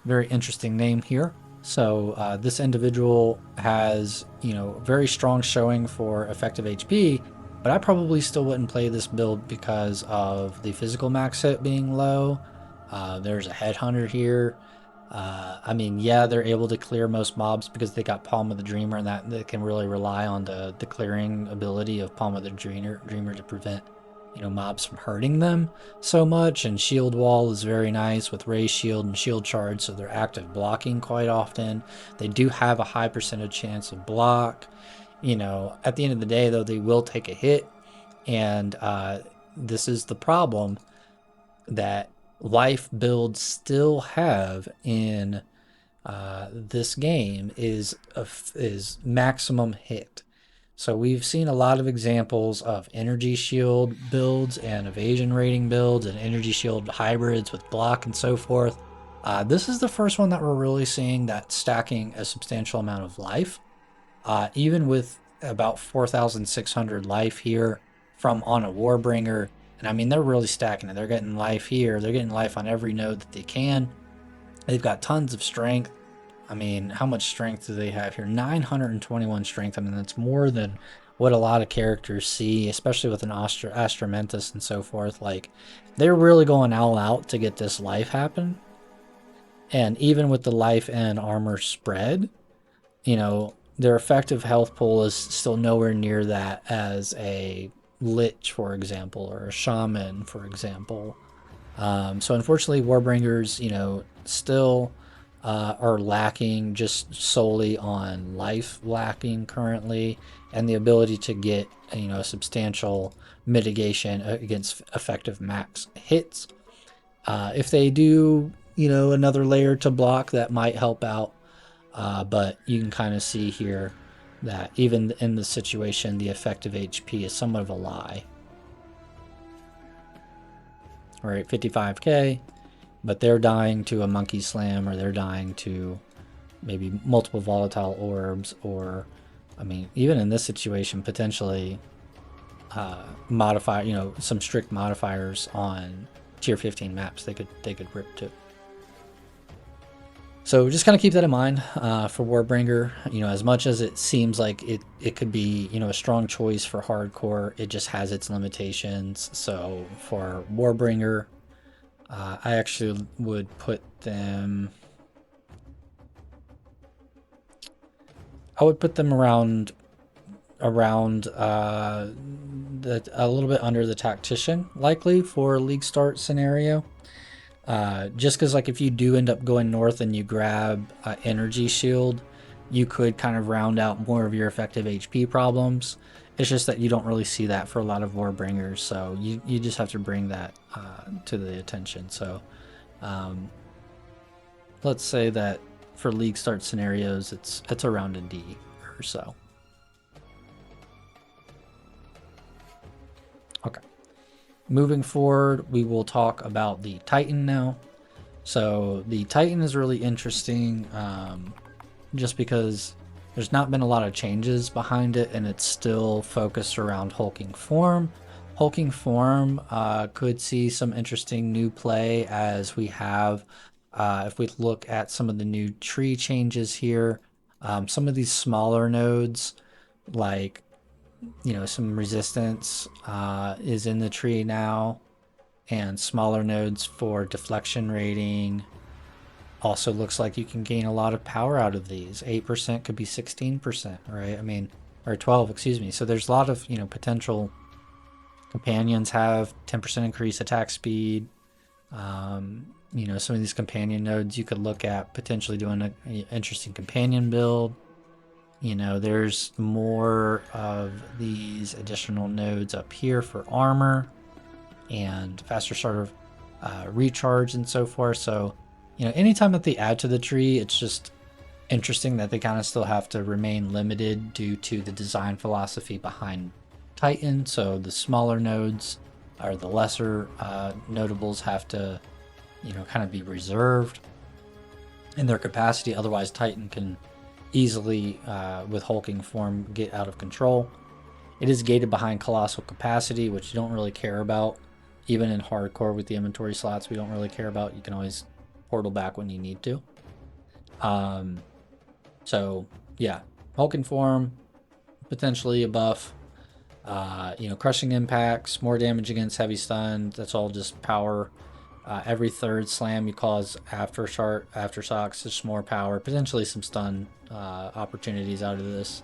very interesting name here. So this individual has, you know, very strong showing for effective HP, but I probably still wouldn't play this build because of the physical max hit being low. There's a headhunter here. I mean, yeah, they're able to clear most mobs because they got Palm of the Dreamer, and that they can really rely on the clearing ability of Palm of the Dreamer to prevent, you know, mobs from hurting them so much. And Shield Wall is very nice with Ray Shield and Shield Charge, so they're active blocking quite often. They do have a high percentage chance of block. You know, at the end of the day, though, they will take a hit, and this is the problem. that life builds still have in this game is maximum hit. So we've seen a lot of examples of energy shield builds and evasion rating builds and energy shield hybrids with block and so forth. This is the first one that we're really seeing that stacking a substantial amount of life, even with about 4,600 life here from on a Warbringer. And I mean, they're really stacking it. They're getting life here. They're getting life on every node that they can. They've got tons of strength. I mean, how much strength do they have here? 921 strength. I mean, that's more than what a lot of characters see, especially with an Astramentus and so forth. Like, they're really going all out to get this life happen. And even with the life and armor spread, you know, their effective health pool is still nowhere near that as a Lich, for example, or a Shaman, for example. So unfortunately, Warbringers, you know, still are lacking just solely on life lacking currently, and the ability to get, you know, substantial mitigation against effective max hits. If they do, you know, another layer to block, that might help out. But you can kind of see here that even in this situation, the effective HP is somewhat of a lie. All right, 55k, but they're dying to a monkey slam, or they're dying to maybe multiple volatile orbs, or, I mean, even in this situation, potentially modify, you know, some strict modifiers on tier 15 maps they could rip to. So just kind of keep that in mind for Warbringer. You know, as much as it seems like it could be, you know, a strong choice for hardcore, it just has its limitations. So for Warbringer, I actually would put them... I would put them around a little bit under the Tactician, likely for a league start scenario. Just because, like, if you do end up going north and you grab energy shield, you could kind of round out more of your effective HP problems. It's just that you don't really see that for a lot of Warbringers, so you just have to bring that to the attention. So let's say that for league start scenarios, it's around a D or so. Okay. Moving forward, we will talk about the Titan now. So the Titan is really interesting just because there's not been a lot of changes behind it, and it's still focused around hulking form. Hulking form could see some interesting new play as we have, if we look at some of the new tree changes here, some of these smaller nodes, like, you know, some resistance is in the tree now, and smaller nodes for deflection rating. Also looks like you can gain a lot of power out of these. 8% could be 16%, right? I mean, or 12, excuse me. So there's a lot of, you know, potential. Companions have 10% increased attack speed. You know, some of these companion nodes you could look at potentially doing an interesting companion build. You know, there's more of these additional nodes up here for armor and faster sort of recharge and so forth. So, you know, anytime that they add to the tree, it's just interesting that they kind of still have to remain limited due to the design philosophy behind Titan. So the smaller nodes, or the lesser notables, have to, you know, kind of be reserved in their capacity. Otherwise, Titan can easily, with hulking form, get out of control. It is gated behind colossal capacity, which you don't really care about. Even in hardcore with the inventory slots, we don't really care about. You can always portal back when you need to. So yeah, hulking form, potentially a buff. You know, crushing impacts, more damage against heavy stun. That's all just power. Every third slam you cause aftershocks, just more power, potentially some stun opportunities out of this.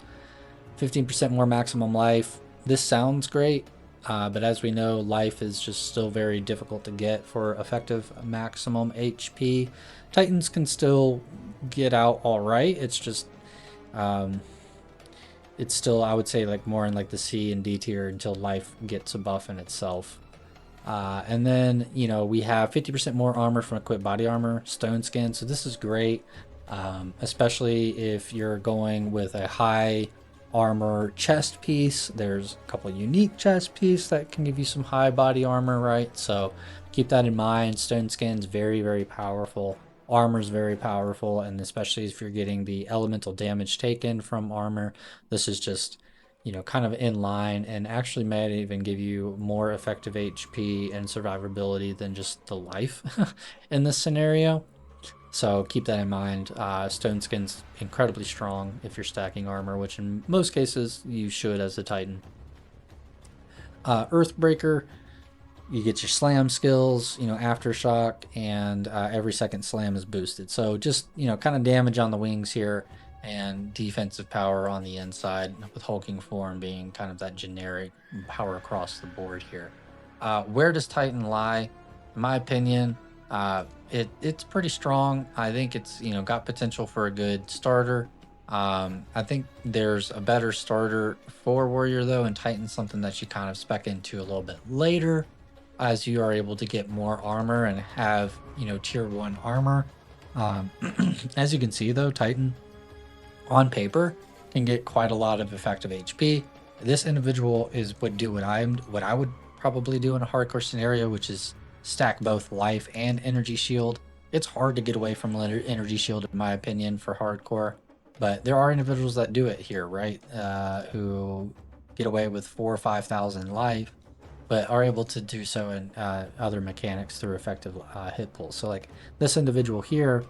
15% more maximum life. This sounds great, but as we know, life is just still very difficult to get for effective maximum HP. Titans can still get out all right. It's just it's still, I would say, like more in like the C and D tier until life gets a buff in itself. And then, you know, we have 50% more armor from equipped body armor, stone skin. So this is great, especially if you're going with a high armor chest piece. There's a couple unique chest piece that can give you some high body armor, right? So keep that in mind. Stone skin's very, very powerful. Armor's very powerful, and especially if you're getting the elemental damage taken from armor, this is just, you know, kind of in line, and actually might even give you more effective HP and survivability than just the life in this scenario. So keep that in mind. Stone Skin's incredibly strong if you're stacking armor, which in most cases you should as a Titan. Earthbreaker, you get your slam skills, you know, aftershock, and every second slam is boosted. So just, you know, kind of damage on the wings here and defensive power on the inside, with hulking form being kind of that generic power across the board here. Where does Titan lie? In my opinion, it's pretty strong. I think it's, you know, got potential for a good starter. I think there's a better starter for Warrior though, and Titan's something that you kind of spec into a little bit later, as you are able to get more armor and have, you know, tier 1 armor. As you can see though, Titan on paper can get quite a lot of effective HP. This individual would do what I would probably do in a hardcore scenario, which is stack both life and energy shield. It's hard to get away from energy shield in my opinion for hardcore, but there are individuals that do it here, right? Who get away with 4,000 or 5,000 life, but are able to do so in other mechanics through effective hit pulls. So like this individual here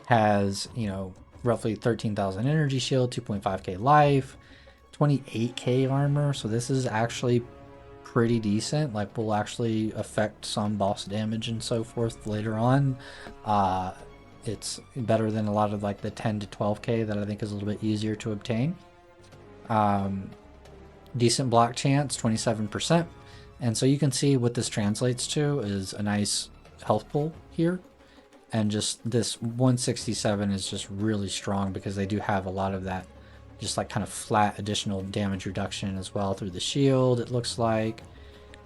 has, you know, roughly 13,000 energy shield, 2.5k life, 28k armor. So this is actually pretty decent. Like, will actually affect some boss damage and so forth later on. It's better than a lot of like the 10 to 12k that I think is a little bit easier to obtain. Decent block chance, 27%. And so you can see what this translates to is a nice health pool here. And just this 167 is just really strong because they do have a lot of that just like kind of flat additional damage reduction as well through the shield, it looks like.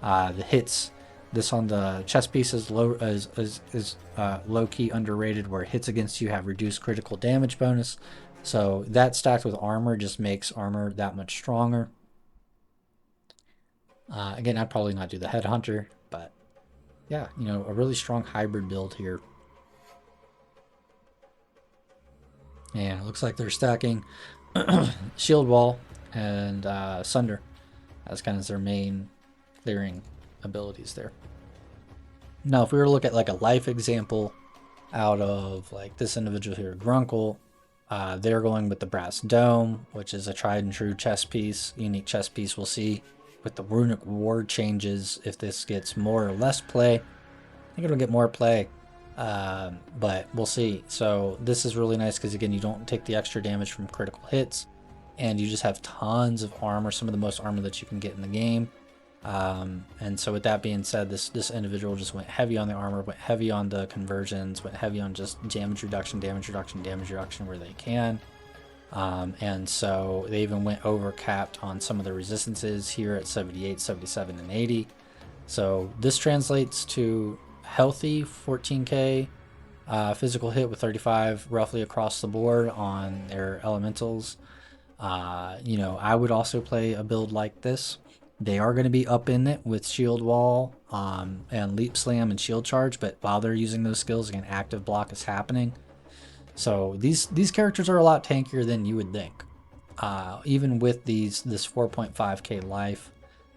The hits, this on the chest piece is low-key underrated, where hits against you have reduced critical damage bonus. So that stacked with armor just makes armor that much stronger. Again, I'd probably not do the Headhunter, but yeah, you know, a really strong hybrid build here. And it looks like they're stacking Shield Wall and Sunder as kind of their main clearing abilities there. Now, if we were to look at like a life example out of like this individual here, Grunkle, they're going with the Brass Dome, which is a tried and true chess piece, unique chess piece. We'll see with the Runic Ward changes if this gets more or less play. I think it'll get more play. But we'll see. So this is really nice because again, you don't take the extra damage from critical hits, and you just have tons of armor, some of the most armor that you can get in the game. And so with that being said, this individual just went heavy on the armor, went heavy on the conversions, went heavy on just damage reduction where they can. And so they even went over capped on some of the resistances here at 78, 77, and 80. So this translates to healthy 14k physical hit with 35 roughly across the board on their elementals. You know, I would also play a build like this. They are going to be up in it with shield wall and leap slam and shield charge, but while they're using those skills, again, active block is happening. So these characters are a lot tankier than you would think. Even with this 4.5k life,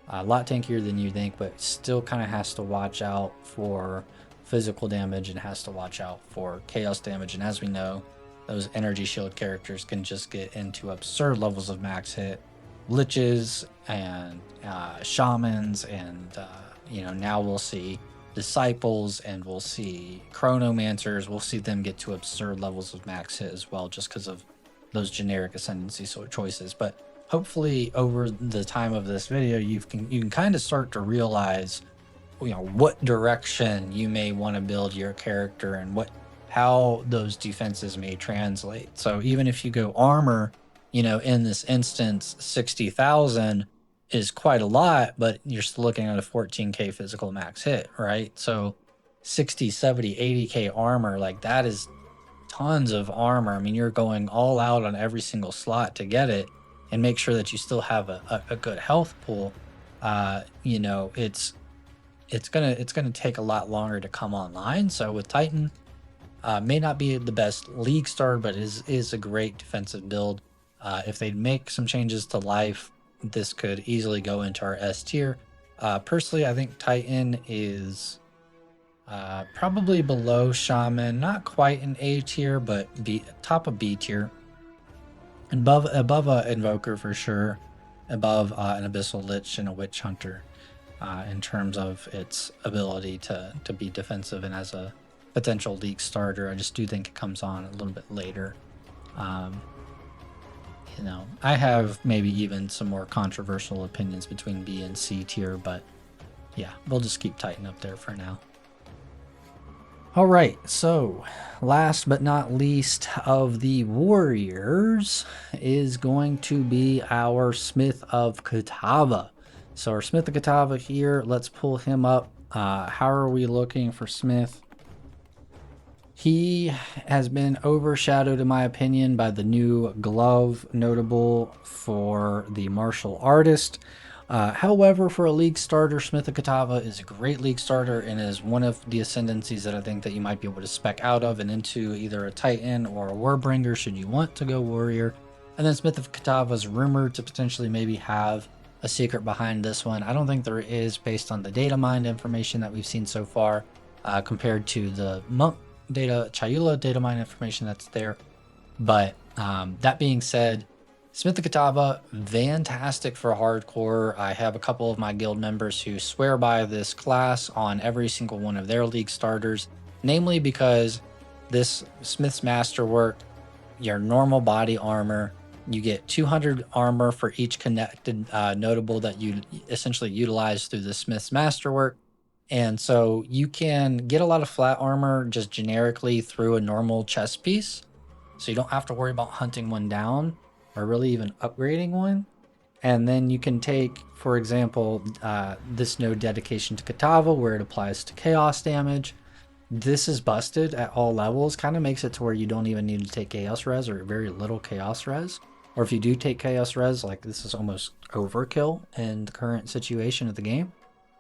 a lot tankier than you think, but still kind of has to watch out for physical damage and has to watch out for chaos damage. And as we know, those energy shield characters can just get into absurd levels of max hit. Liches and shamans and you know, now we'll see disciples and we'll see chronomancers. We'll see them get to absurd levels of max hit as well, just because of those generic ascendancy choices. But hopefully over the time of this video, you can kind of start to realize, you know, what direction you may want to build your character and how those defenses may translate. So even if you go armor, you know, in this instance 60,000, is quite a lot, but you're still looking at a 14k physical max hit, right? So 60, 70, 80k armor, like that is tons of armor. I mean, you're going all out on every single slot to get it and make sure that you still have a good health pool. You know, it's gonna take a lot longer to come online. So with Titan, may not be the best league starter, but is a great defensive build. If they make some changes to life, this could easily go into our S tier. Personally, I think Titan is probably below Shaman, not quite an A tier, but top of B tier. And above a Invoker for sure, above an Abyssal Lich and a Witchhunter in terms of its ability to be defensive and as a potential league starter. I just do think it comes on a little bit later. You know, I have maybe even some more controversial opinions between B and C tier, but yeah, we'll just keep Titan up there for now. All right, so last but not least of the warriors is going to be our Smith of Kitava. So our Smith of Kitava here, let's pull him up. How are we looking for Smith? He has been overshadowed, in my opinion, by the new glove notable for the martial artist. However, for a league starter, Smith of Kitava is a great league starter and is one of the ascendancies that I think that you might be able to spec out of and into either a Titan or a Warbringer should you want to go warrior. And then Smith of Kitava is rumored to potentially maybe have a secret behind this one. I don't think there is, based on the data mined information that we've seen so far, compared to the monk Chayula data mine information that's there. But that being said, Smith of Kitava, fantastic for hardcore. I have a couple of my guild members who swear by this class on every single one of their league starters, namely because this Smith's Masterwork, your normal body armor, you get 200 armor for each connected notable that you essentially utilize through the Smith's Masterwork. And so you can get a lot of flat armor just generically through a normal chest piece. So you don't have to worry about hunting one down or really even upgrading one. And then you can take, for example, this node dedication to Kitava where it applies to chaos damage. This is busted at all levels, kind of makes it to where you don't even need to take chaos res or very little chaos res. Or if you do take chaos res, like this is almost overkill in the current situation of the game.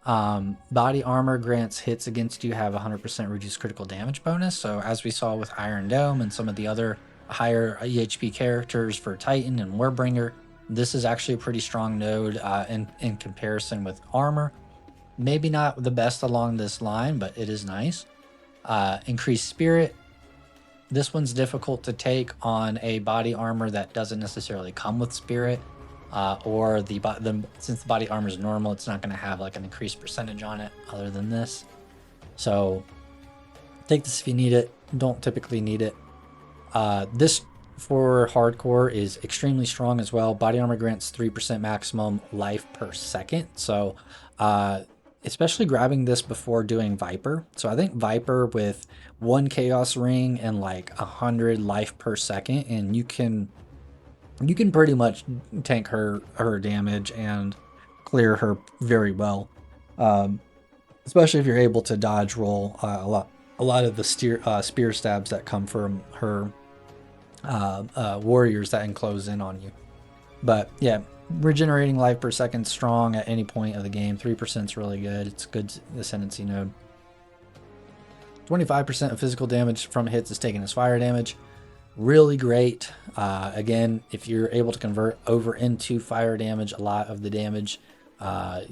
Body armor grants hits against you have 100% reduced critical damage bonus. So as we saw with Iron Dome and some of the other higher EHP characters for Titan and Warbringer, this is actually a pretty strong node in comparison with armor. Maybe not the best along this line, but it is nice. Increased spirit. This one's difficult to take on a body armor that doesn't necessarily come with spirit. Or since the body armor is normal, it's not going to have like an increased percentage on it other than this. So take this if you need it. Don't typically need it. This for hardcore is extremely strong as well. Body armor grants 3% maximum life per second. So especially grabbing this before doing Viper. So I think Viper with 1 chaos ring and like 100 life per second, and you can pretty much tank her damage and clear her very well, especially if you're able to dodge roll a lot of the spear stabs that come from her warriors that enclose in on you. But yeah, regenerating life per second strong at any point of the game. 3% is really good. It's a good ascendancy node. 25% of physical damage from hits is taken as fire damage. Really great. Again, if you're able to convert over into fire damage, a lot of the damage,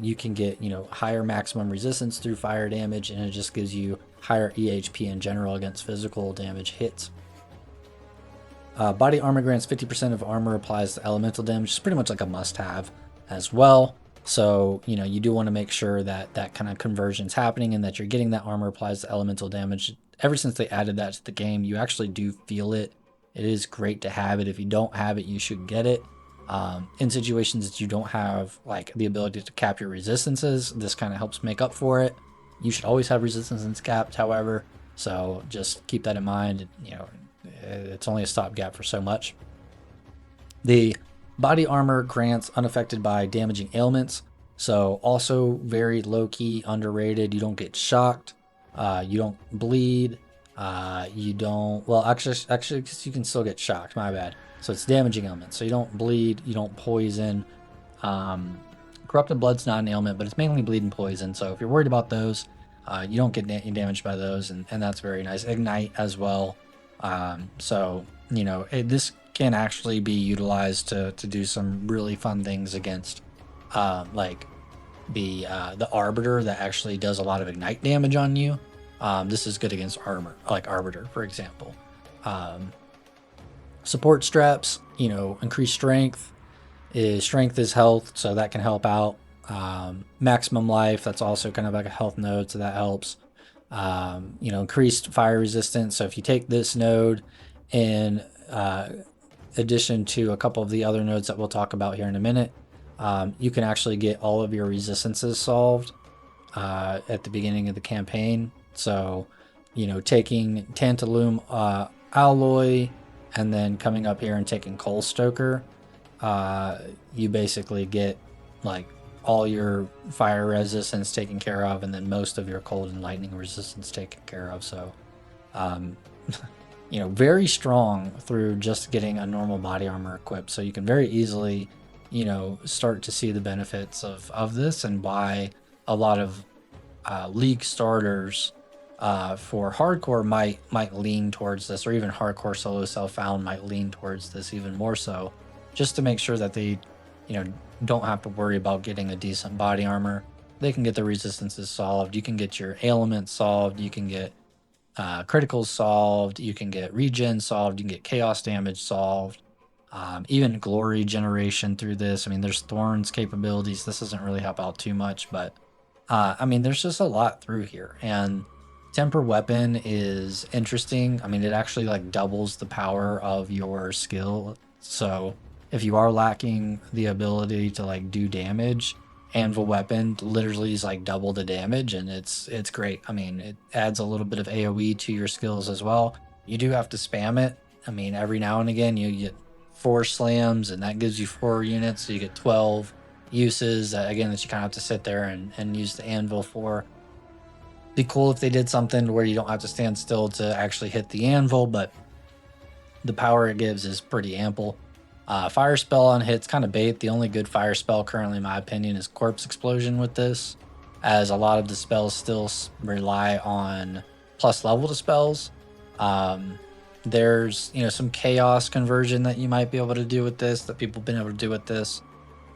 you can get, higher maximum resistance through fire damage, and it just gives you higher EHP in general against physical damage hits. Body armor grants 50% of armor applies to elemental damage. It's pretty much like a must-have as well. So, you do want to make sure that that kind of conversion is happening and that you're getting that armor applies to elemental damage. Ever since they added that to the game, you actually do feel it. It is great to have it. If you don't have it, you should get it. In situations that you don't have like the ability to cap your resistances, this kind of helps make up for it. You should always have resistance capped, however, so just keep that in mind. It's only a stopgap for so much. The Body armor grants unaffected by damaging ailments. So also very low-key, underrated. You don't get shocked. You don't bleed. You don't... Well, actually, you can still get shocked. My bad. So it's damaging ailments. So you don't bleed. You don't poison. Corrupted blood's not an ailment, but it's mainly bleed and poison. So if you're worried about those, you don't get damaged by those, and that's very nice. Ignite as well. So, you know, this can actually be utilized to do some really fun things against like the Arbiter that actually does a lot of ignite damage on you. This is good against armor, like Arbiter, for example. Support straps, you know, increased strength. Strength is health, so that can help out. Maximum life, that's also kind of like a health node, so that helps. You know, increased fire resistance. So if you take this node in addition to a couple of the other nodes that we'll talk about here in a minute, you can actually get all of your resistances solved at the beginning of the campaign. So, you know, taking Tantalum Alloy and then coming up here and taking Coal Stoker, you basically get like all your fire resistance taken care of, and then most of your cold and lightning resistance taken care of. So, you know, very strong through just getting a normal body armor equipped. So you can very easily, you know, start to see the benefits of this, and why a lot of league starters for hardcore might lean towards this, or even hardcore solo self-found might lean towards this even more so, just to make sure that they, you know, don't have to worry about getting a decent body armor. They can get the resistances solved. You can get your ailments solved. You can get criticals solved. You can get regen solved. You can get chaos damage solved. Even glory generation through this. I mean, there's thorns capabilities. This doesn't really help out too much, but I mean, there's just a lot through here. And temper weapon is interesting. I mean, it actually like doubles the power of your skill. So if you are lacking the ability to like do damage, Anvil weapon literally is like double the damage, and it's great. I mean, it adds a little bit of AoE to your skills as well. You do have to spam it. I mean, every now and again you get 4 slams, and that gives you 4 units, so you get 12 uses again that you kind of have to sit there and use the anvil for. Be cool if they did something where you don't have to stand still to actually hit the anvil, but the power it gives is pretty ample. Fire spell on hits kind of bait. The only good fire spell currently in my opinion is Corpse Explosion with this, as a lot of the spells still rely on plus level to spells. There's, you know, some chaos conversion that you might be able to do with this, that people have been able to do with this.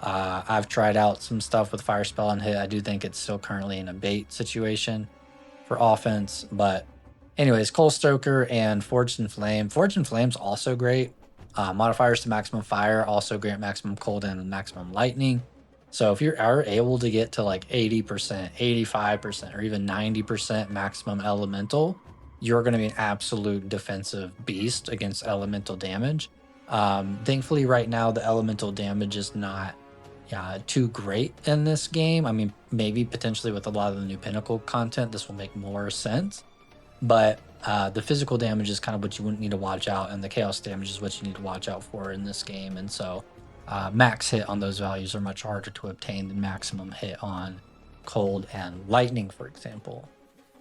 I've tried out some stuff with fire spell on hit. I do think it's still currently in a bait situation for offense, but anyways, Coal Stoker and Forged in Flame. Forged in Flame's also great. Modifiers to maximum fire also grant maximum cold and maximum lightning. So if you are able to get to like 80%, 85%, or even 90% maximum elemental, you're going to be an absolute defensive beast against elemental damage. Thankfully, right now, the elemental damage is not too great in this game. I mean, maybe potentially with a lot of the new Pinnacle content, this will make more sense. But the physical damage is kind of what you wouldn't need to watch out, and the chaos damage is what you need to watch out for in this game. And so max hit on those values are much harder to obtain than maximum hit on cold and lightning, for example.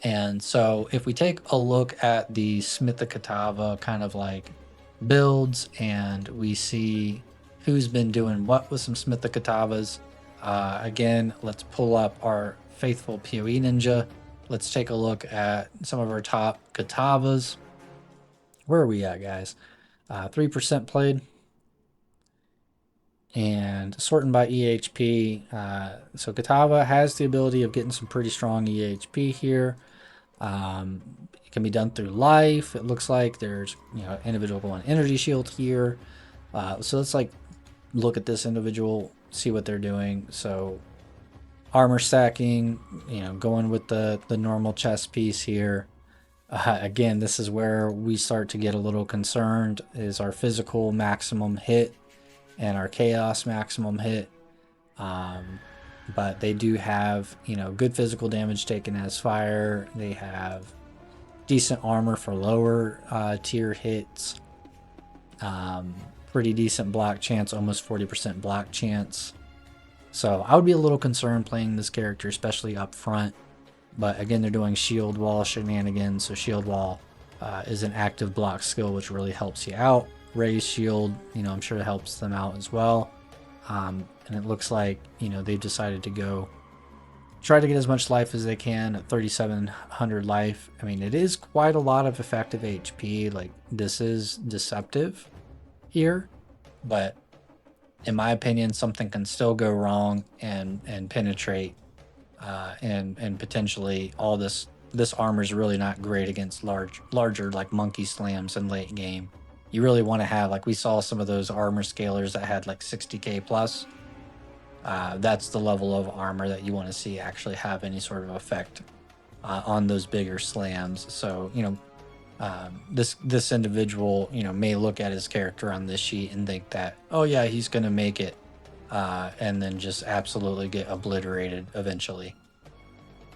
And so if we take a look at the Smith of Kitava kind of like builds, and we see who's been doing what with some Smith of Kitavas, again, let's pull up our faithful PoE Ninja. Let's take a look at some of our top Kitavas. Where are we at, guys? 3% played. And sorting by EHP. So Kitava has the ability of getting some pretty strong EHP here. It can be done through life. It looks like there's, you know, individual going energy shield here. So let's like look at this individual, see what they're doing. So armor stacking, you know, going with the normal chest piece here. Again, this is where we start to get a little concerned, is our physical maximum hit and our chaos maximum hit. But they do have, you know, good physical damage taken as fire. They have decent armor for lower tier hits. pretty decent block chance, almost 40% block chance. So I would be a little concerned playing this character, especially up front. But again, they're doing shield wall shenanigans, so shield wall is an active block skill, which really helps you out. Raise shield, you know, I'm sure it helps them out as well. And it looks like, you know, they've decided to go try to get as much life as they can at 3,700 life. I mean, it is quite a lot of effective HP. Like, this is deceptive here, but in my opinion, something can still go wrong and penetrate, and potentially all this armor is really not great against larger like monkey slams in late game. You really want to have, like we saw some of those armor scalers that had like 60k plus. That's the level of armor that you want to see actually have any sort of effect on those bigger slams. So, you know, this individual, you know, may look at his character on this sheet and think that, oh yeah, he's going to make it, and then just absolutely get obliterated eventually.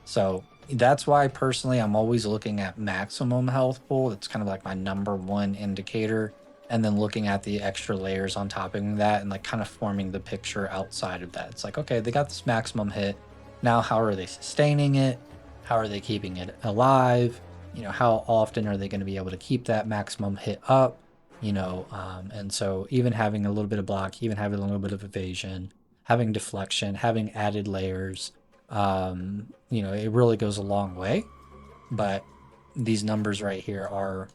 So that's why personally I'm always looking at maximum health pool. That's kind of like my #1 indicator. And then looking at the extra layers on top of that and like kind of forming the picture outside of that. It's like, okay, they got this maximum hit. Now, how are they sustaining it? How are they keeping it alive? You know, how often are they going to be able to keep that maximum hit up? You know, and so even having a little bit of block, even having a little bit of evasion, having deflection, having added layers, you know, it really goes a long way. But these numbers right here are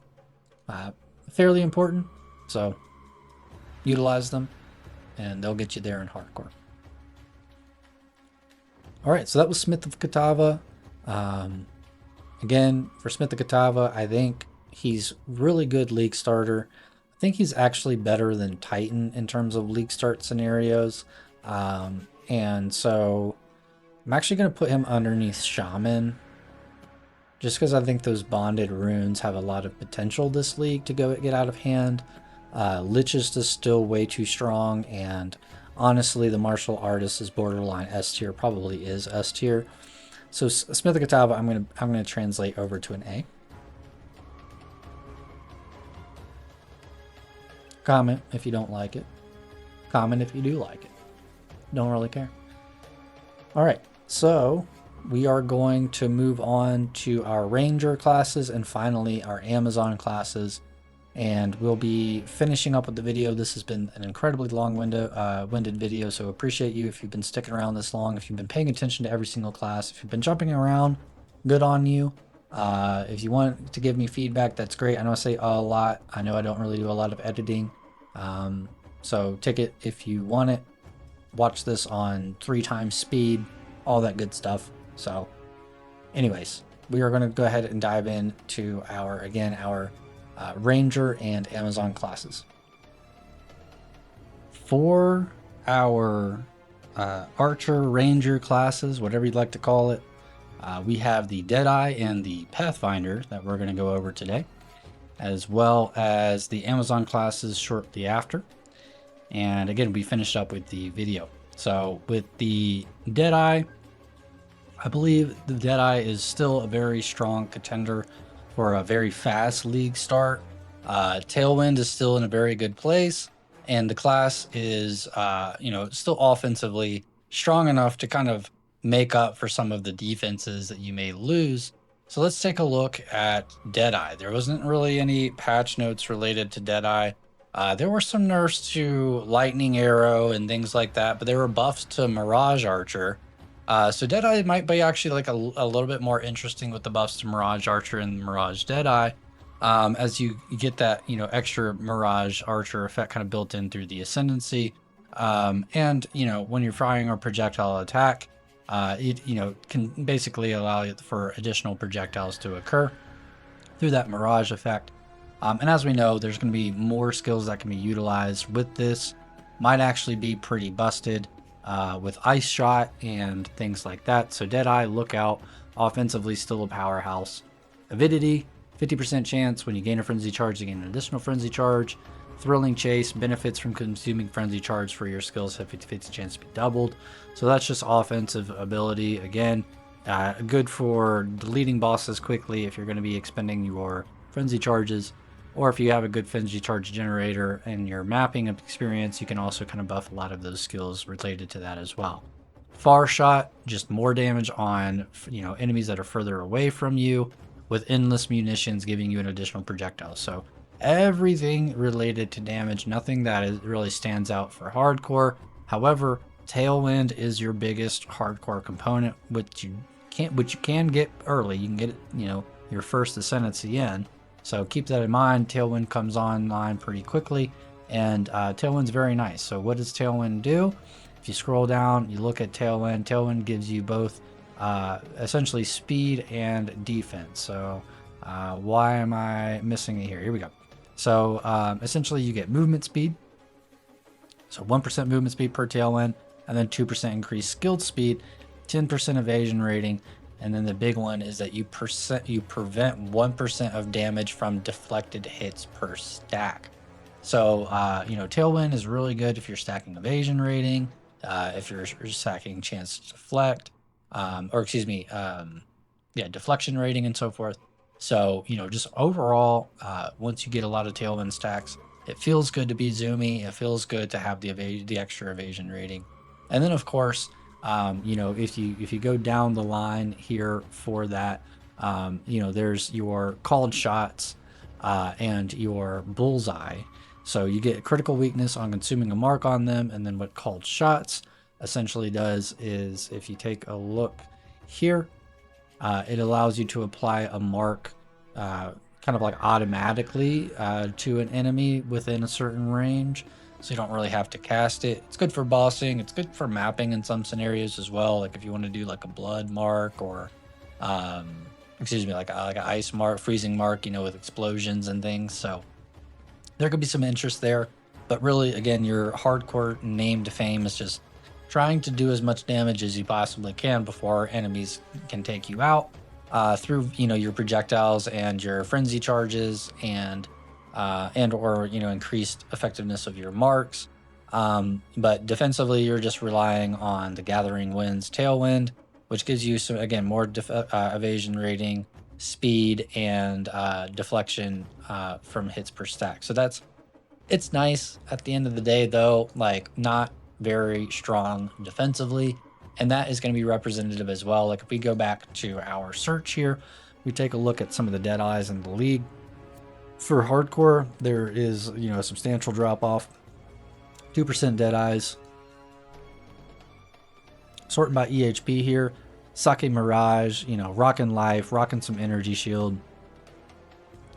fairly important. So utilize them and they'll get you there in hardcore. All right, so that was Smith of Kitava. Again, for Smith of Kitava, I think he's really good league starter. I think he's actually better than Titan in terms of league start scenarios. And so I'm actually going to put him underneath Shaman, just because I think those bonded runes have a lot of potential this league to get out of hand. Lich is just still way too strong, and honestly, the martial artist is borderline S tier, probably is S tier. So Smith of Kitava, I'm gonna translate over to an A. Comment if you don't like it. Comment if you do like it. Don't really care. All right, so we are going to move on to our Ranger classes and finally our Amazon classes. And we'll be finishing up with the video. This has been an incredibly long-winded video, so appreciate you if you've been sticking around this long, if you've been paying attention to every single class, if you've been jumping around, good on you. If you want to give me feedback, that's great. I know I say a lot. I know I don't really do a lot of editing. So take it if you want it. Watch this on 3 times speed, all that good stuff. So anyways, we are going to go ahead and dive into our Ranger and Amazon classes. For our Archer, Ranger classes, whatever you'd like to call it, we have the Deadeye and the Pathfinder that we're going to go over today, as well as the Amazon classes shortly after. And again, we finished up with the video. So with the Deadeye, I believe the Deadeye is still a very strong contender for a very fast league start. Tailwind is still in a very good place, and the class is, you know, still offensively strong enough to kind of make up for some of the defenses that you may lose. So let's take a look at Deadeye. There wasn't really any patch notes related to Deadeye. There were some nerfs to Lightning Arrow and things like that, but there were buffs to Mirage Archer. So Deadeye might be actually like a little bit more interesting with the buffs to Mirage Archer and Mirage Deadeye, as you get that, you know, extra Mirage Archer effect kind of built in through the ascendancy. And, you know, when you're firing a projectile attack, it, you know, can basically allow it for additional projectiles to occur through that Mirage effect. And as we know, there's going to be more skills that can be utilized with this. Might actually be pretty busted with Ice Shot and things like that. So Deadeye, look out. Offensively, still a powerhouse. Avidity, 50% chance when you gain a frenzy charge, you gain an additional frenzy charge. Thrilling Chase, benefits from consuming frenzy charge for your skills have 50-50 chance to be doubled. So that's just offensive ability. Again, good for deleting bosses quickly if you're going to be expending your frenzy charges. Or if you have a good Frenzy Charge generator and your mapping experience, you can also kind of buff a lot of those skills related to that as well. Far Shot, just more damage on enemies that are further away from you, with endless munitions giving you an additional projectile. So everything related to damage, nothing that really stands out for hardcore. However, Tailwind is your biggest hardcore component, which you can get early. You can get it, your first ascendancy in. So keep that in mind. Tailwind comes online pretty quickly, and Tailwind's very nice. So what does Tailwind do? If you scroll down, you look at Tailwind. Tailwind gives you both essentially speed and defense. So why am I missing it here? Here we go. So essentially you get movement speed. So 1% movement speed per Tailwind, and then 2% increased skilled speed, 10% evasion rating, and then the big one is that you prevent 1% of damage from deflected hits per stack. So Tailwind is really good if you're stacking evasion rating, if you're stacking chance to deflect, deflection rating and so forth. So just overall, once you get a lot of Tailwind stacks, it feels good to be zoomy. It feels good to have the extra evasion rating, and then of course, if you go down the line here for that, there's your called shots and your bullseye. So you get critical weakness on consuming a mark on them, and then what called shots essentially does is, if you take a look here, it allows you to apply a mark kind of like automatically to an enemy within a certain range, so you don't really have to cast it. It's good for bossing. It's good for mapping in some scenarios as well, like if you want to do like a blood mark or like an ice mark, freezing mark, with explosions and things. So there could be some interest there, but really, again, your hardcore name to fame is just trying to do as much damage as you possibly can before enemies can take you out through your projectiles and your frenzy charges and or increased effectiveness of your marks. But defensively, you're just relying on the Gathering Winds Tailwind, which gives you some, again, more evasion rating, speed, and deflection from hits per stack. So it's nice. At the end of the day, though, like, not very strong defensively, and that is going to be representative as well. Like if we go back to our search here, we take a look at some of the Deadeyes in the league. For hardcore, there is a substantial drop off. 2% Deadeyes. Sorting by EHP here, Sake Mirage, rocking life, rocking some energy shield.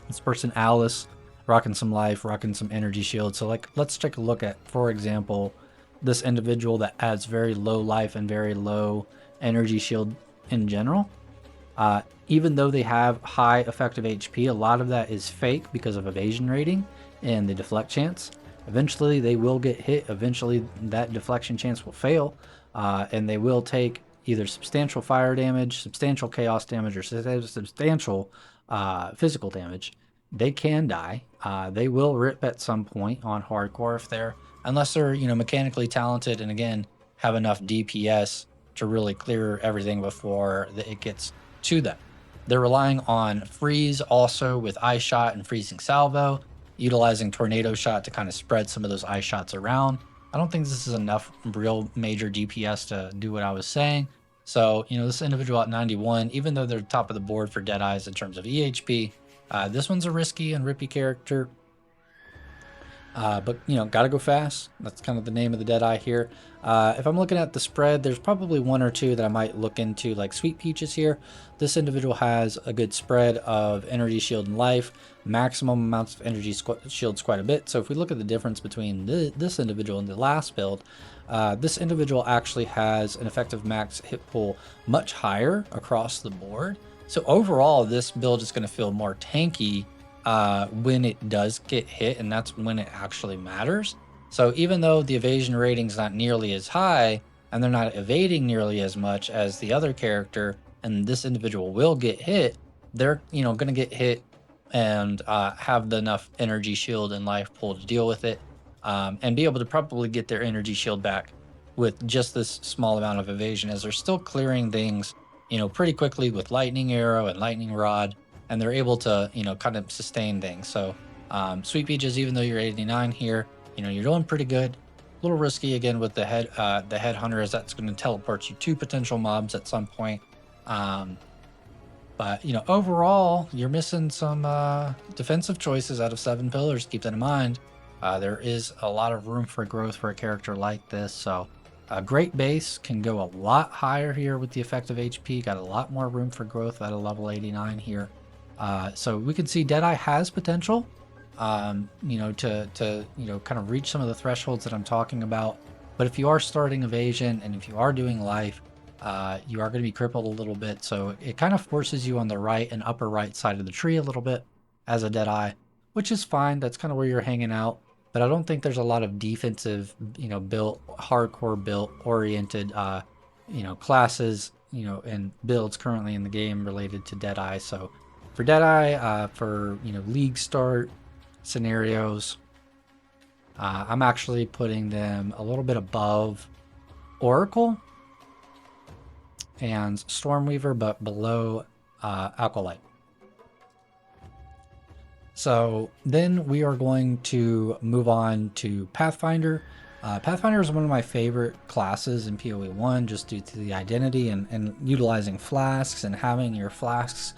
This person Alice, rocking some life, rocking some energy shield. So let's take a look at, for example, this individual that adds very low life and very low energy shield in general. Even though they have high effective HP, a lot of that is fake because of evasion rating and the deflect chance. Eventually they will get hit. Eventually that deflection chance will fail, and they will take either substantial fire damage, substantial chaos damage, or substantial physical damage. They can die. They will rip at some point on hardcore unless they're mechanically talented and, again, have enough DPS to really clear everything before it gets to them. They're relying on freeze also with ice shot and freezing salvo, utilizing tornado shot to kind of spread some of those ice shots around. I don't think this is enough real major DPS to do what I was saying. So this individual at 91, even though they're top of the board for Deadeyes in terms of EHP, this one's a risky and rippy character. But gotta go fast. That's kind of the name of the Deadeye here. If I'm looking at the spread, there's probably one or two that I might look into, like Sweet Peaches here. This individual has a good spread of energy shield and life, maximum amounts of energy shields quite a bit. So if we look at the difference between this individual and the last build, this individual actually has an effective max hit pool much higher across the board. So overall, this build is going to feel more tanky when it does get hit, and that's when it actually matters. So even though the evasion rating is not nearly as high, and they're not evading nearly as much as the other character, and this individual will get hit, they're going to get hit and have enough energy shield and life pool to deal with it, and be able to probably get their energy shield back with just this small amount of evasion, as they're still clearing things pretty quickly with lightning arrow and lightning rod, and they're able to kind of sustain things. So Sweet Peaches, even though you're 89 here, you know, you're doing pretty good. A little risky again with the headhunter, as that's going to teleport you to potential mobs at some point. But you know, overall, you're missing some defensive choices out of 7 pillars. Keep that in mind. There is a lot of room for growth for a character like this. So a great base can go a lot higher here with the effective HP. Got a lot more room for growth at a level 89 here. So we can see Deadeye has potential. You know, to you know, kind of reach some of the thresholds that I'm talking about. But if you are starting evasion and if you are doing life, you are going to be crippled a little bit. So it kind of forces you on the right and upper right side of the tree a little bit as a Deadeye, which is fine. That's kind of where you're hanging out. But I don't think there's a lot of defensive, you know, built, hardcore built oriented, you know, classes, you know, and builds currently in the game related to Deadeye. So for Deadeye, for, you know, league start scenarios, I'm actually putting them a little bit above Oracle and Stormweaver, but below Acolyte. So then we are going to move on to Pathfinder. Pathfinder is one of my favorite classes in PoE 1 just due to the identity and utilizing flasks and having your flasks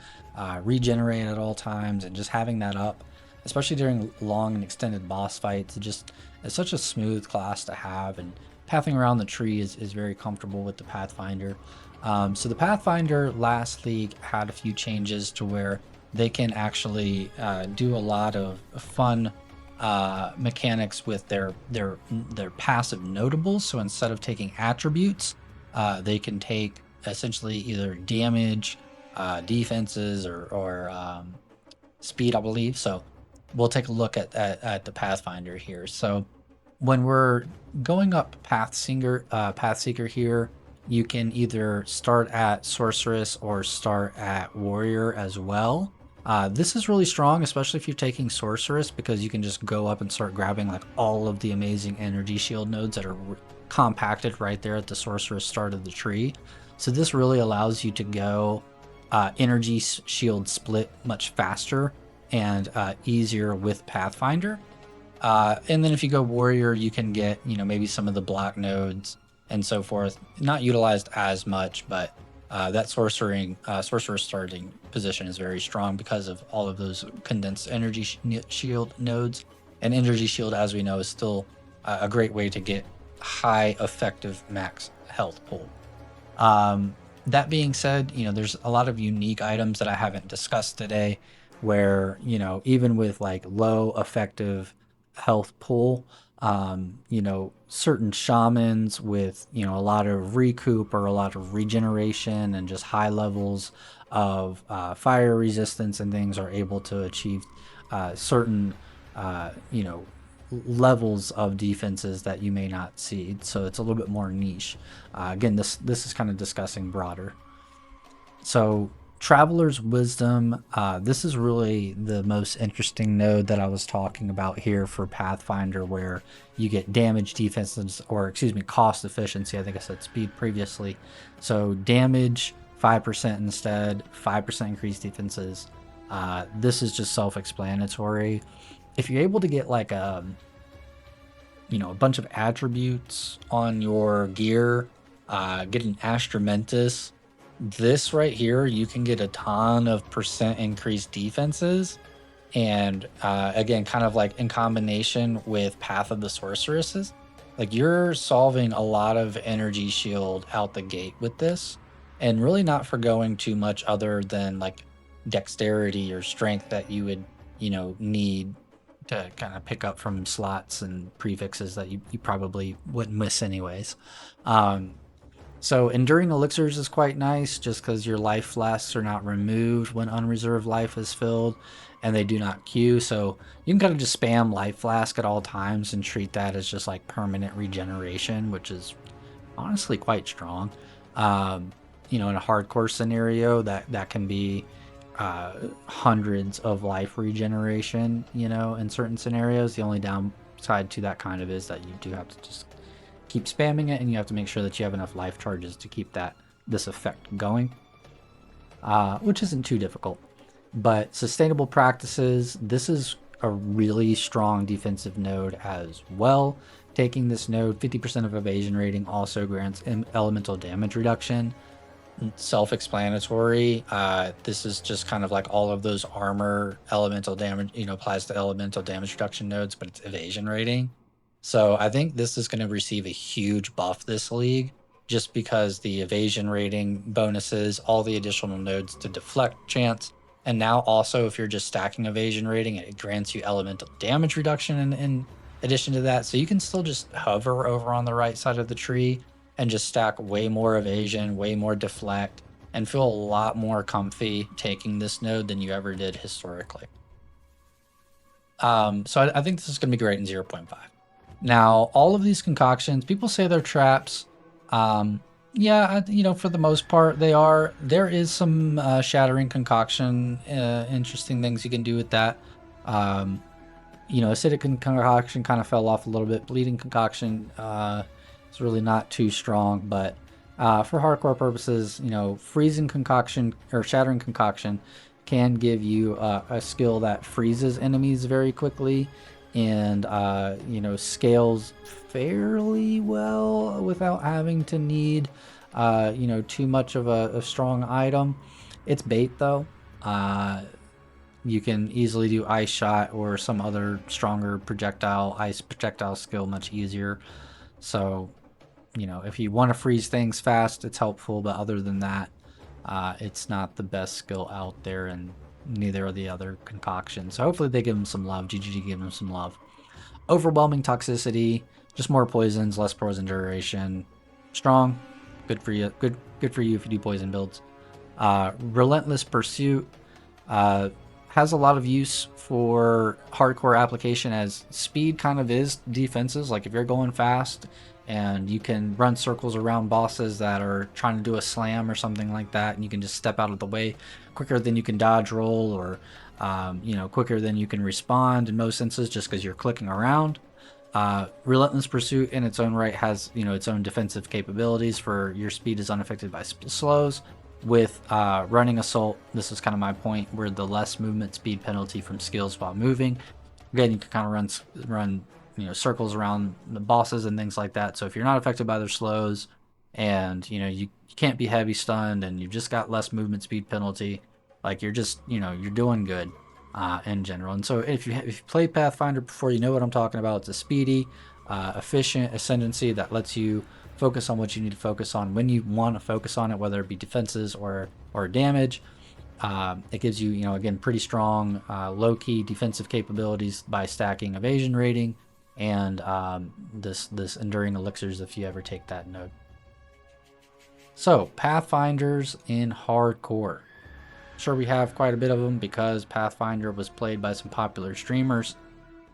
regenerate at all times and just having that up, especially during long and extended boss fights. It's such a smooth class to have, and pathing around the tree is very comfortable with the Pathfinder. So the Pathfinder last league had a few changes to where they can actually do a lot of fun mechanics with their passive notables. So instead of taking attributes, they can take essentially either damage, defenses, or speed, I believe. So we'll take a look at the Pathfinder here. So when we're going up Pathseeker here, you can either start at Sorceress or start at Warrior as well. This is really strong, especially if you're taking Sorceress, because you can just go up and start grabbing like all of the amazing energy shield nodes that are compacted right there at the Sorceress start of the tree. So this really allows you to go energy shield split much faster and easier with Pathfinder. And then if you go Warrior, you can get, you know, maybe some of the block nodes and so forth. Not utilized as much, but that sorcerer starting position is very strong because of all of those condensed energy shield nodes. And energy shield, as we know, is still a great way to get high effective max health pull. That being said, you know, there's a lot of unique items that I haven't discussed today where, you know, even with like low effective health pull, you know, certain shamans with, you know, a lot of recoup or a lot of regeneration and just high levels of fire resistance and things are able to achieve certain, you know, levels of defenses that you may not see. So it's a little bit more niche. Again, this is kind of discussing broader. So Traveler's Wisdom, this is really the most interesting node that I was talking about here for Pathfinder, where you get damage, defenses, or excuse me, cost efficiency. I think I said speed previously. So damage 5% instead, 5% increased defenses. This is just self-explanatory. If you're able to get like you know, a bunch of attributes on your gear, get an Astramentus, this right here, you can get a ton of percent increased defenses. And again, kind of like in combination with Path of the Sorceresses, like you're solving a lot of energy shield out the gate with this, and really not forgoing too much other than like dexterity or strength that you would, you know, need to kind of pick up from slots and prefixes that you probably wouldn't miss anyways. So Enduring Elixirs is quite nice just because your life flasks are not removed when unreserved life is filled, and they do not queue. So you can kind of just spam life flask at all times and treat that as just like permanent regeneration, which is honestly quite strong. You know, in a hardcore scenario, that can be hundreds of life regeneration, you know, in certain scenarios. The only downside to that kind of is that you do have to just keep spamming it, and you have to make sure that you have enough life charges to keep this effect going, which isn't too difficult. But Sustainable Practices, this is a really strong defensive node as well. Taking this node, 50% of evasion rating also grants elemental damage reduction. Self-explanatory. This is just kind of like all of those armor elemental damage, applies to elemental damage reduction nodes, but it's evasion rating. So I think this is going to receive a huge buff this league, just because the evasion rating bonuses, all the additional nodes to deflect chance, and now also if you're just stacking evasion rating, it grants you elemental damage reduction in addition to that. So you can still just hover over on the right side of the tree and just stack way more evasion, way more deflect, and feel a lot more comfy taking this node than you ever did historically. So I think this is going to be great in 0.5. Now, all of these concoctions, people say they're traps. Yeah, for the most part, they are. There is some shattering concoction, interesting things you can do with that. Acidic concoction kind of fell off a little bit. Bleeding concoction is really not too strong, but for hardcore purposes, freezing concoction or shattering concoction can give you a skill that freezes enemies very quickly and scales fairly well without having to need too much of a strong item. It's bait though. You can easily do ice shot or some other stronger ice projectile skill much easier. So if you want to freeze things fast, it's helpful, but other than that, it's not the best skill out there, and neither are the other concoctions. So hopefully they give them some love. GGG give them some love. Overwhelming toxicity, just more poisons, less poison duration. Strong, good for you. Good for you if you do poison builds. Relentless Pursuit has a lot of use for hardcore application, as speed kind of is defenses. Like if you're going fast and you can run circles around bosses that are trying to do a slam or something like that, and you can just step out of the way quicker than you can dodge roll, or quicker than you can respond in most instances, just because you're clicking around. Relentless Pursuit in its own right has its own defensive capabilities for your speed is unaffected by slows. With running assault, this is kind of my point, where the less movement speed penalty from skills while moving. Again, you can kind of run circles around the bosses and things like that. So if you're not affected by their slows, and you can't be heavy stunned, and you've just got less movement speed penalty, like you're just you're doing good in general. And so if you played Pathfinder before, you know what I'm talking about. It's a speedy, efficient ascendancy that lets you focus on what you need to focus on when you want to focus on it, whether it be defenses or damage. It gives you, again, pretty strong low-key defensive capabilities by stacking evasion rating and this enduring elixirs if you ever take that node. So Pathfinders in hardcore. Sure, we have quite a bit of them because Pathfinder was played by some popular streamers,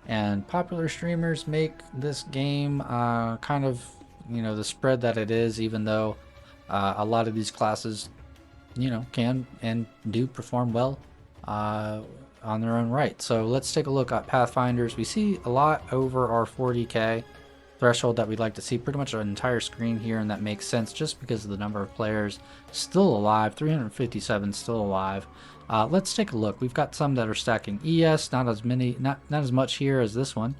and popular streamers make this game kind of the spread that it is, even though a lot of these classes can and do perform well on their own right. So let's take a look at Pathfinders. We see a lot over our 40k threshold that we'd like to see, pretty much an entire screen here, and that makes sense just because of the number of players still alive. 357 still alive. Let's take a look. We've got some that are stacking ES, not as much here as this one,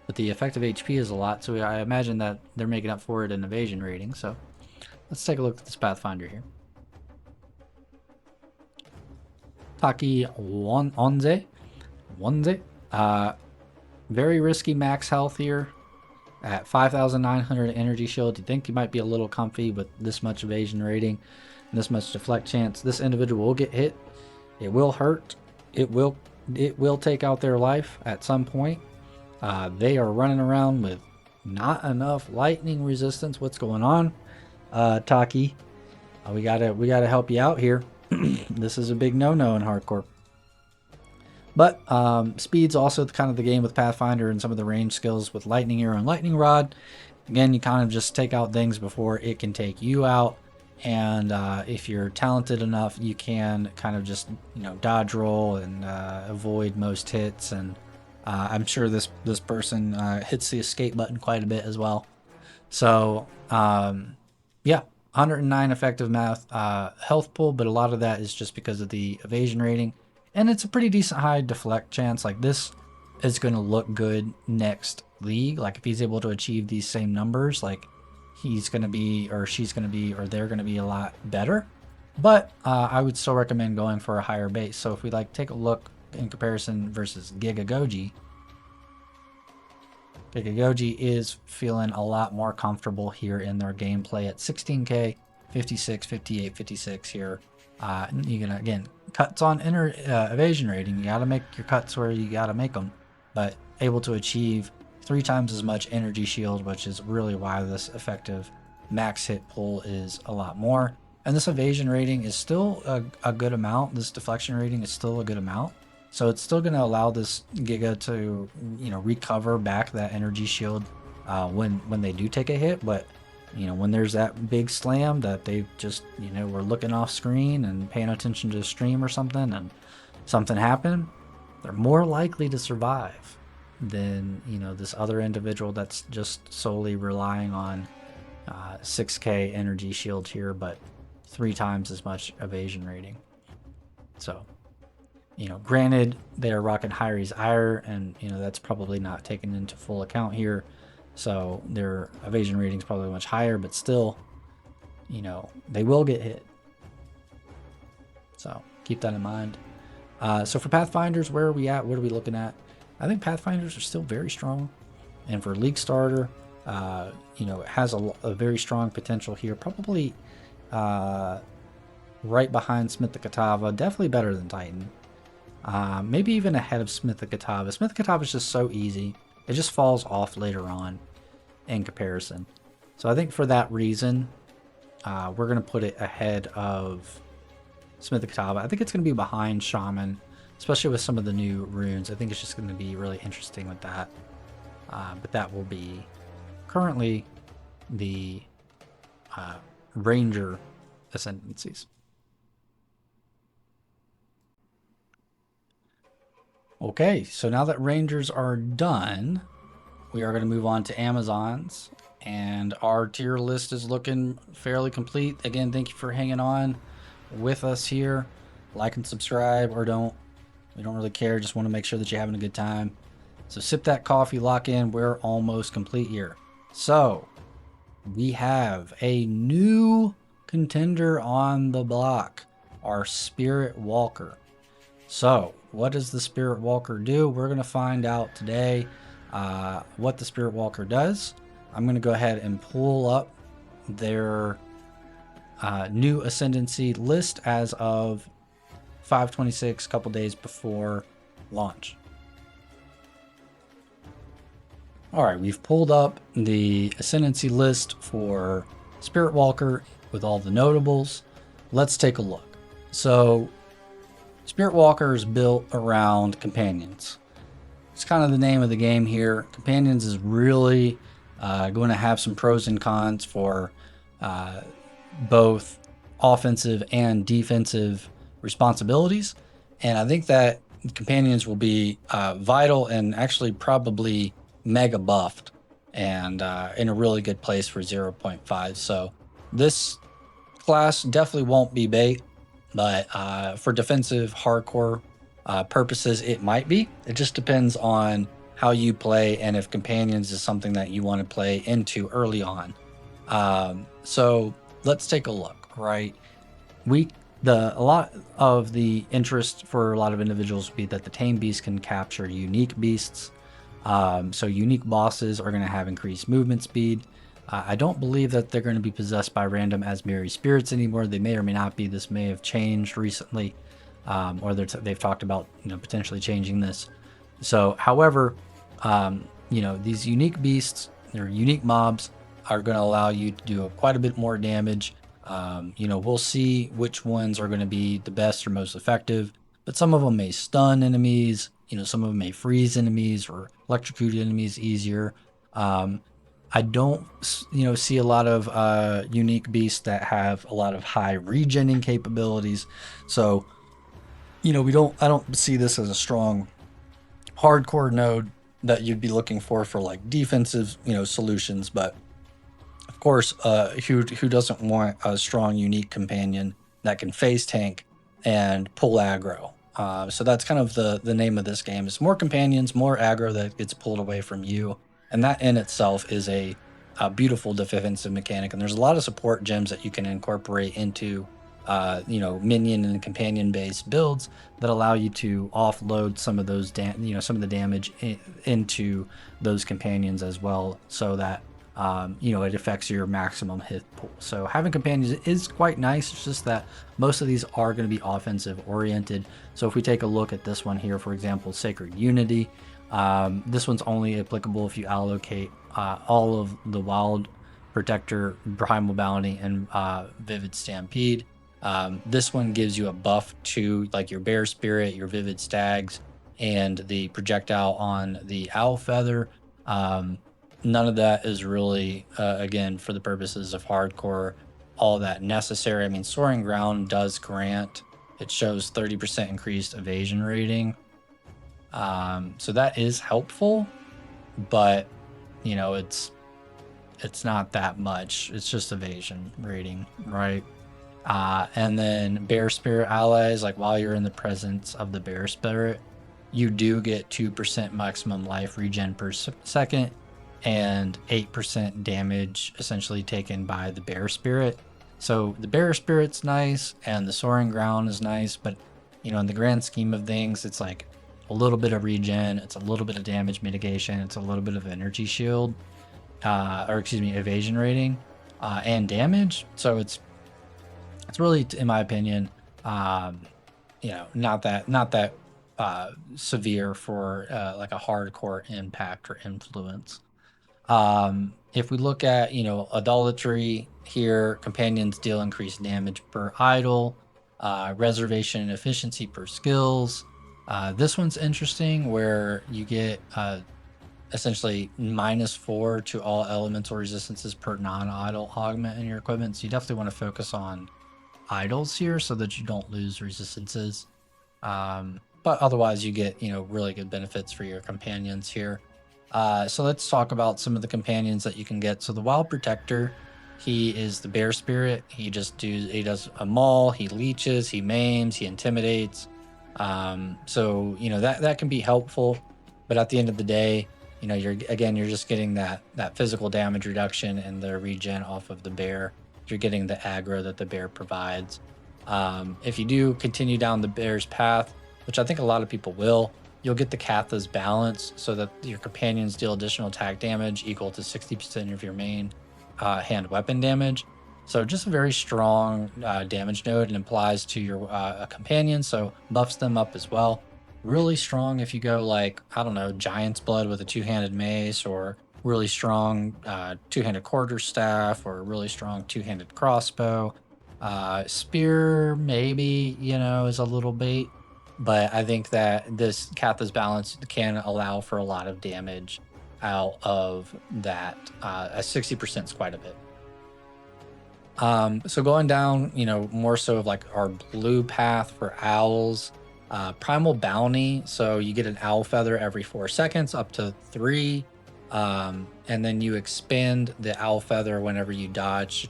but the effective HP is a lot, so I imagine that they're making up for it in evasion rating. So let's take a look at this Pathfinder here. Taki Onze. Very risky max health here at 5,900 energy shield. You think you might be a little comfy with this much evasion rating and this much deflect chance. This individual will get hit. It will hurt. It will take out their life at some point. They are running around with not enough lightning resistance. What's going on, Taki? We gotta help you out here. This is a big no-no in hardcore. But speed's also kind of the game with Pathfinder and some of the range skills with Lightning Arrow and Lightning Rod. Again, you kind of just take out things before it can take you out. And if you're talented enough, you can kind of just dodge roll and avoid most hits. And I'm sure this person hits the escape button quite a bit as well. So yeah, 109 effective math health pool, but a lot of that is just because of the evasion rating. And it's a pretty decent high deflect chance. Like this is going to look good next league. Like if he's able to achieve these same numbers, like he's going to be, or she's going to be, or they're going to be a lot better. But I would still recommend going for a higher base. So if we like take a look in comparison versus Gigagoji, Gigagoji is feeling a lot more comfortable here in their gameplay at 16k, 56, 58, 56 here. You can, again, cuts on evasion rating. You got to make your cuts where you got to make them, but able to achieve 3 times as much energy shield, which is really why this effective max hit pull is a lot more. And this evasion rating is still a good amount. This deflection rating is still a good amount. So it's still going to allow this Giga to, you know, recover back that energy shield when they do take a hit. But, you know, when there's that big slam that they just, you know, were looking off screen and paying attention to the stream or something, and something happened, they're more likely to survive than, you know, this other individual that's just solely relying on 6k energy shield here, but 3 times as much evasion rating. So, you know, granted, they are rocking Hyri's Ire, and, you know, that's probably not taken into full account here. So their evasion rating is probably much higher, but still, you know, they will get hit. So keep that in mind. So for Pathfinders, where are we at? What are we looking at? I think Pathfinders are still very strong. And for League Starter, you know, it has a very strong potential here. Probably right behind Smith the Kitava. Definitely better than Titan. Maybe even ahead of Smith the Kitava. Smith the Kitava is just so easy. It just falls off later on in comparison. So I think for that reason, we're going to put it ahead of Smith the Kitava. I think it's going to be behind Shaman, especially with some of the new runes. I think it's just going to be really interesting with that. But that will be currently the Ranger ascendancies. Okay, so now that Rangers are done, we are going to move on to Amazons, and our tier list is looking fairly complete. Again, thank you for hanging on with us here. Like and subscribe, or don't. We don't really care, just want to make sure that you're having a good time. So sip that coffee, lock in. We're almost complete here. So we have a new contender on the block, our Spirit Walker. So what does the Spirit Walker do? We're going to find out today what the Spirit Walker does. I'm going to go ahead and pull up their new ascendancy list as of 5/26, a couple days before launch. All right, we've pulled up the ascendancy list for Spirit Walker with all the notables. Let's take a look. So Spirit Walker is built around companions. It's kind of the name of the game here. Companions is really going to have some pros and cons for both offensive and defensive responsibilities. And I think that companions will be vital and actually probably mega buffed and in a really good place for 0.5. So this class definitely won't be bait, but for defensive hardcore purposes, it might be. It just depends on how you play and if companions is something that you want to play into early on. So let's take a look, right? A lot of the interest for a lot of individuals would be that the tame beast can capture unique beasts. So unique bosses are going to have increased movement speed. I don't believe that they're going to be possessed by random Asmeri spirits anymore. They may or may not be. This may have changed recently, or they've talked about, you know, potentially changing this. So, however, you know, these unique beasts, their unique mobs, are going to allow you to do quite a bit more damage. You know, we'll see which ones are going to be the best or most effective, but some of them may stun enemies. You know, some of them may freeze enemies or electrocute enemies easier. I don't, you know, see a lot of unique beasts that have a lot of high regening capabilities. So, you know, I don't see this as a strong hardcore node that you'd be looking for like defensive, you know, solutions. But of course, who doesn't want a strong unique companion that can phase tank and pull aggro? So that's kind of the name of this game. It's more companions, more aggro that gets pulled away from you, and that in itself is a beautiful defensive mechanic. And there's a lot of support gems that you can incorporate into minion and companion based builds that allow you to offload some of those some of the damage into those companions as well, so that it affects your maximum hit pool. So having companions is quite nice. It's just that most of these are going to be offensive oriented. So if we take a look at this one here, for example, Sacred Unity, this one's only applicable if you allocate all of the Wild Protector, Primal Bounty, and Vivid Stampede. This one gives you a buff to like your Bear Spirit, your Vivid Stags, and the projectile on the Owl Feather. None of that is really, again, for the purposes of hardcore, all that necessary. I mean, Soaring Ground does grant, it shows 30% increased evasion rating. So that is helpful, but, it's not that much. It's just evasion rating, right? And then Bear Spirit allies, like while you're in the presence of the Bear Spirit, you do get 2% maximum life regen per second and 8% damage essentially taken by the Bear Spirit. So the Bear Spirit's nice and the Soaring Ground is nice, but in the grand scheme of things, it's like a little bit of regen, it's a little bit of damage mitigation, it's a little bit of energy shield, evasion rating, and damage. So it's really, in my opinion, not that severe for like a hardcore impact or influence. If we look at, Idolatry here, companions deal increased damage per idol, reservation and efficiency per skills. This one's interesting where you get essentially -4 to all elemental resistances per non-idol augment in your equipment. So you definitely want to focus on idols here so that you don't lose resistances. But otherwise you get, really good benefits for your companions here. So let's talk about some of the companions that you can get. So the Wild Protector, he is the Bear Spirit. He does a maul, he leeches, he maims, he intimidates. So that can be helpful, but at the end of the day, you're just getting that physical damage reduction and the regen off of the bear. You're getting the aggro that the bear provides. If you do continue down the bear's path, which I think a lot of people will, you'll get the Katha's Balance so that your companions deal additional attack damage equal to 60% of your main hand weapon damage. So just a very strong damage node, and applies to your companions, so buffs them up as well. Really strong if you go like, I don't know, Giant's Blood with a two-handed mace, or really strong two-handed quarterstaff, or really strong two-handed crossbow. Spear maybe, is a little bait, but I think that this Katha's Balance can allow for a lot of damage out of that. 60% is quite a bit. So going down, more so of like our blue path for owls, Primal Bounty. So you get an owl feather every 4 seconds, up to 3. And then you expend the owl feather whenever you dodge to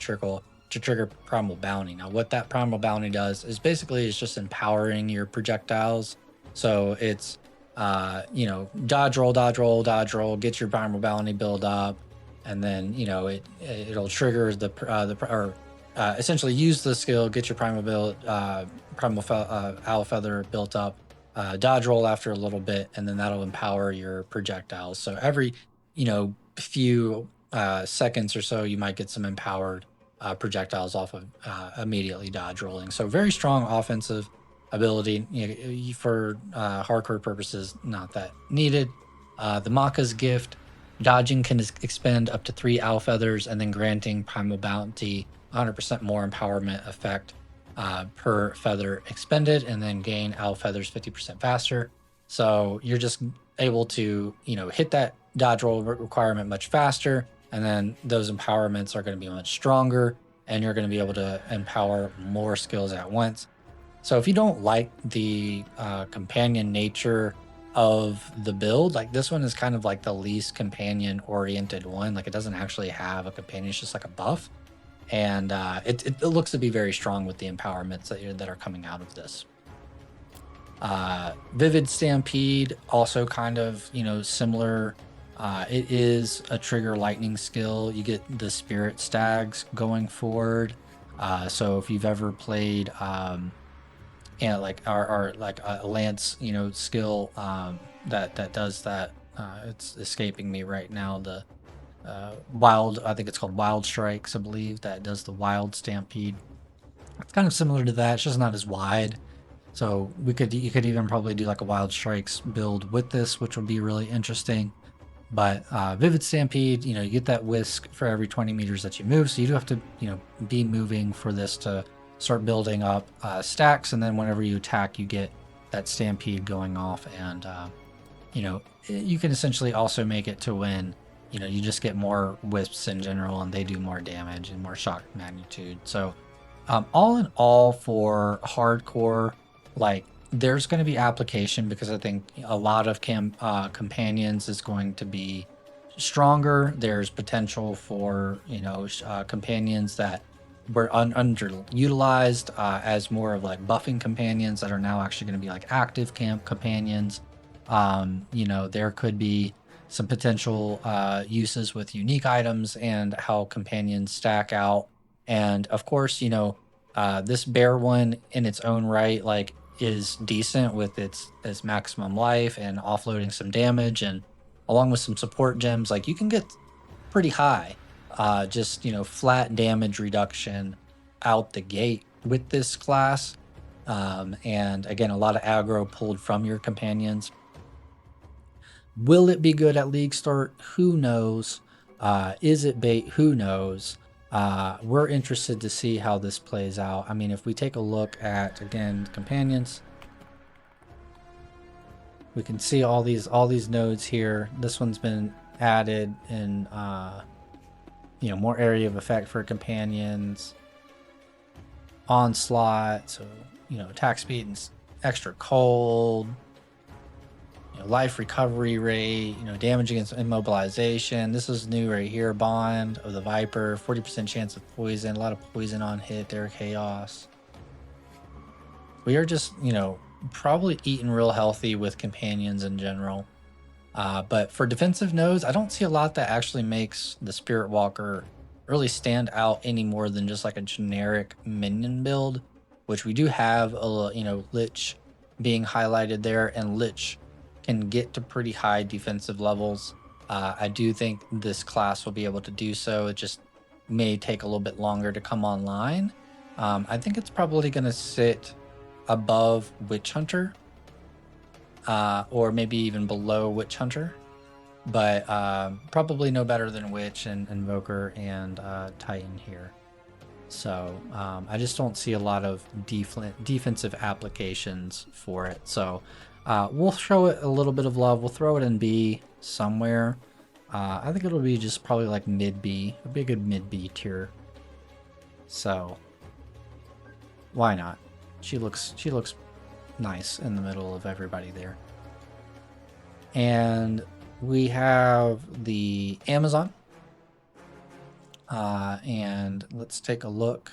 trigger Primal Bounty. Now, what that Primal Bounty does is basically it's just empowering your projectiles. So it's, dodge roll, get your Primal Bounty build up, and then, it'll trigger essentially use the skill, get your Owl Feather built up, dodge roll after a little bit, and then that'll empower your projectiles. So every, few seconds or so, you might get some empowered projectiles off of immediately dodge rolling. So very strong offensive ability. For hardcore purposes, not that needed. The Maka's Gift, dodging can expend up to 3 owl feathers, and then granting Primal Bounty 100% more empowerment effect per feather expended, and then gain owl feathers 50% faster. So you're just able to hit that dodge roll requirement much faster, and then those empowerments are going to be much stronger, and you're going to be able to empower more skills at once. So if you don't like the companion nature of the build, like this one is kind of like the least companion oriented one. Like it doesn't actually have a companion, it's just like a buff, and it looks to be very strong with the empowerments that are coming out of this. Vivid Stampede, also kind of, you know, similar. It is a trigger lightning skill. You get the spirit stags going forward. So if you've ever played, and like our like a lance, you know, skill that does that. It's escaping me right now. The wild, I think it's called Wild Strikes, I believe, that does the Wild Stampede. It's kind of similar to that. It's just not as wide. So you could even probably do like a Wild Strikes build with this, which would be really interesting. But Vivid Stampede, you know, you get that whisk for every 20 meters that you move, so you do have to, you know, be moving for this to start building up stacks, and then whenever you attack, you get that Stampede going off, and you know, you can essentially also make it to when, you know, you just get more wisps in general, and they do more damage and more shock magnitude. So all in all, for hardcore, like, there's going to be application, because I think a lot of companions is going to be stronger. There's potential for, you know, companions that were underutilized as more of like buffing companions that are now actually going to be like active companions. You know, there could be some potential uses with unique items and how companions stack out. And of course, you know, this bear one in its own right, like, is decent with its maximum life and offloading some damage, and along with some support gems, like, you can get pretty high. Just, you know, flat damage reduction out the gate with this class. And again, a lot of aggro pulled from your companions. Will it be good at League Start? Who knows? Is it bait? Who knows? We're interested to see how this plays out. I mean, if we take a look at, again, companions, we can see all these nodes here. This one's been added in, you know, more area of effect for companions. Onslaught, so, you know, attack speed and extra cold. You know, life recovery rate, you know, damage against immobilization. This is new right here. Bond of the Viper, 40% chance of poison, a lot of poison on hit there, chaos. We are just, you know, probably eating real healthy with companions in general. But for defensive nodes, I don't see a lot that actually makes the Spirit Walker really stand out any more than just like a generic minion build, which we do have a, you know, Lich being highlighted there, and Lich can get to pretty high defensive levels. I do think this class will be able to do so. It just may take a little bit longer to come online. I think it's probably going to sit above Witchhunter, or maybe even below Witchhunter, but probably no better than Witch and Invoker and Titan here. So I just don't see a lot of defensive applications for it. So we'll show it a little bit of love. We'll throw it in B somewhere. I think it'll be just probably like mid B. It'll be a good mid B tier. So why not? She looks nice in the middle of everybody there. And we have the Amazon. And let's take a look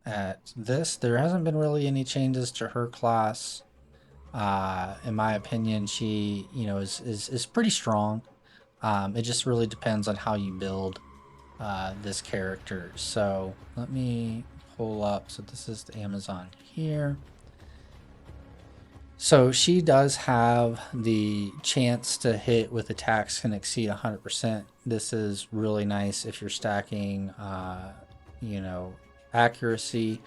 at this. There hasn't been really any changes to her class. In my opinion, she, you know, is pretty strong. It just really depends on how you build this character. So let me pull up. So this is the Amazon here. So she does have the chance to hit with attacks can exceed 100%. This is really nice if you're stacking, you know, accuracy.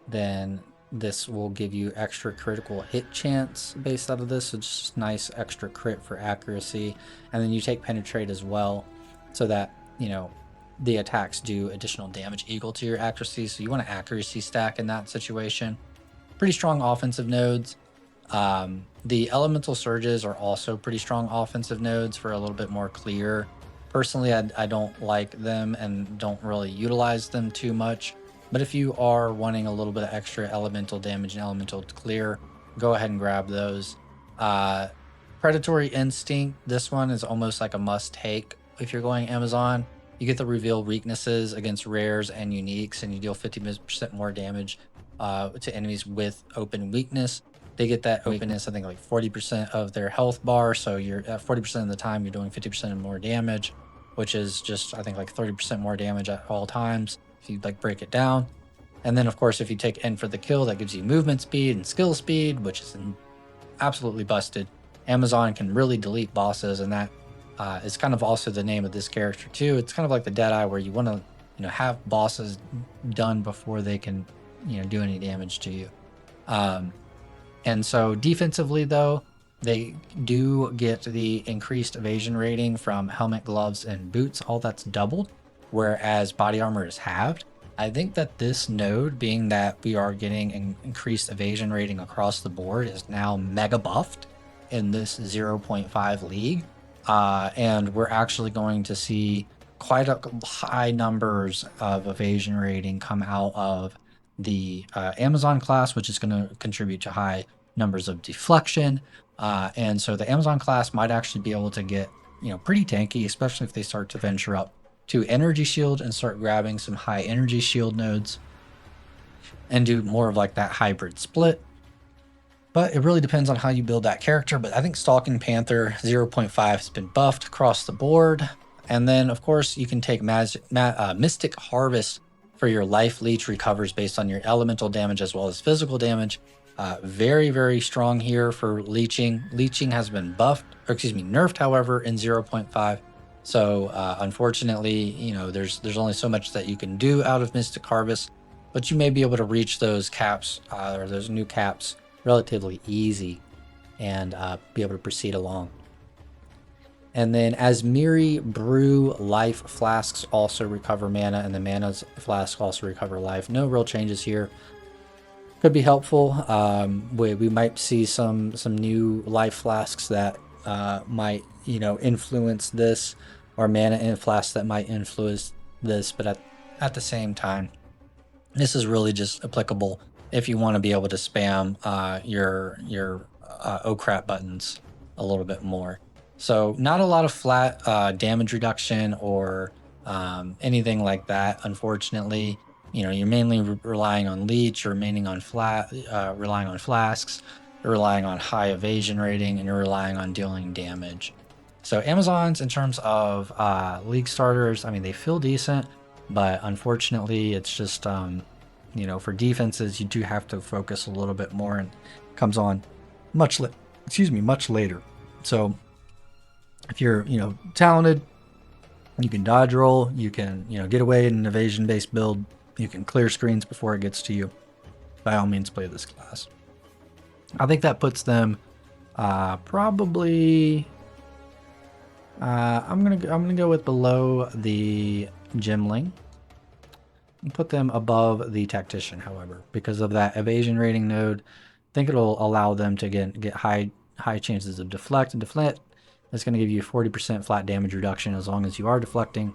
Then this will give you extra critical hit chance based out of this. So just nice extra crit for accuracy. And then you take penetrate as well, so that, you know, the attacks do additional damage equal to your accuracy. So you want an accuracy stack in that situation. Pretty strong offensive nodes. The elemental surges are also pretty strong offensive nodes for a little bit more clear. Personally, I don't like them and don't really utilize them too much. But if you are wanting a little bit of extra elemental damage and elemental clear, go ahead and grab those. Predatory Instinct, this one is almost like a must take if you're going Amazon. You get the reveal weaknesses against rares and uniques, and you deal 50% more damage to enemies with open weakness. they get that openness, I think like 40% of their health bar. So you're at 40% of the time, you're doing 50% more damage, which is just, I think, like 30% more damage at all times if you like break it down. And then, of course, if you take N for the kill, that gives you movement speed and skill speed, which is absolutely busted. Amazon can really delete bosses, and that is kind of also the name of this character too. It's kind of like the Deadeye, where you want to have bosses done before they can do any damage to you. And so defensively, though, they do get the increased evasion rating from helmet, gloves, and boots. All that's doubled, whereas body armor is halved. I think that this node, being that we are getting an increased evasion rating across the board, is now mega buffed in this 0.5 league. And we're actually going to see quite a high numbers of evasion rating come out of the Amazon class, which is going to contribute to high numbers of deflection. And so the Amazon class might actually be able to get pretty tanky, especially if they start to venture up to energy shield and start grabbing some high energy shield nodes and do more of like that hybrid split. But it really depends on how you build that character. But I think Stalking Panther 0.5 has been buffed across the board. And then, of course, you can take Mystic Harvest for your life leech recovers based on your elemental damage as well as physical damage. Very, very strong here for leeching. Leeching has been nerfed, however, in 0.5. So unfortunately, there's only so much that you can do out of Mystic Harvest, but you may be able to reach those caps or those new caps relatively easy and be able to proceed along. And then Asmiri Brew life flasks also recover mana, and the mana flasks also recover life. No real changes here. Could be helpful. We might see some new life flasks that might influence this, or mana flasks that might influence this. But at the same time, this is really just applicable if you want to be able to spam your oh crap buttons a little bit more. So not a lot of flat damage reduction or anything like that, unfortunately. You're mainly relying on leech, you're relying on flasks, you're relying on high evasion rating, and you're relying on dealing damage. So Amazons, in terms of league starters, I mean, they feel decent, but unfortunately, it's just for defenses, you do have to focus a little bit more, and it comes on much later. So if you're talented, you can dodge roll, you can get away in an evasion based build, you can clear screens before it gets to you. By all means, play this class. I think that puts them probably. I'm gonna go with below the Gemling and put them above the Tactician, however, because of that evasion rating node. I think it'll allow them to get high chances of deflect, and deflect is going to give you 40% flat damage reduction as long as you are deflecting.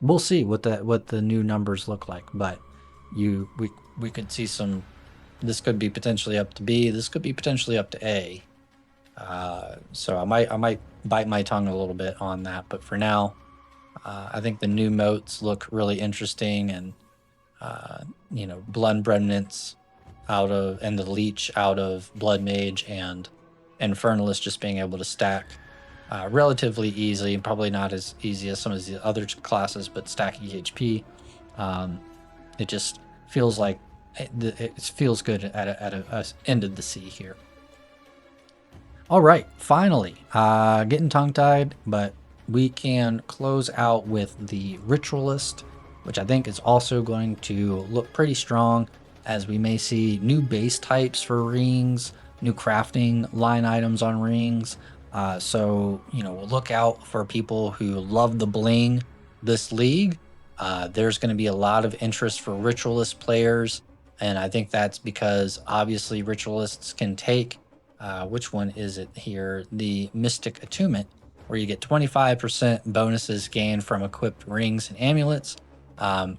We'll see what the new numbers look like, but we could see some. This could be potentially up to B. This could be potentially up to A. So I might bite my tongue a little bit on that, but for now, I think the new moats look really interesting, and Blood Remnants and the Leech out of Blood Mage and Infernalist just being able to stack relatively easily, and probably not as easy as some of the other classes, but stack EHP. It just feels like it feels good at a end of the sea here. All right, finally, getting tongue-tied, but we can close out with the Ritualist, which I think is also going to look pretty strong, as we may see new base types for rings, new crafting line items on rings. So look out for people who love the bling this league. There's going to be a lot of interest for Ritualist players, and I think that's because obviously Ritualists can take which one is it here? The Mystic Attunement, where you get 25% bonuses gained from equipped rings and amulets.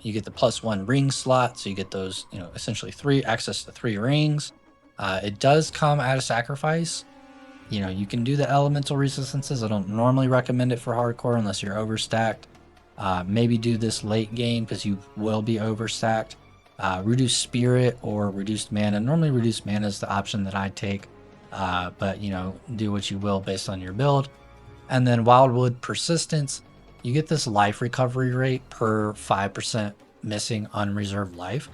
You get the +1 ring slot, so you get those, essentially access to 3 rings. It does come at a sacrifice. You can do the elemental resistances. I don't normally recommend it for hardcore unless you're overstacked. Maybe do this late game because you will be overstacked. Reduced spirit or reduced mana. Normally reduced mana is the option that I take, but you know, do what you will based on your build. And then Wildwood Persistence, you get this life recovery rate per 5% missing unreserved life.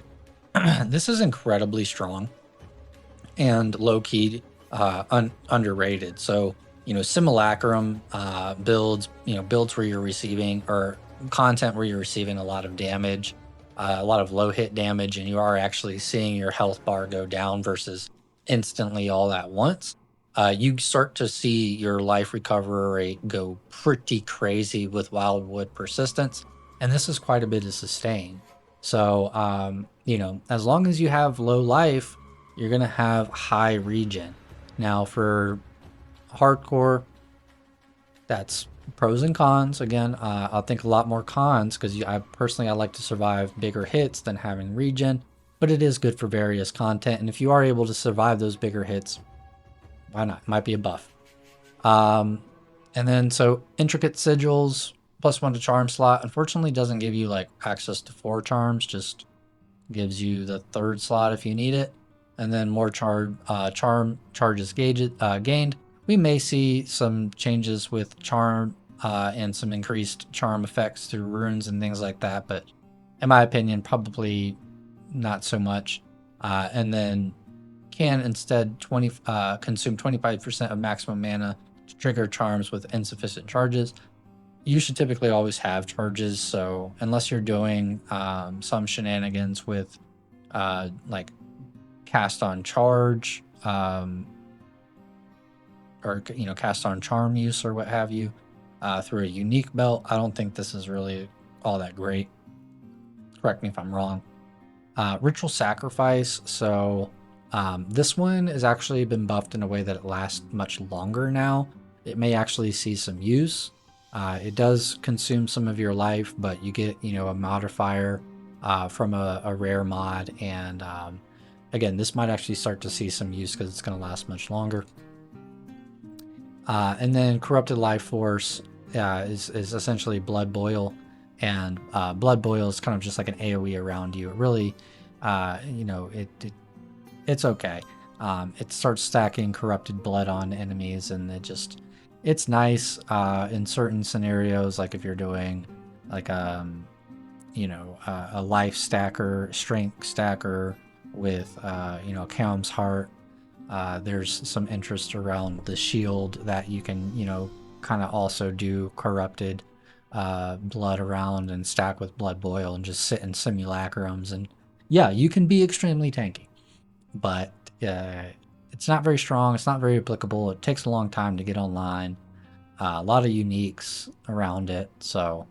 This is incredibly strong and low-key underrated. So, you know, Simulacrum builds, you know, builds where you're receiving, or content where you're receiving a lot of damage, a lot of low hit damage, and you are actually seeing your health bar go down versus instantly all at once. You start to see your life recovery rate go pretty crazy with Wildwood Persistence, and this is quite a bit of sustain. So, you know, as long as you have low life, you're going to have high regen. Now, for hardcore, that's pros and cons. Again, I think a lot more cons because I like to survive bigger hits than having regen, but it is good for various content. And if you are able to survive those bigger hits, why not? Might be a buff. And then so intricate sigils +1 to charm slot. Unfortunately, doesn't give you like access to 4 charms. Just gives you the 3rd slot if you need it. And then more charm charges gained. We may see some changes with charm and some increased charm effects through runes and things like that, but in my opinion, probably not so much. And then can instead consume 25% of maximum mana to trigger charms with insufficient charges. You should typically always have charges, so unless you're doing some shenanigans with like cast on charge, or you know, cast on charm use or what have you, through a unique belt, I don't think this is really all that great. Correct me if I'm wrong. Ritual Sacrifice, so this one has actually been buffed in a way that it lasts much longer now. It may actually see some use. It does consume some of your life, but you get, you know, a modifier from a rare mod, and again, this might actually start to see some use because it's going to last much longer. And then Corrupted Life Force is essentially Blood Boil, and Blood Boil is kind of just like an AoE around you. It really, you know, it's okay. It starts stacking corrupted blood on enemies, and it's nice in certain scenarios, like if you're doing like you know, a life stacker, strength stacker with you know, Kaom's Heart. There's some interest around the shield that you can, you know, kind of also do corrupted blood around and stack with Blood Boil and just sit in simulacrums. And yeah, you can be extremely tanky, but it's not very strong. It's not very applicable. It takes a long time to get online. A lot of uniques around it. So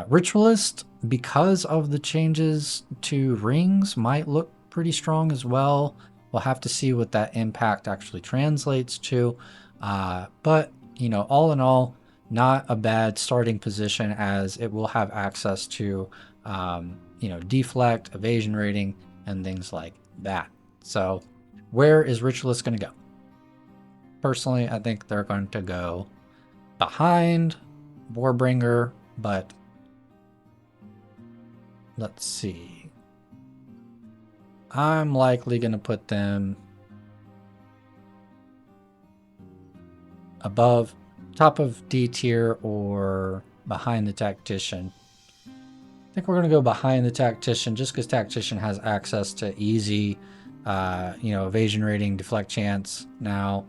Ritualist, because of the changes to rings, might look pretty strong as well. We'll have to see what that impact actually translates to. But, you know, all in all, not a bad starting position, as it will have access to, you know, deflect, evasion rating, and things like that. So where is Ritualist going to go? Personally, I think they're going to go behind Warbringer, but let's see. I'm likely going to put them above, top of D tier, or behind the Tactician. I think we're going to go behind the Tactician just because Tactician has access to easy, you know, evasion rating, deflect chance now,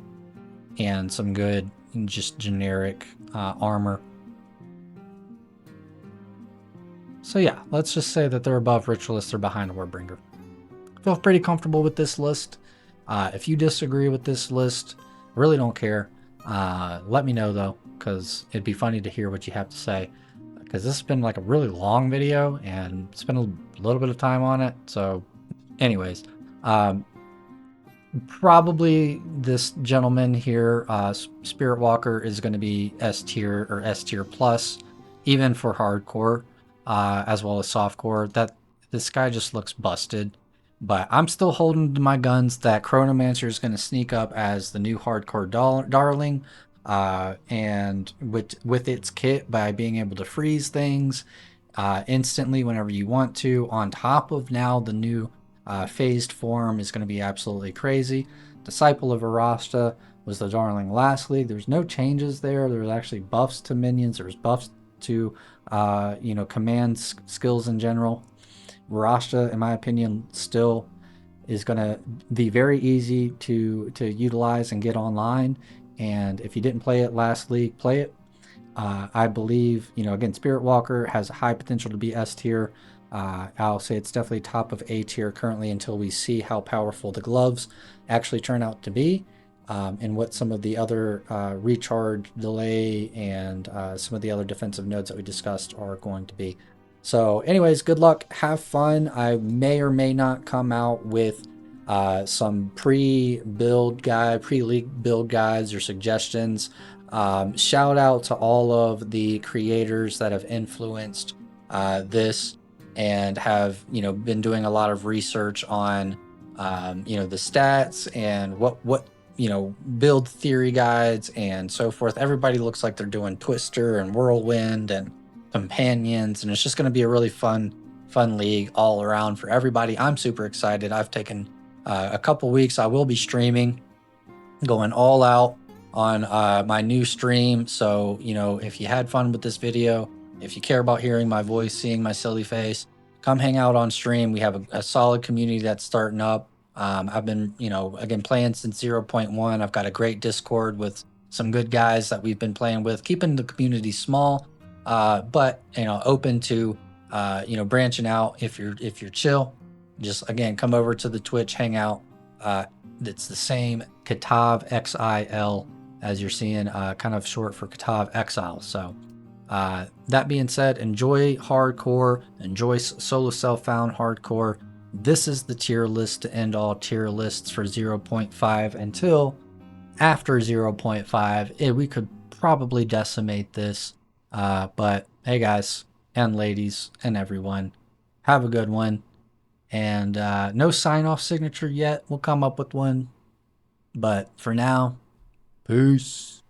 and some good, just generic armor. So yeah, let's just say that they're above Ritualist or behind Warbringer. Feel pretty comfortable with this list. If you disagree with this list, really don't care. Let me know though, because it'd be funny to hear what you have to say. Because this has been like a really long video and spent a little bit of time on it. So anyways, probably this gentleman here, Spirit Walker, is going to be S tier or S tier plus, even for hardcore, as well as softcore. That this guy just looks busted. But I'm still holding to my guns that Chronomancer is going to sneak up as the new hardcore darling, and with its kit by being able to freeze things instantly whenever you want to. On top of now, the new phased form is going to be absolutely crazy. Disciple of Varashta was the darling last league. There's no changes there. There's actually buffs to minions. There's buffs to command skills in general. Varashta, in my opinion, still is going to be very easy to utilize and get online. And if you didn't play it last league, play it. I believe, again, Spirit Walker has high potential to be S tier. I'll say it's definitely top of A tier currently until we see how powerful the gloves actually turn out to be, and what some of the other recharge delay and some of the other defensive nodes that we discussed are going to be. So, anyways, good luck. Have fun. I may or may not come out with some pre-league build guides or suggestions. Shout out to all of the creators that have influenced this and have been doing a lot of research on the stats and what build theory guides and so forth. Everybody looks like they're doing Twister and Whirlwind and companions, and it's just going to be a really fun league all around for everybody. I'm super excited. I've taken a couple weeks. I will be streaming, going all out on my new stream. So if you had fun with this video, if you care about hearing my voice, seeing my silly face, come hang out on stream. We have a solid community that's starting up. I've been again playing since 0.1. I've got a great Discord with some good guys that we've been playing with, keeping the community small, but open to branching out. If you're chill, just again come over to the Twitch, hang out. It's the same KitavXIL as you're seeing, kind of short for KitavXIL. So that being said, enjoy hardcore, enjoy solo self-found hardcore. This is the tier list to end all tier lists for 0.5 until after 0.5. We could probably decimate this, but hey guys and ladies and everyone, have a good one. And no sign-off signature yet. We'll come up with one. But for now, peace.